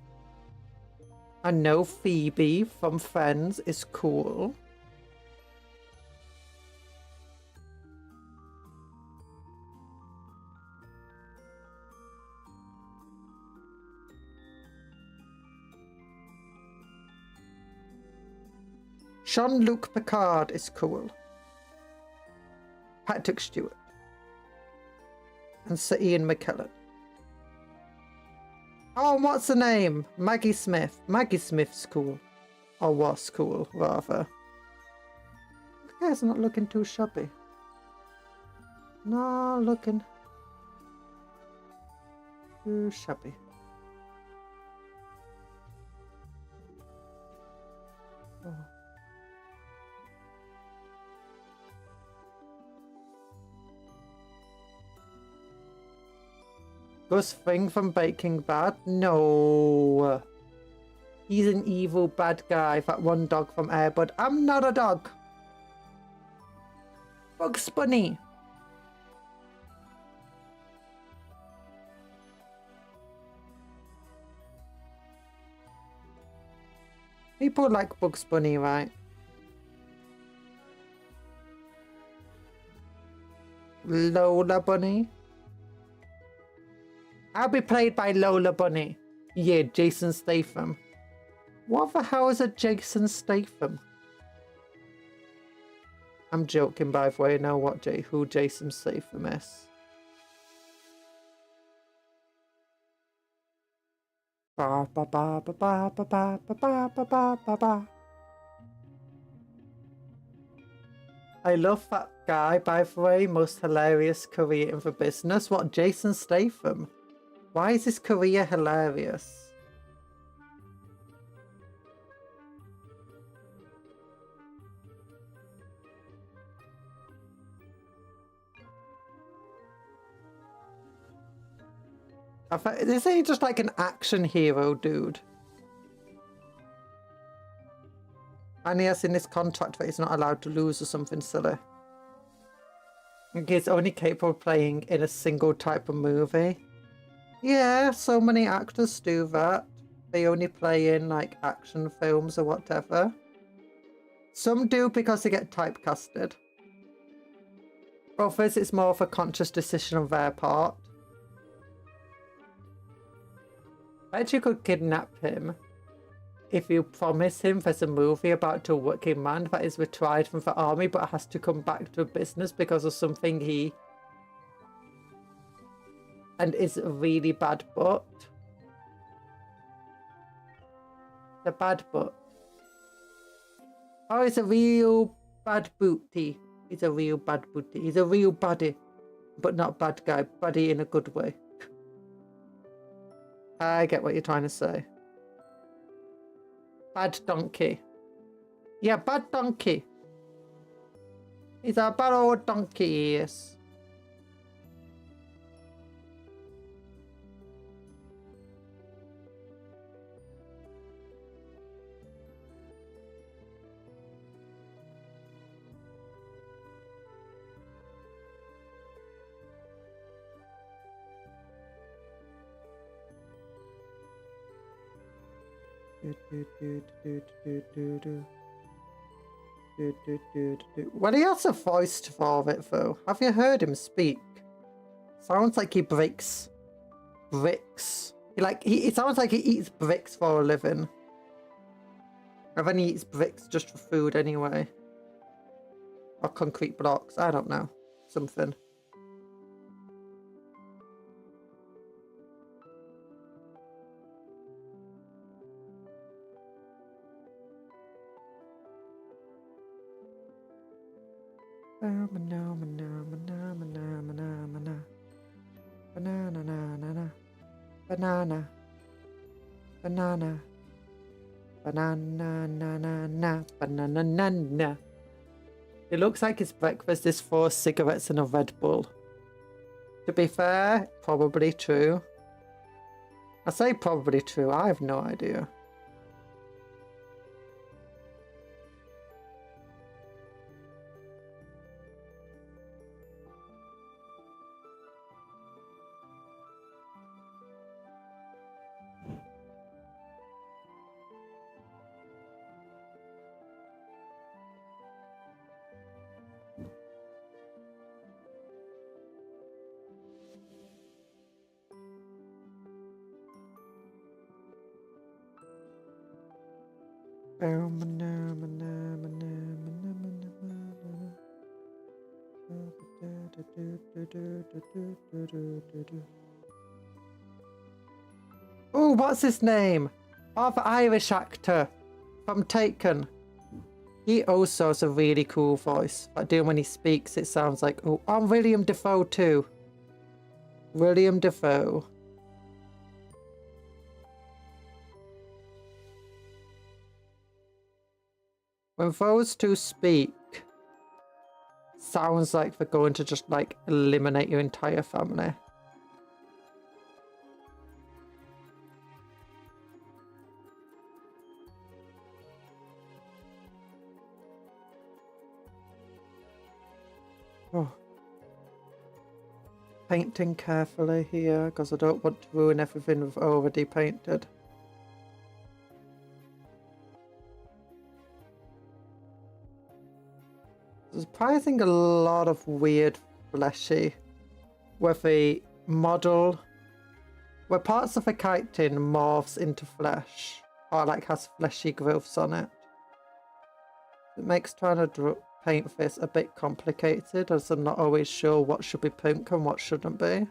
I know Phoebe from Friends is cool. Jean-Luc Picard is cool. Patrick Stewart. And Sir Ian McKellen. Oh, what's her name? Maggie Smith. Maggie Smith's cool. Or was cool, rather. The guy's not looking too shabby. No, looking too shabby. Oh. Gus Fring from Breaking Bad? No. He's an evil bad guy. That one dog from Airbud. I'm not a dog. Bugs Bunny. People like Bugs Bunny, right? Lola Bunny. I'll be played by Lola Bunny. Yeah, Jason Statham. What the hell is a Jason Statham? I'm joking, by the way. I know who Jason Statham is. Ba ba ba ba ba ba ba ba ba ba ba ba ba. I love that guy, by the way. Most hilarious career in the business. What, Jason Statham? Why is his career hilarious? Isn't he just like an action hero, dude? And he has in his contract that he's not allowed to lose or something silly. He's only capable of playing in a single type of movie. Yeah, so many actors do that. They only play in like action films or whatever. Some do because they get typecasted. Others, it's more of a conscious decision on their part. I bet you could kidnap him if you promise him there's a movie about a working man that is retired from the army but has to come back to business because of something he... and is a really bad butt. The bad butt. Oh, it's a real bad booty. He's a real bad booty. He's a real baddie. But not bad guy. Baddie in a good way. I get what you're trying to say. Bad donkey. Yeah, bad donkey. He's a bad old donkey, yes. Well, he has a voice for it, though. Have you heard him speak? Sounds like he breaks bricks. It sounds like he eats bricks for a living. And then he eats bricks just for food anyway. Or concrete blocks. I don't know. Something. Banana. Banana. Banana. It looks like his breakfast is 4 cigarettes and a Red Bull. To be fair, probably true. I say probably true. I have no idea. Oh, what's his name? Oh, the Irish actor from Taken. He also has a really cool voice. Like, doing when he speaks, it sounds like, oh, I'm William Dafoe too. William Dafoe. When those two speak, sounds like they're going to just like eliminate your entire family. Oh. Painting carefully here because I don't want to ruin everything we've already painted. Surprising a lot of weird fleshy with the model where parts of the chitin morphs into flesh or like has fleshy growths on it. It makes trying to paint this a bit complicated as I'm not always sure what should be pink and what shouldn't be.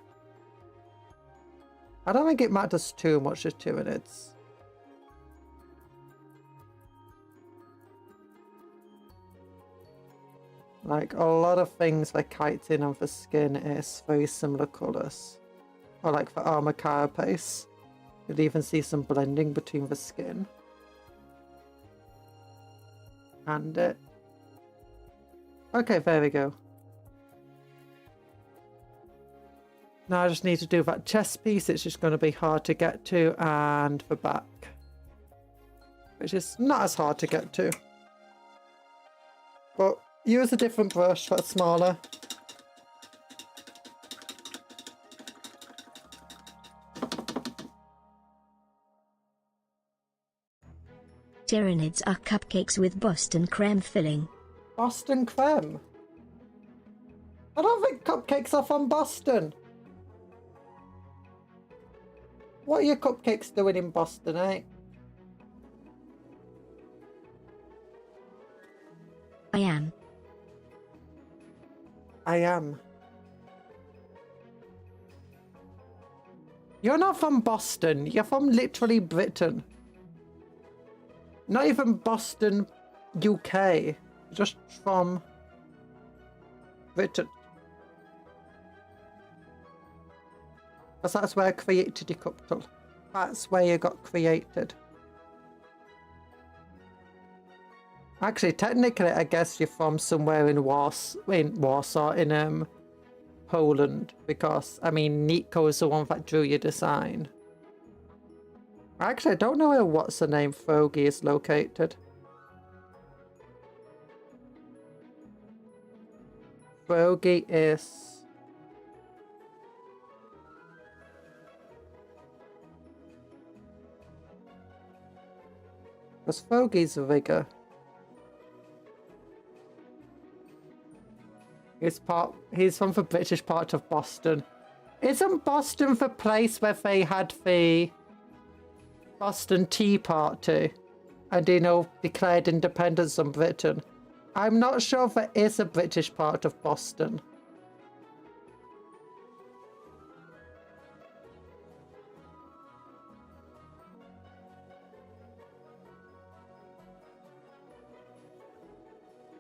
I don't think it matters too much to 2 minutes. Like, a lot of things like chitin on the skin is very similar colours. Or like the armor carapace. You'll even see some blending between the skin and it. Okay, there we go. Now I just need to do that chest piece. It's just going to be hard to get to, and the back, which is not as hard to get to. But use a different brush that's smaller. Tyranids are cupcakes with Boston creme filling. Boston creme? I don't think cupcakes are from Boston. What are your cupcakes doing in Boston, eh? I am. You're not from Boston. You're from literally Britain. Not even Boston, UK. Just from Britain. Because that's where I created your Cuptle. That's where you got created. Actually, technically, I guess you're from somewhere in Warsaw, in Poland, because I mean, Nico is the one that drew your design. Actually, I don't know where what's the name Fogy is located. Fogy is because Fogy's vigor. He's from the British part of Boston. Isn't Boston the place where they had the Boston Tea Party and, you know, declared independence on Britain? I'm not sure if there is a British part of Boston.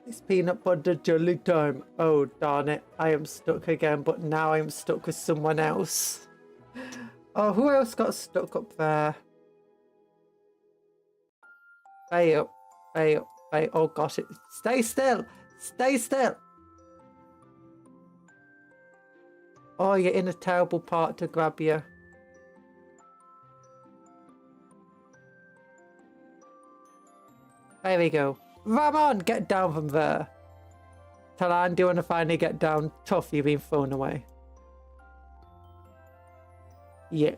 It's peanut butter jelly time. Oh, darn it. I am stuck again, but now I'm stuck with someone else. Oh, who else got stuck up there? Fail. Fail. Fail. Oh, gosh. Stay still. Stay still. Oh, you're in a terrible part to grab you. There we go. Ramon, get down from there. Talan, do you want to finally get down? Tough, you've been thrown away. Yuck.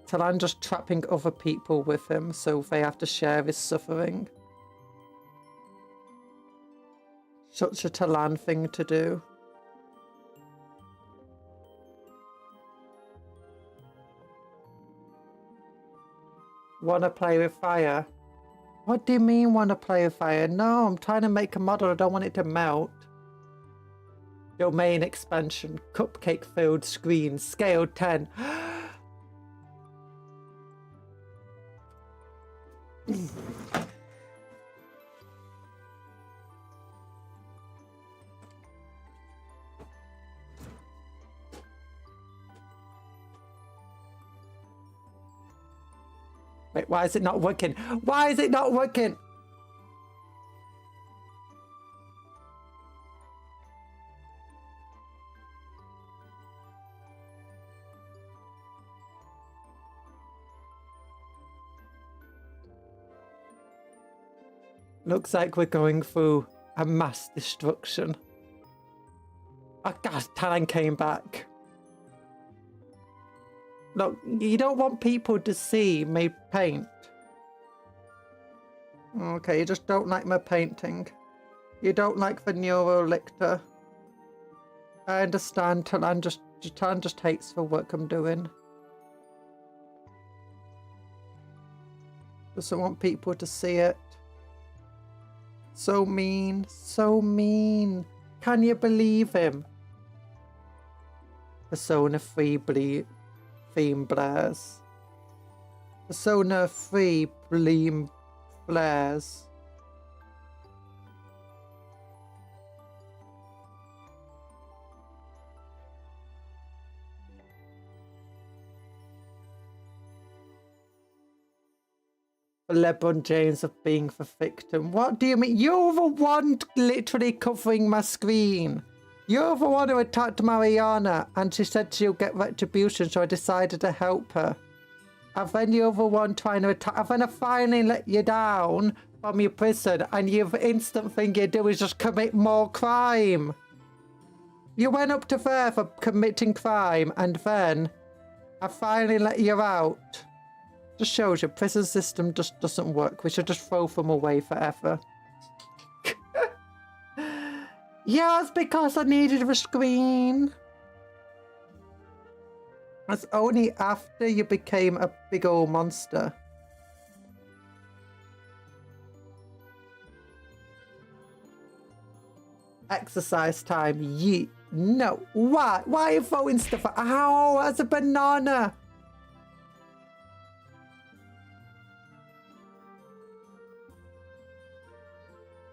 Talan just trapping other people with him, so they have to share his suffering. Such a Talan thing to do. Wanna play with fire? What do you mean wanna play with fire? No, I'm trying to make a model. I don't want it to melt. Domain expansion. Cupcake filled screen. Scale 10. Wait, why is it not working? Why is it not working? Looks like we're going through a mass destruction. Oh god, Talan came back. Look, you don't want people to see me paint. Okay, you just don't like my painting. You don't like the Neurolictor. I understand, Talan just hates the work I'm doing. Doesn't want people to see it. So mean, so mean. Can you believe him? Persona 3 theme blares. Persona 3 Bleam flares. LeBron James of being the victim. What do you mean? You're the one literally covering my screen. You're the one who attacked Mariana and she said she'll get retribution, so I decided to help her. And then you're the one trying to attack. And then I finally let you down from your prison and your instant thing you do is just commit more crime. You went up to there for committing crime and then I finally let you out. Just shows you prison system just doesn't work. We should just throw them away forever. Yes, because I needed a screen. That's only after you became a big old monster. Exercise time. Yeet. No. Why? Why are you throwing stuff? Ow, that's a banana.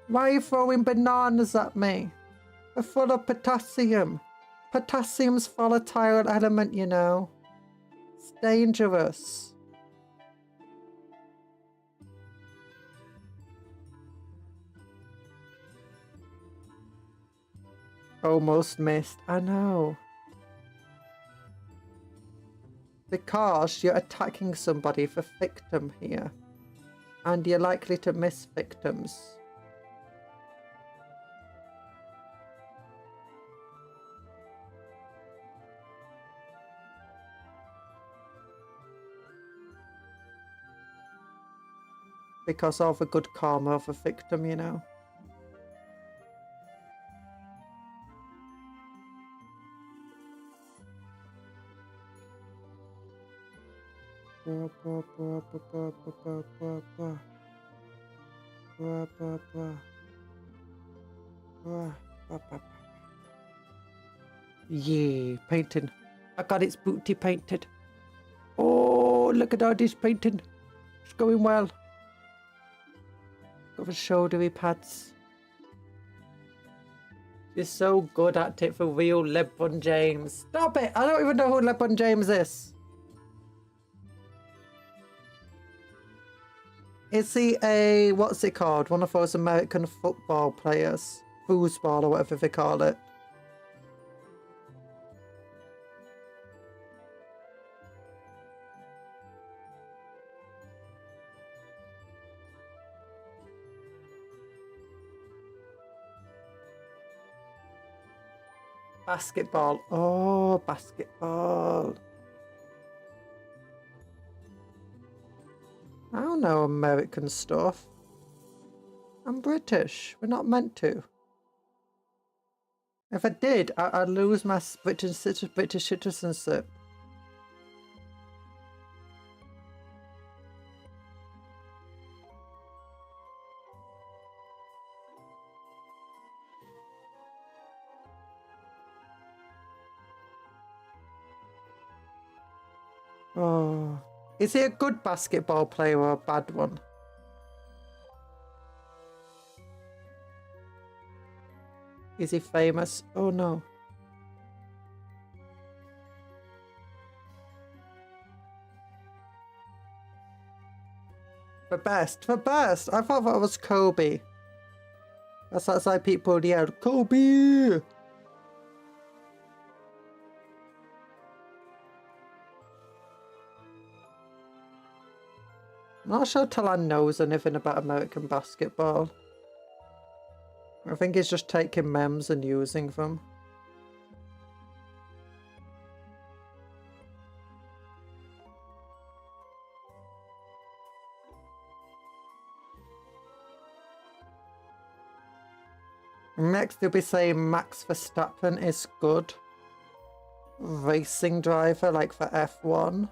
Why are you throwing bananas at me? They're full of potassium. Potassium's volatile element, you know. It's dangerous. Almost missed. I know. Because you're attacking somebody for victim here. And you're likely to miss victims. Because of a good karma of a victim, you know. Yeah, painting. I got its booty painted. Oh, look at all this painting. It's going well. Got the shouldery pads. You're so good at it for real, LeBron James. Stop it! I don't even know who LeBron James is. Is he a, what's it called? One of those American football players. Foosball or whatever they call it. Basketball. Oh, basketball. I don't know American stuff. I'm British. We're not meant to. If I did, I'd lose my British citizenship. Oh, is he a good basketball player or a bad one? Is he famous? Oh no. For best. I thought that was Kobe. That's why people yelled, Kobe! I'm not sure Talan knows anything about American basketball. I think he's just taking memes and using them. Next, they'll be saying Max Verstappen is good. Racing driver, like for F1.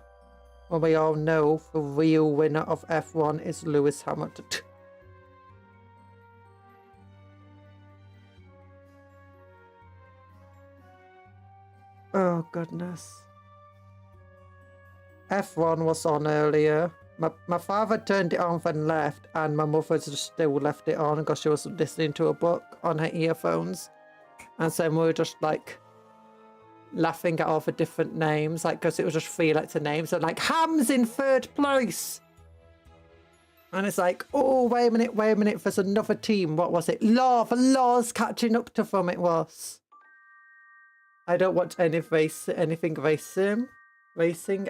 Well, we all know the real winner of F1 is Lewis Hamilton. Oh, goodness. F1 was on earlier. My father turned it on then left, and my mother just still left it on because she was listening to a book on her earphones. And so we were just like laughing at all the different names, like because it was just 3 letter names, and like Ham's in 3rd place. And it's like, oh, wait a minute, there's another team. What was it? The Law's catching up to them, it was. I don't want anything racing.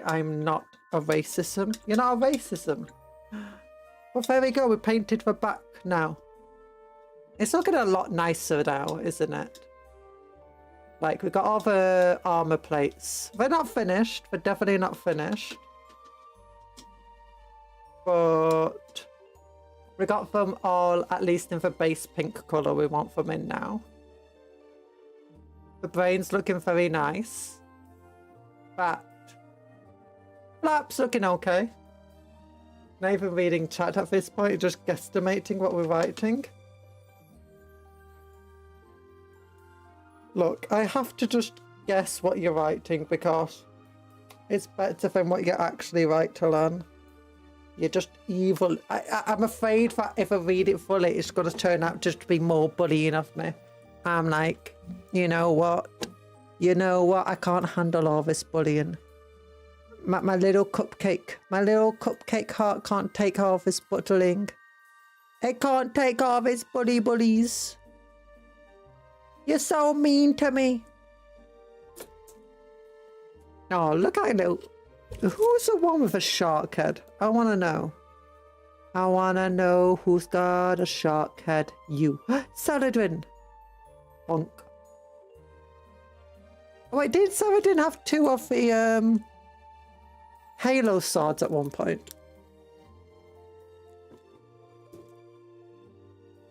I'm not a racism. You're not a racism. Well, there we go. We painted the back now. It's looking a lot nicer now, isn't it? Like, we got all the armor plates. They're not finished. They're definitely not finished. But we got them all, at least in the base pink colour we want them in now. The brain's looking very nice. But Flap's looking okay. Not even reading chat at this point, just guesstimating what we're writing. Look, I have to just guess what you're writing because it's better than what you actually write to learn. You're just evil. I'm afraid that if I read it fully, it's going to turn out just to be more bullying of me. I'm like, you know what? I can't handle all this bullying. My little cupcake heart can't take all this buttering. It can't take all this bullies. You're so mean to me. Oh, look at little. Who's the one with a shark head? I want to know. I want to know who's got a shark head. You. Saladin. Bonk. Oh, wait, did Saladin have 2 of the Halo swords at one point?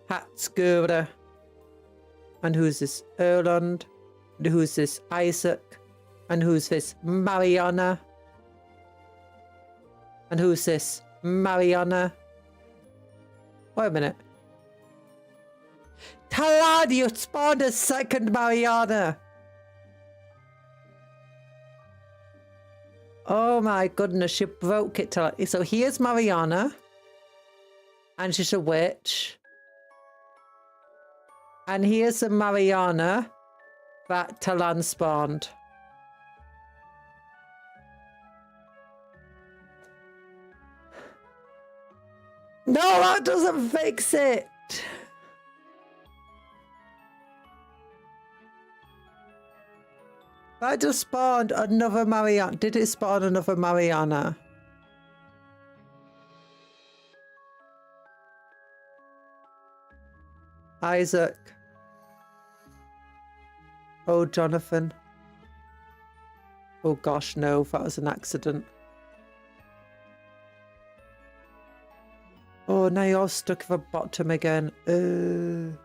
Hatsgura. And who's this? Erland. And who's this? Isaac. And who's this? Mariana. And who's this? Mariana. Wait a minute. Talad, you spawned a second Mariana. Oh my goodness, you broke it. So here's Mariana. And she's a witch. And here's a Mariana that Talan spawned. No, that doesn't fix it. That just spawned another Mariana. Did it spawn another Mariana? Isaac. Oh, Jonathan. Oh gosh, no, that was an accident. Oh, now you're stuck at the bottom again. There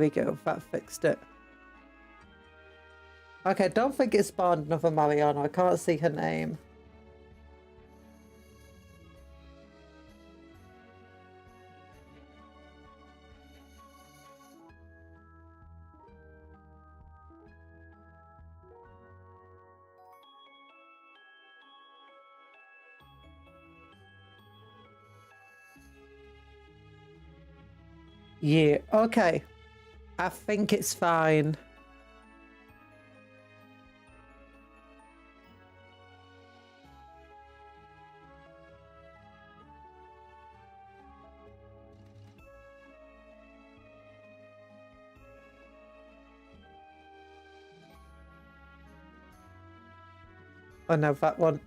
we go, that fixed it. Okay, I don't think it spawned another Mariana. I can't see her name. Yeah, okay. I think it's fine. Oh no, that one.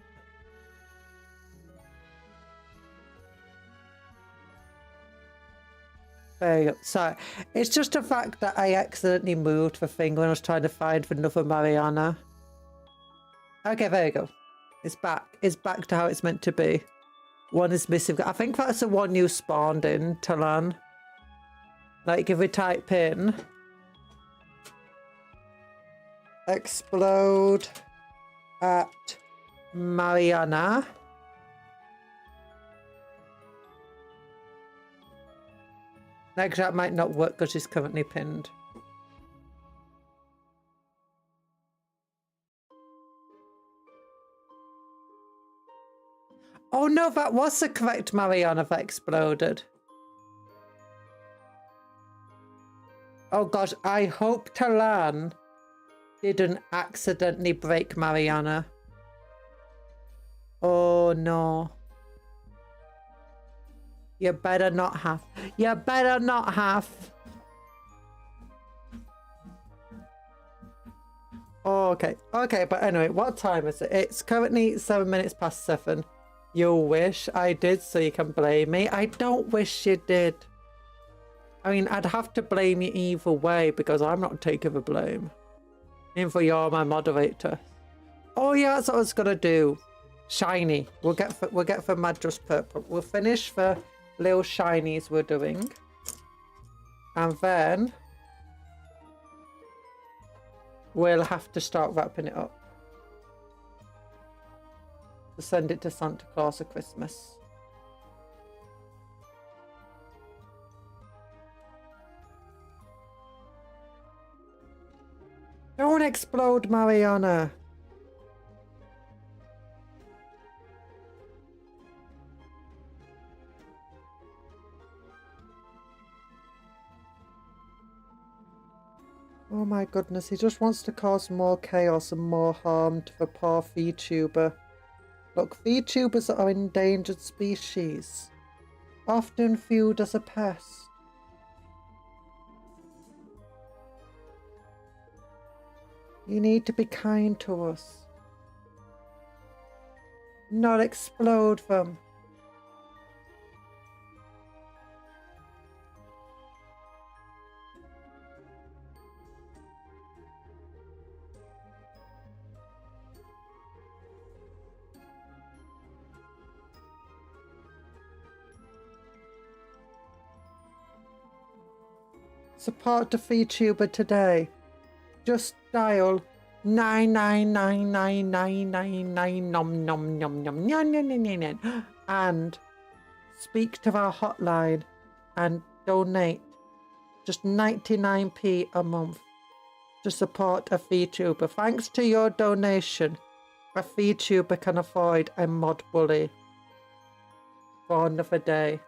There you go. So, it's just the fact that I accidentally moved the thing when I was trying to find another Mariana. Okay, there you go. It's back. It's back to how it's meant to be. One is missing. I think that's the one you spawned in, Talan. Like, if we type in... Explode at Mariana. Next, that might not work because she's currently pinned. Oh no, that was the correct Mariana that exploded. Oh gosh, I hope Talan didn't accidentally break Mariana. Oh no. You better not have. You better not have. Oh, okay. Okay, but anyway, what time is it? It's currently 7 minutes past 7. You wish I did so you can blame me. I don't wish you did. I mean, I'd have to blame you either way because I'm not taking the blame. Even though you're my moderator. Oh yeah, that's what I was gonna do. Shiny. We'll get for Madras Purple. We'll finish the little shinies we're doing. And then we'll have to start wrapping it up. To send it to Santa Claus at Christmas. Don't explode, Mariana. Oh my goodness, he just wants to cause more chaos and more harm to the poor VTuber. Look, VTubers are endangered species, often viewed as a pest. You need to be kind to us. Not explode them. Support the VTuber today. Just dial 9999999 nom nom nom nom nom and speak to our hotline and donate just 99p a month to support a VTuber. Thanks to your donation, a VTuber can avoid a mod bully for another day.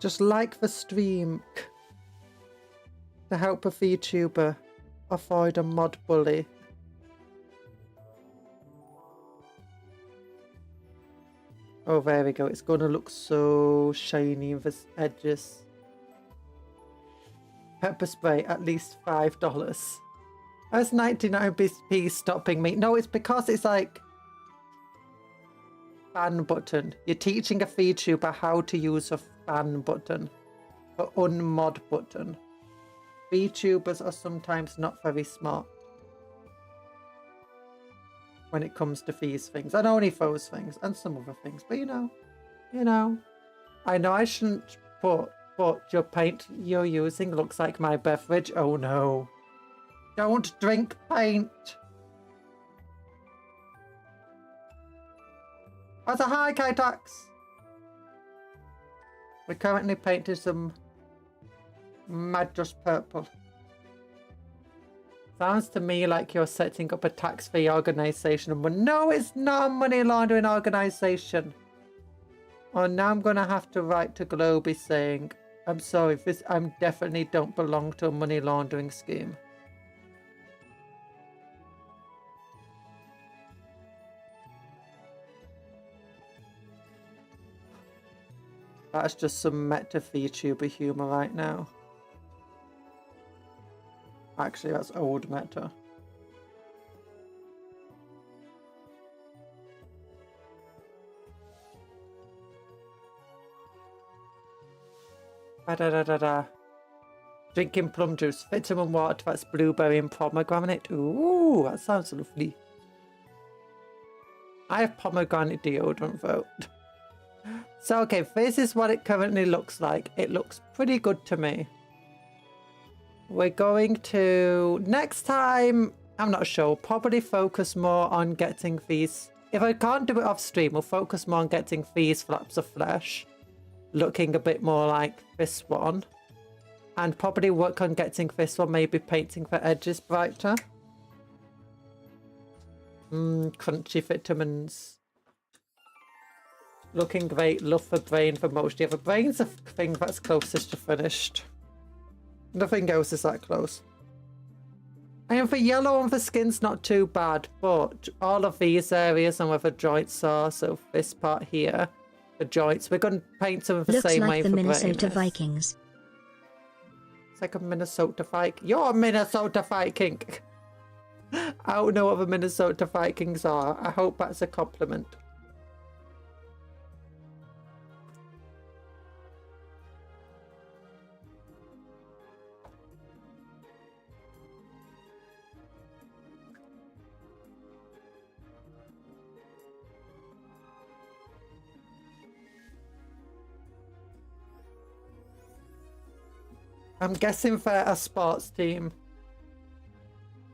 Just like the stream to help a VTuber avoid a mod bully. Oh, there we go. It's going to look so shiny with its edges. Pepper spray, at least $5. That's 99p stopping me. No, it's because it's like ban button. You're teaching a VTuber how to use a ban button or unmod button. VTubers are sometimes not very smart when it comes to these things, and only those things, and some other things. But you know, I know I shouldn't put, but your paint you're using looks like my beverage. Oh no. Don't drink paint. That's a hi, Kitax. We're currently painting some mad just purple. Sounds to me like you're setting up a tax-free organisation. But no, it's not a money laundering organisation. Oh, now I'm going to have to write to Globy saying, I'm sorry, I definitely don't belong to a money laundering scheme. That's just some meta VTuber humour right now. Actually, that's old meta. Ba-da-da-da-da. Drinking plum juice, vitamin water, that's blueberry and pomegranate. Ooh, that sounds lovely. I have pomegranate deodorant though. So, okay, this is what it currently looks like. It looks pretty good to me. We're going to, next time, I'm not sure, probably focus more on getting these. If I can't do it off stream, we'll focus more on getting these flaps of flesh looking a bit more like this one. And probably work on getting this one, maybe painting the edges brighter. Crunchy vitamins. Looking great. Love the brain for most. Yeah, the brain's the thing that's closest to finished. Nothing else is that close. And for yellow and the skin's not too bad, but all of these areas and where the joints are, so this part here, the joints, we're going to paint some of the same way for brain. Looks like the Minnesota Vikings. It's like a Minnesota Viking. You're a Minnesota Viking! I don't know what the Minnesota Vikings are. I hope that's a compliment. I'm guessing they're a sports team.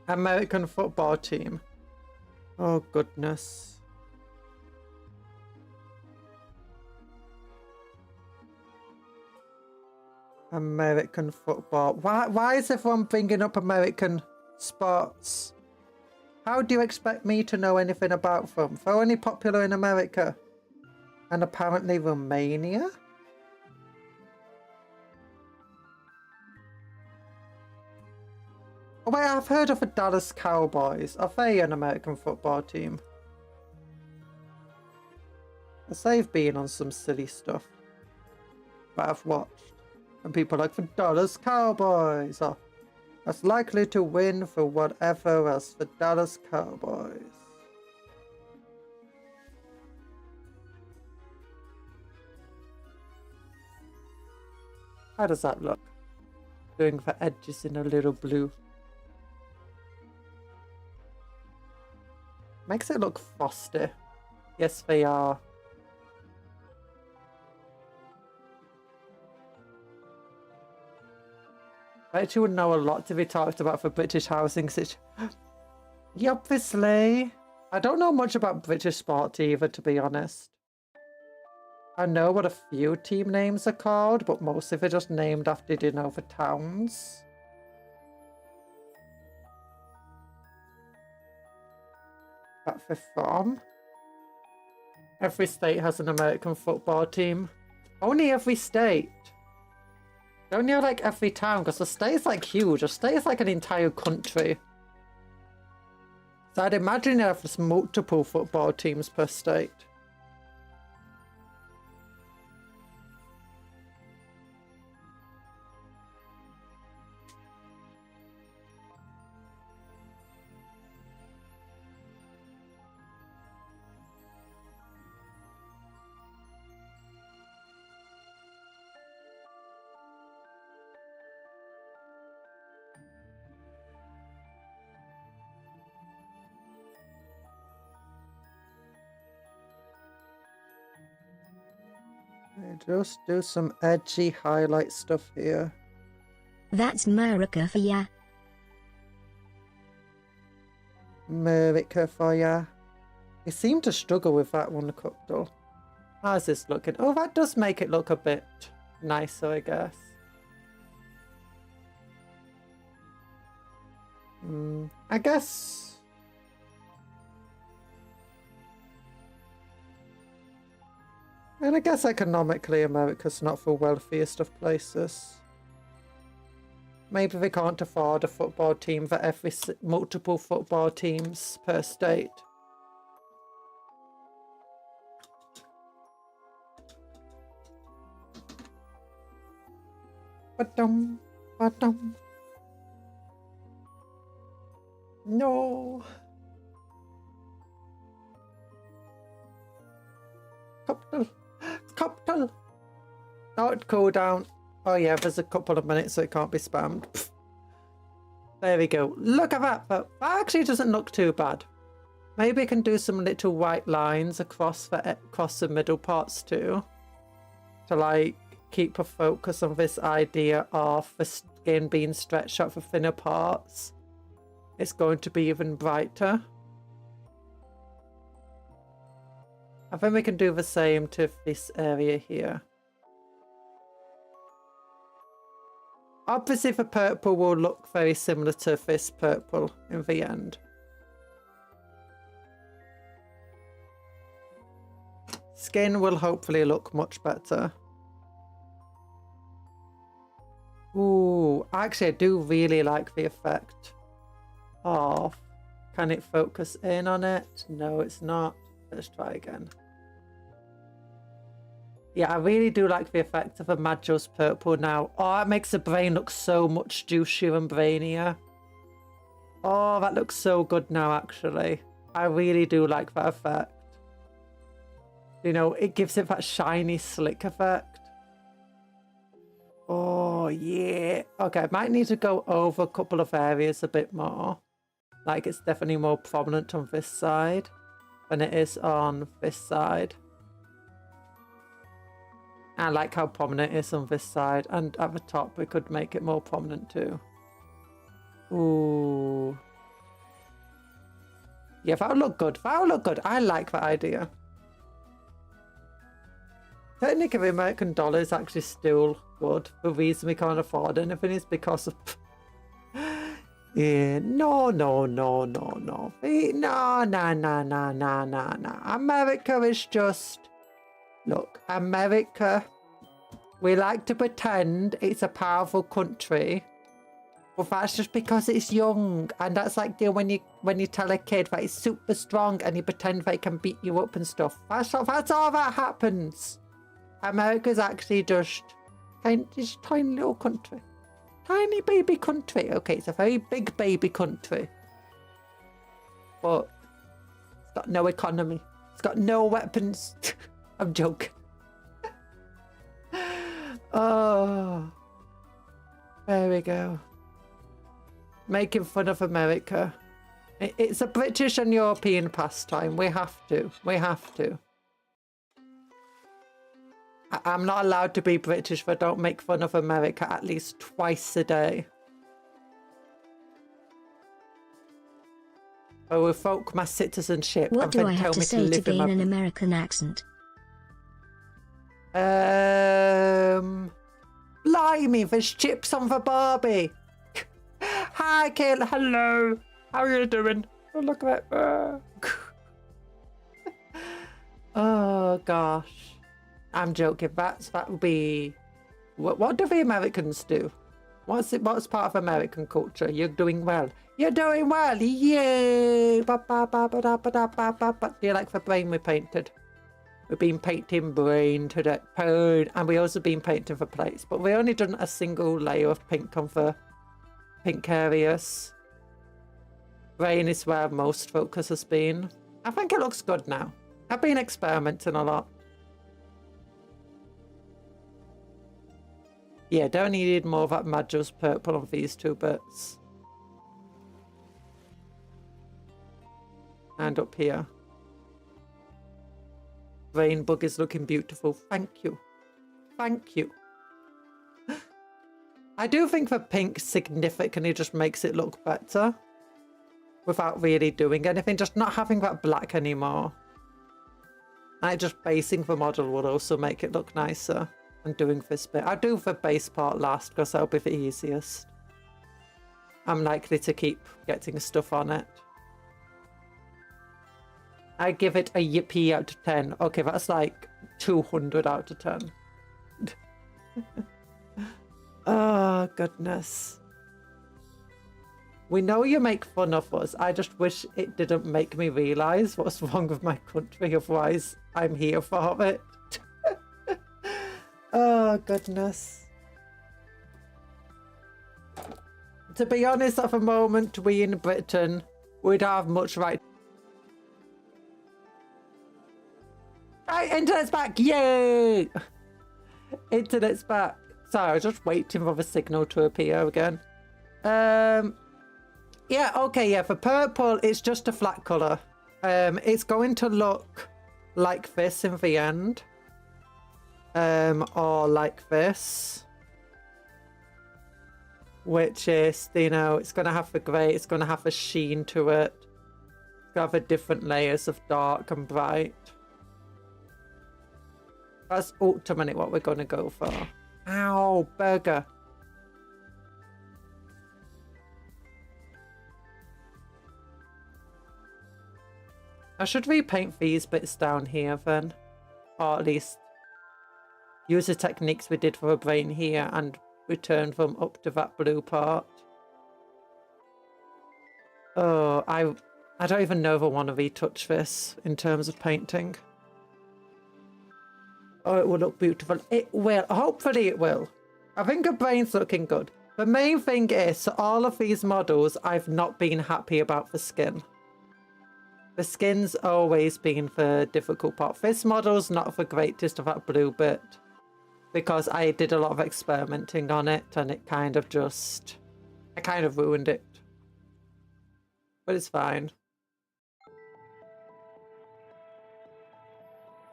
American football team. Oh, goodness. American football. Why is everyone bringing up American sports? How do you expect me to know anything about them? They're only popular in America. And apparently Romania? Oh wait, I've heard of the Dallas Cowboys. Are they an American football team? They've been on some silly stuff that I've watched. And people are like, the Dallas Cowboys are as likely to win for whatever as the Dallas Cowboys. How does that look? Doing the edges in a little blue. Makes it look frosty. Yes, they are. I bet you would know a lot to be talked about for British housing situation. Yeah, obviously. I don't know much about British sport either, to be honest. I know what a few team names are called, but most of it just named after, you know, the towns. That they're from. Every state has an American football team. Only every state. Don't you like every town? Because the state's like huge. A state is like an entire country. So I'd imagine there's multiple football teams per state. Just do some edgy highlight stuff here. That's America for ya. America for ya. You seem to struggle with that one, Cuptle. How's this looking? Oh, that does make it look a bit nicer, I guess. I guess... And I guess economically America's not the wealthiest of places. Maybe they can't afford a football team for every multiple football teams per state. Ba-dum, ba-dum. No. Cuptle. Cuptle. Oh, it cool down. Oh yeah, there's a couple of minutes so it can't be spammed. Pfft. There we go. Look at that. That actually doesn't look too bad. Maybe I can do some little white lines across the middle parts too. To like keep a focus on this idea of the skin being stretched out for thinner parts. It's going to be even brighter. I think we can do the same to this area here. Obviously the purple will look very similar to this purple in the end. Skin will hopefully look much better. Ooh, actually I do really like the effect of... Can it focus in on it? No, it's not. Let's try again. Yeah, I really do like the effect of a Majo's purple now. Oh, it makes the brain look so much juicier and brainier. Oh, that looks so good now, actually. I really do like that effect. You know, it gives it that shiny, slick effect. Oh, yeah. Okay, I might need to go over a couple of areas a bit more. Like, it's definitely more prominent on this side than it is on this side. I like how prominent it is on this side, and at the top we could make it more prominent too. Ooh. Yeah, that would look good. That would look good. I like that idea. Technically, the American dollar is actually still good. The reason we can't afford anything is because of... Yeah, no. No. America is just... Look, America, we like to pretend it's a powerful country, but that's just because it's young. And that's like when you tell a kid that it's super strong and you pretend they can beat you up and stuff. That's all that happens. America's actually just this tiny little country. Tiny baby country. Okay, it's a very big baby country. But it's got no economy. It's got no weapons. I'm joking. Oh, there we go. Making fun of America. It's a British and European pastime. We have to. We have to. I'm not allowed to be British if I don't make fun of America at least twice a day. I will revoke my citizenship. What do I have to say to gain an American accent? Blimey, there's chips on the Barbie. Hi, Kayla. Hello. How are you doing? Oh, look at that. Oh, gosh. I'm joking. That would be... What do the Americans do? What's part of American culture? You're doing well. You're doing well. Yay. Do you like the brain we painted? We've been painting brain today, and we also been painting for plates, but we only done a single layer of pink on the pink areas. Brain is where most focus has been. I think it looks good now. I've been experimenting a lot. Yeah, don't need more of that Majo's purple on these two bits. And up here. Rainbug is looking beautiful. Thank you. Thank you. I do think the pink significantly just makes it look better without really doing anything, just not having that black anymore. And just basing the model will also make it look nicer. And doing this bit. I'll do the base part last because that'll be the easiest. I'm likely to keep getting stuff on it. I give it a yippee out of 10. Okay, that's like 200 out of 10. Oh, goodness. We know you make fun of us. I just wish it didn't make me realise what's wrong with my country. Otherwise, I'm here for it. Oh, goodness. To be honest, at the moment, we in Britain, we'd have much right. Right, internet's back! Yay! Internet's back. Sorry, I was just waiting for the signal to appear again. Yeah, okay, yeah, for purple, it's just a flat colour. It's going to look like this in the end. Or like this. Which is, you know, it's going to have the grey, it's going to have a sheen to it. It's going to have the different layers of dark and bright. That's ultimately what we're going to go for. Ow, burger. I should repaint these bits down here then. Or at least use the techniques we did for a brain here and return them up to that blue part. Oh, I don't even know if I want to retouch this in terms of painting. Oh, it will look beautiful. It will. Hopefully it will. I think a brain's looking good. The main thing is, so all of these models, I've not been happy about the skin. The skin's always been the difficult part. This model's not the greatest of that blue bit, because I did a lot of experimenting on it and it kind of just, I kind of ruined it. But it's fine.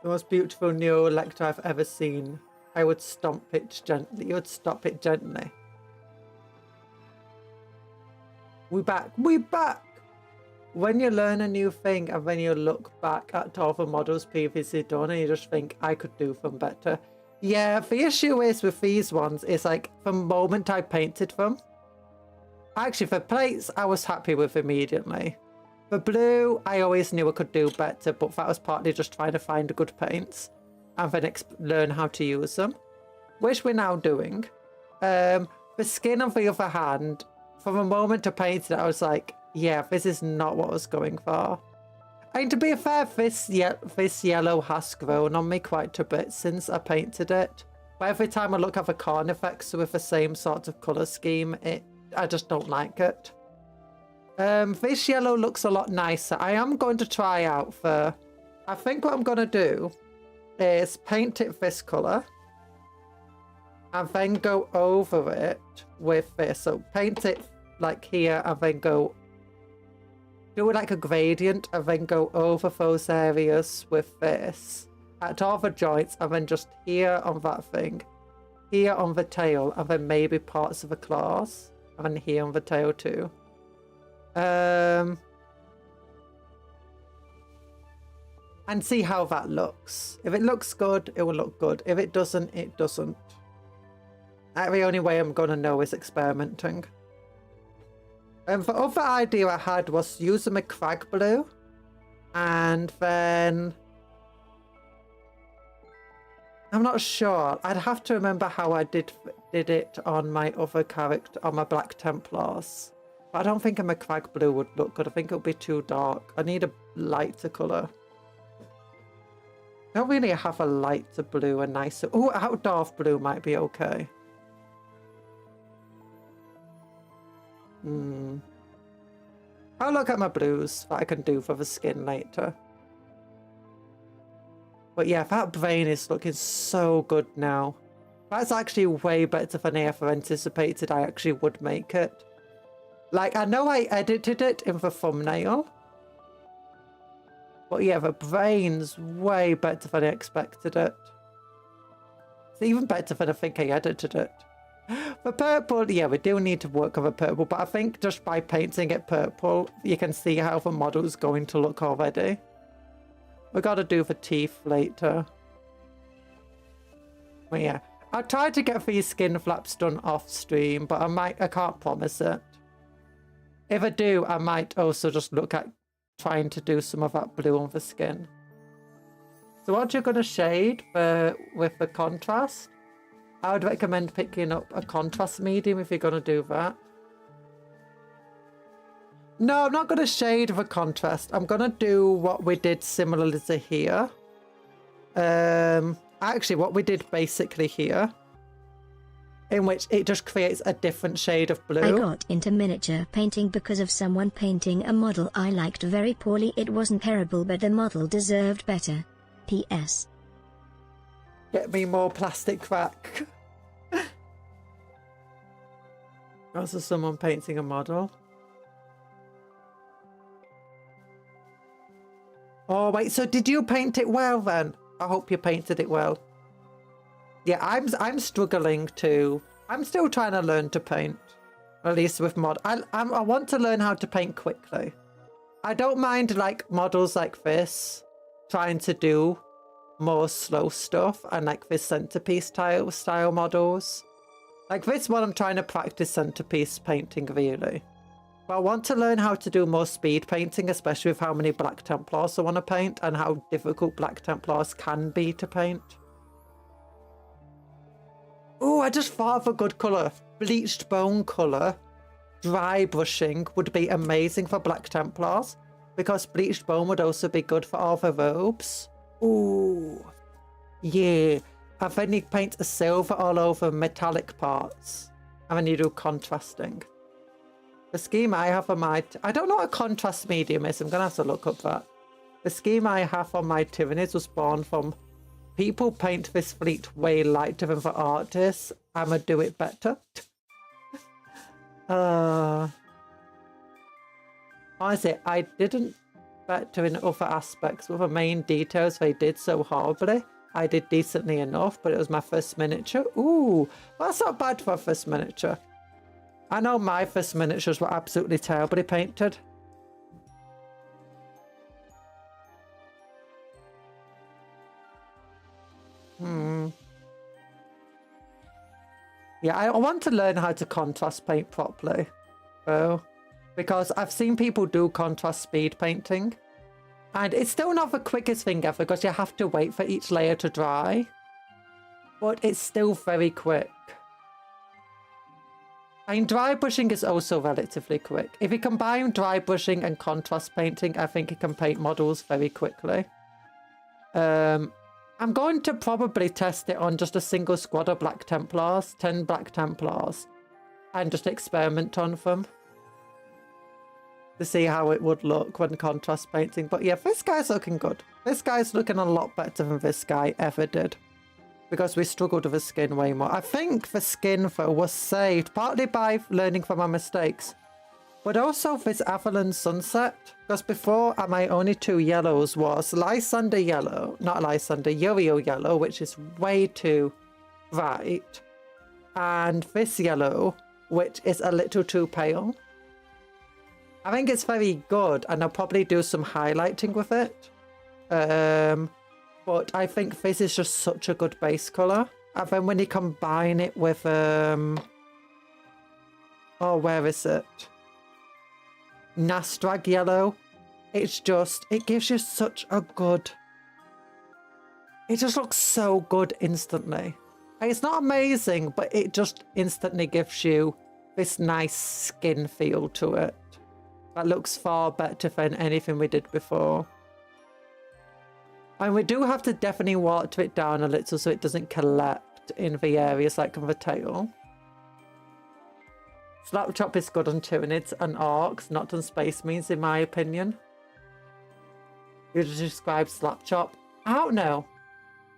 The most beautiful Neurolictor I've ever seen. I would stomp it gently. You would stop it gently. We back. We back! When you learn a new thing and then you look back at all the models previously done and you just think, I could do them better. Yeah, the issue is with these ones is like the moment I painted them. Actually, for plates, I was happy with immediately. For blue, I always knew I could do better, but that was partly just trying to find good paints and then learn how to use them, which we're now doing. The skin, on the other hand, from the moment I painted it, I was like, yeah, this is not what I was going for. And to be fair, this yellow has grown on me quite a bit since I painted it. But every time I look at the corn effects with the same sort of colour scheme, I just don't like it. This yellow looks a lot nicer. I am going to try out I think what I'm going to do is paint it this colour. And then go over it with this. So paint it like here and then go do it like a gradient and then go over those areas with this at all the joints and then just here on that thing, here on the tail, and then maybe parts of the claws, and then here on the tail too. And see how that looks. If it looks good, it will look good. If it doesn't, it doesn't. The only way I'm going to know is experimenting. And the other idea I had was using a crag blue and then I'm not sure. I'd have to remember how I did it on my other character, on my Black Templars. But I don't think a crag blue would look good. I think it would be too dark. I need a lighter colour. I don't really have a lighter blue, a nicer... Oh, outdoor blue might be okay. I'll look at my blues that I can do for the skin later. But yeah, that brain is looking so good now. That's actually way better than I ever anticipated I actually would make it. Like, I know I edited it in the thumbnail. But yeah, the brain's way better than I expected it. It's even better than I think I edited it. For purple, yeah, we do need to work on the purple, but I think just by painting it purple, you can see how the model's going to look already. We gotta do the teeth later. But yeah, I'll try to get these skin flaps done off stream, but I can't promise it. If I do, I might also just look at trying to do some of that blue on the skin. So what you're gonna shade with the contrast? I would recommend picking up a contrast medium if you're going to do that. No, I'm not going to shade the contrast. I'm going to do what we did similarly to here. Actually, what we did basically here, in which it just creates a different shade of blue. I got into miniature painting because of someone painting a model I liked very poorly. It wasn't terrible, but the model deserved better. P.S. Get me more plastic crack. Also someone painting a model. Oh wait, so did you paint it well then? I hope you painted it well. Yeah, I'm struggling to. I'm still trying to learn to paint. At least with mod. I want to learn how to paint quickly. I don't mind like models like this, trying to do more slow stuff, and like this centerpiece style models. Like this one, I'm trying to practice centerpiece painting really. But I want to learn how to do more speed painting, especially with how many Black Templars I want to paint and how difficult Black Templars can be to paint. Oh, I just thought of a good colour. Bleached bone colour. Dry brushing would be amazing for Black Templars, because bleached bone would also be good for all the robes. Ooh, yeah. And then you paint a silver all over metallic parts, and then you do contrasting. The scheme I have on my... I don't know what a contrast medium is. I'm going to have to look up that. The scheme I have on my Tyranids was born from people paint this fleet way lighter than the artists. I'ma do it better. Honestly, I didn't better in other aspects. With the main details they did so horribly. I did decently enough, but it was my first miniature. Ooh, that's not bad for a first miniature. I know my first miniatures were absolutely terribly painted. Yeah, I want to learn how to contrast paint properly, though, because I've seen people do contrast speed painting, and it's still not the quickest thing ever because you have to wait for each layer to dry, but it's still very quick. And dry brushing is also relatively quick. If you combine dry brushing and contrast painting, I think you can paint models very quickly. I'm going to probably test it on just a single squad of Black Templars, 10 Black Templars, and just experiment on them to see how it would look when contrast painting. But yeah, this guy's looking good. This guy's looking a lot better than this guy ever did, because we struggled with the skin way more. I think the skin, though, was saved partly by learning from our mistakes, but also this Avalon Sunset, because before my only two yellows was Lysander Yellow, not Lysander, Yo-Yo Yellow, which is way too bright, and this yellow, which is a little too pale. I think it's very good, and I'll probably do some highlighting with it. But I think this is just such a good base colour. And then when you combine it with, oh, where is it? Nastrag Yellow. It's just, it gives you such a good... It just looks so good instantly. And it's not amazing, but it just instantly gives you this nice skin feel to it. That looks far better than anything we did before. And we do have to definitely water it down a little so it doesn't collect in the areas like on the tail. Slap chop is good on Tyranids and Orcs, not on Space Marines in my opinion. You just describe slap chop. I don't know.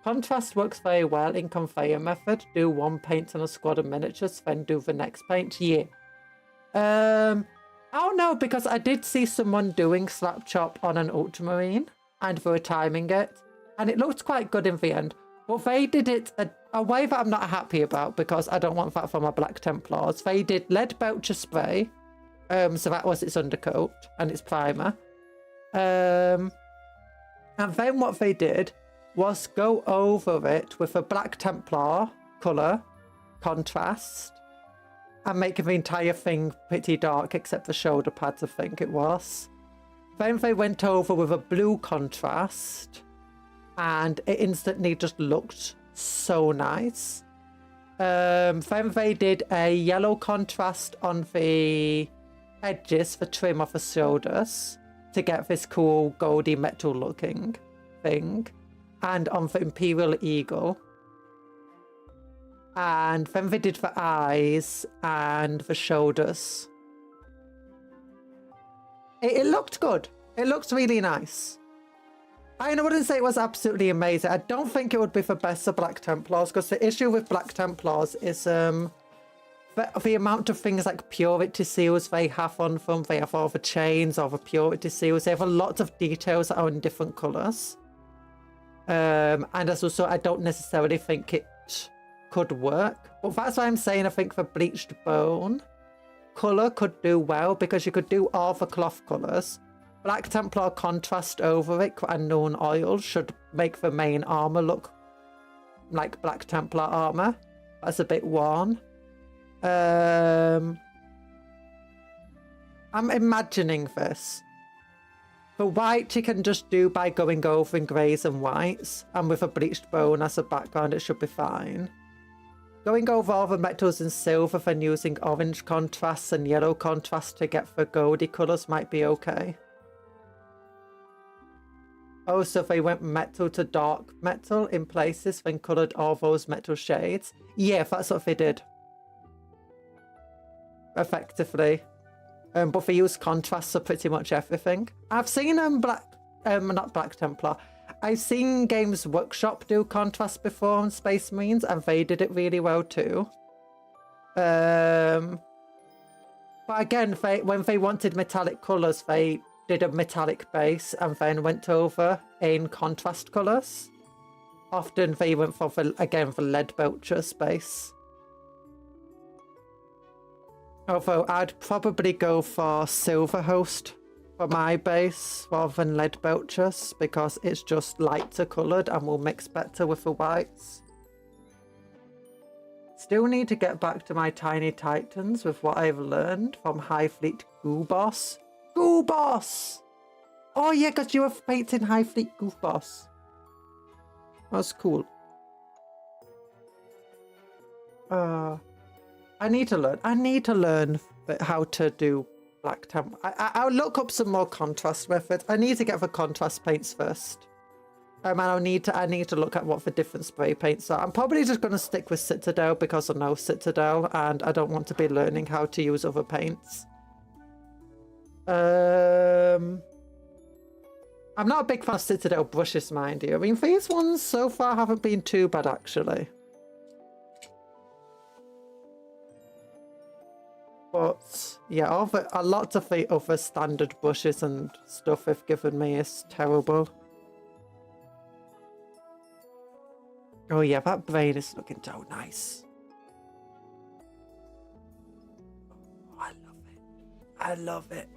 Contrast works very well in conveyor method. Do one paint on a squad of miniatures, then do the next paint. Yeah. I don't know, because I did see someone doing slap chop on an Ultramarine, and they were timing it, and it looked quite good in the end. But they did it a way that I'm not happy about because I don't want that for my Black Templars. They did lead belcher spray. So that was its undercoat and its primer. And then what they did was go over it with a Black Templar colour contrast and make the entire thing pretty dark except the shoulder pads, I think it was. Then they went over with a blue contrast and it instantly just looked so nice. Then they did a yellow contrast on the edges for trim of the shoulders to get this cool goldy metal looking thing, and on the Imperial Eagle. And then they did the eyes and the shoulders. It looked good. It looked really nice. I wouldn't say it was absolutely amazing. I don't think it would be the best of Black Templars, because the issue with Black Templars is the amount of things like purity seals they have on them. They have all the chains, all the purity seals. They have a lot of details that are in different colours. And as also, I don't necessarily think it could work. But that's why I'm saying I think the bleached bone colour could do well, because you could do all the cloth colours. Black Templar contrast over it and known oil should make the main armour look like Black Templar armour. That's a bit worn. I'm imagining this. The white you can just do by going over in greys and whites, and with a bleached bone as a background it should be fine. Going over all the metals in silver, then using orange contrasts and yellow contrasts to get the goldy colours might be okay. Oh, so they went metal to dark metal in places, then coloured all those metal shades. Yeah, that's what they did. Effectively. But they use contrasts for pretty much everything. I've seen not Black Templar. I've seen Games Workshop do contrast before on Space Marines, and they did it really well too. But again, when they wanted metallic colours, they did a metallic base and then went over in contrast colours. Often they went for, again, the lead belcher space. Although I'd probably go for Silver Host for my base rather than lead belchers, because it's just lighter coloured and will mix better with the whites. Still need to get back to my Tiny Titans with what I've learned from High Fleet Goo Boss. Goo Boss! Oh yeah, because you were painting High Fleet Goo Boss. That's cool. I need to learn how to do Black Temp. I'll look up some more contrast methods. I need to get the contrast paints first. And I need to look at what the different spray paints are. I'm probably just going to stick with Citadel because I know Citadel and I don't want to be learning how to use other paints. I'm not a big fan of Citadel brushes, mind you. I mean, these ones so far haven't been too bad, actually. But yeah, a lot of the other standard brushes and stuff they've given me is terrible. Oh yeah, that brain is looking so nice. Oh, I love it. I love it.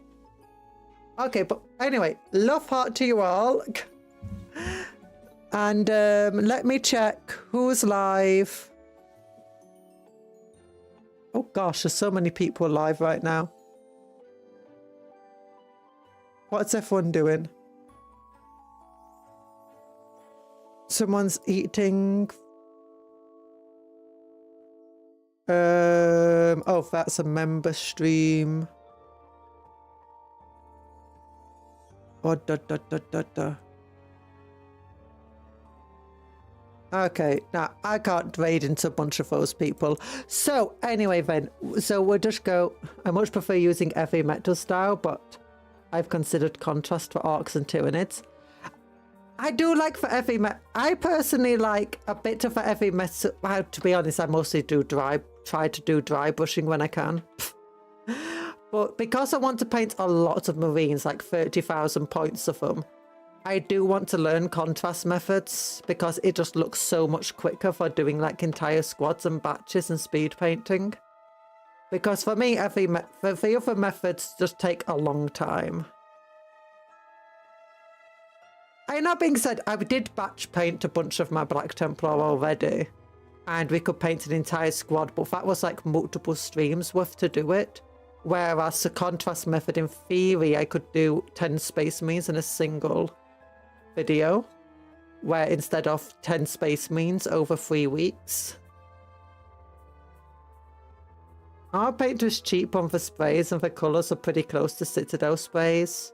Okay, but anyway, love heart to you all. And let me check who's live. Oh gosh, there's so many people live right now. What's everyone doing? Someone's eating. Oh, that's a member stream. Oh, Okay, now I can't wade into a bunch of those people. So anyway then, so we'll just go. I much prefer using heavy metal style, but I've considered contrast for orcs and tyranids. I do like for heavy metal. I personally like a bit of a heavy metal. To be honest, I mostly do try to do dry brushing when I can. But because I want to paint a lot of Marines, like 30,000 points of them, I do want to learn contrast methods because it just looks so much quicker for doing like entire squads and batches and speed painting. Because for me, the other methods just take a long time. And that being said, I did batch paint a bunch of my Black Templar already. And we could paint an entire squad, but that was like multiple streams worth to do it. Whereas the contrast method, in theory, I could do 10 Space Marines in a single video. Where instead of 10 Space Marines over 3 weeks. Our paint was cheap on the sprays and the colours are pretty close to Citadel sprays.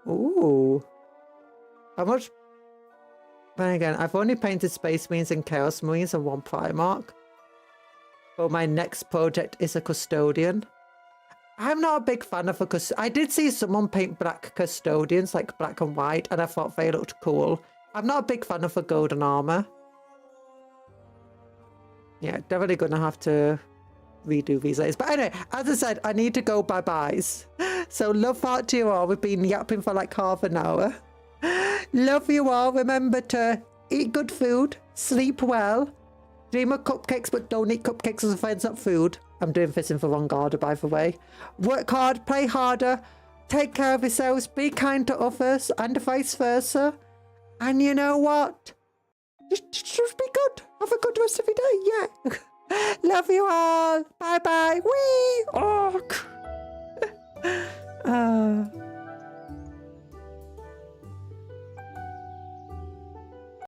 Ooh. How much? Then again, I've only painted Space Marines and Chaos Marines and 1 Primarch. But my next project is a Custodian. I'm not a big fan of a Custodian. I did see someone paint black Custodians, like black and white, and I thought they looked cool. I'm not a big fan of a golden armour. Yeah, definitely gonna have to redo these days. But anyway, as I said, I need to go bye-byes. So love heart to you all. We've been yapping for like half an hour. Love you all. Remember to eat good food, sleep well, dream of cupcakes, but don't eat cupcakes as a friends, not food. I'm doing this in the wrong order, by the way. Work hard, play harder, take care of yourselves, be kind to others, and vice versa. And you know what? Just be good. Have a good rest of your day. Yeah. Love you all. Bye bye. Wee. Oh.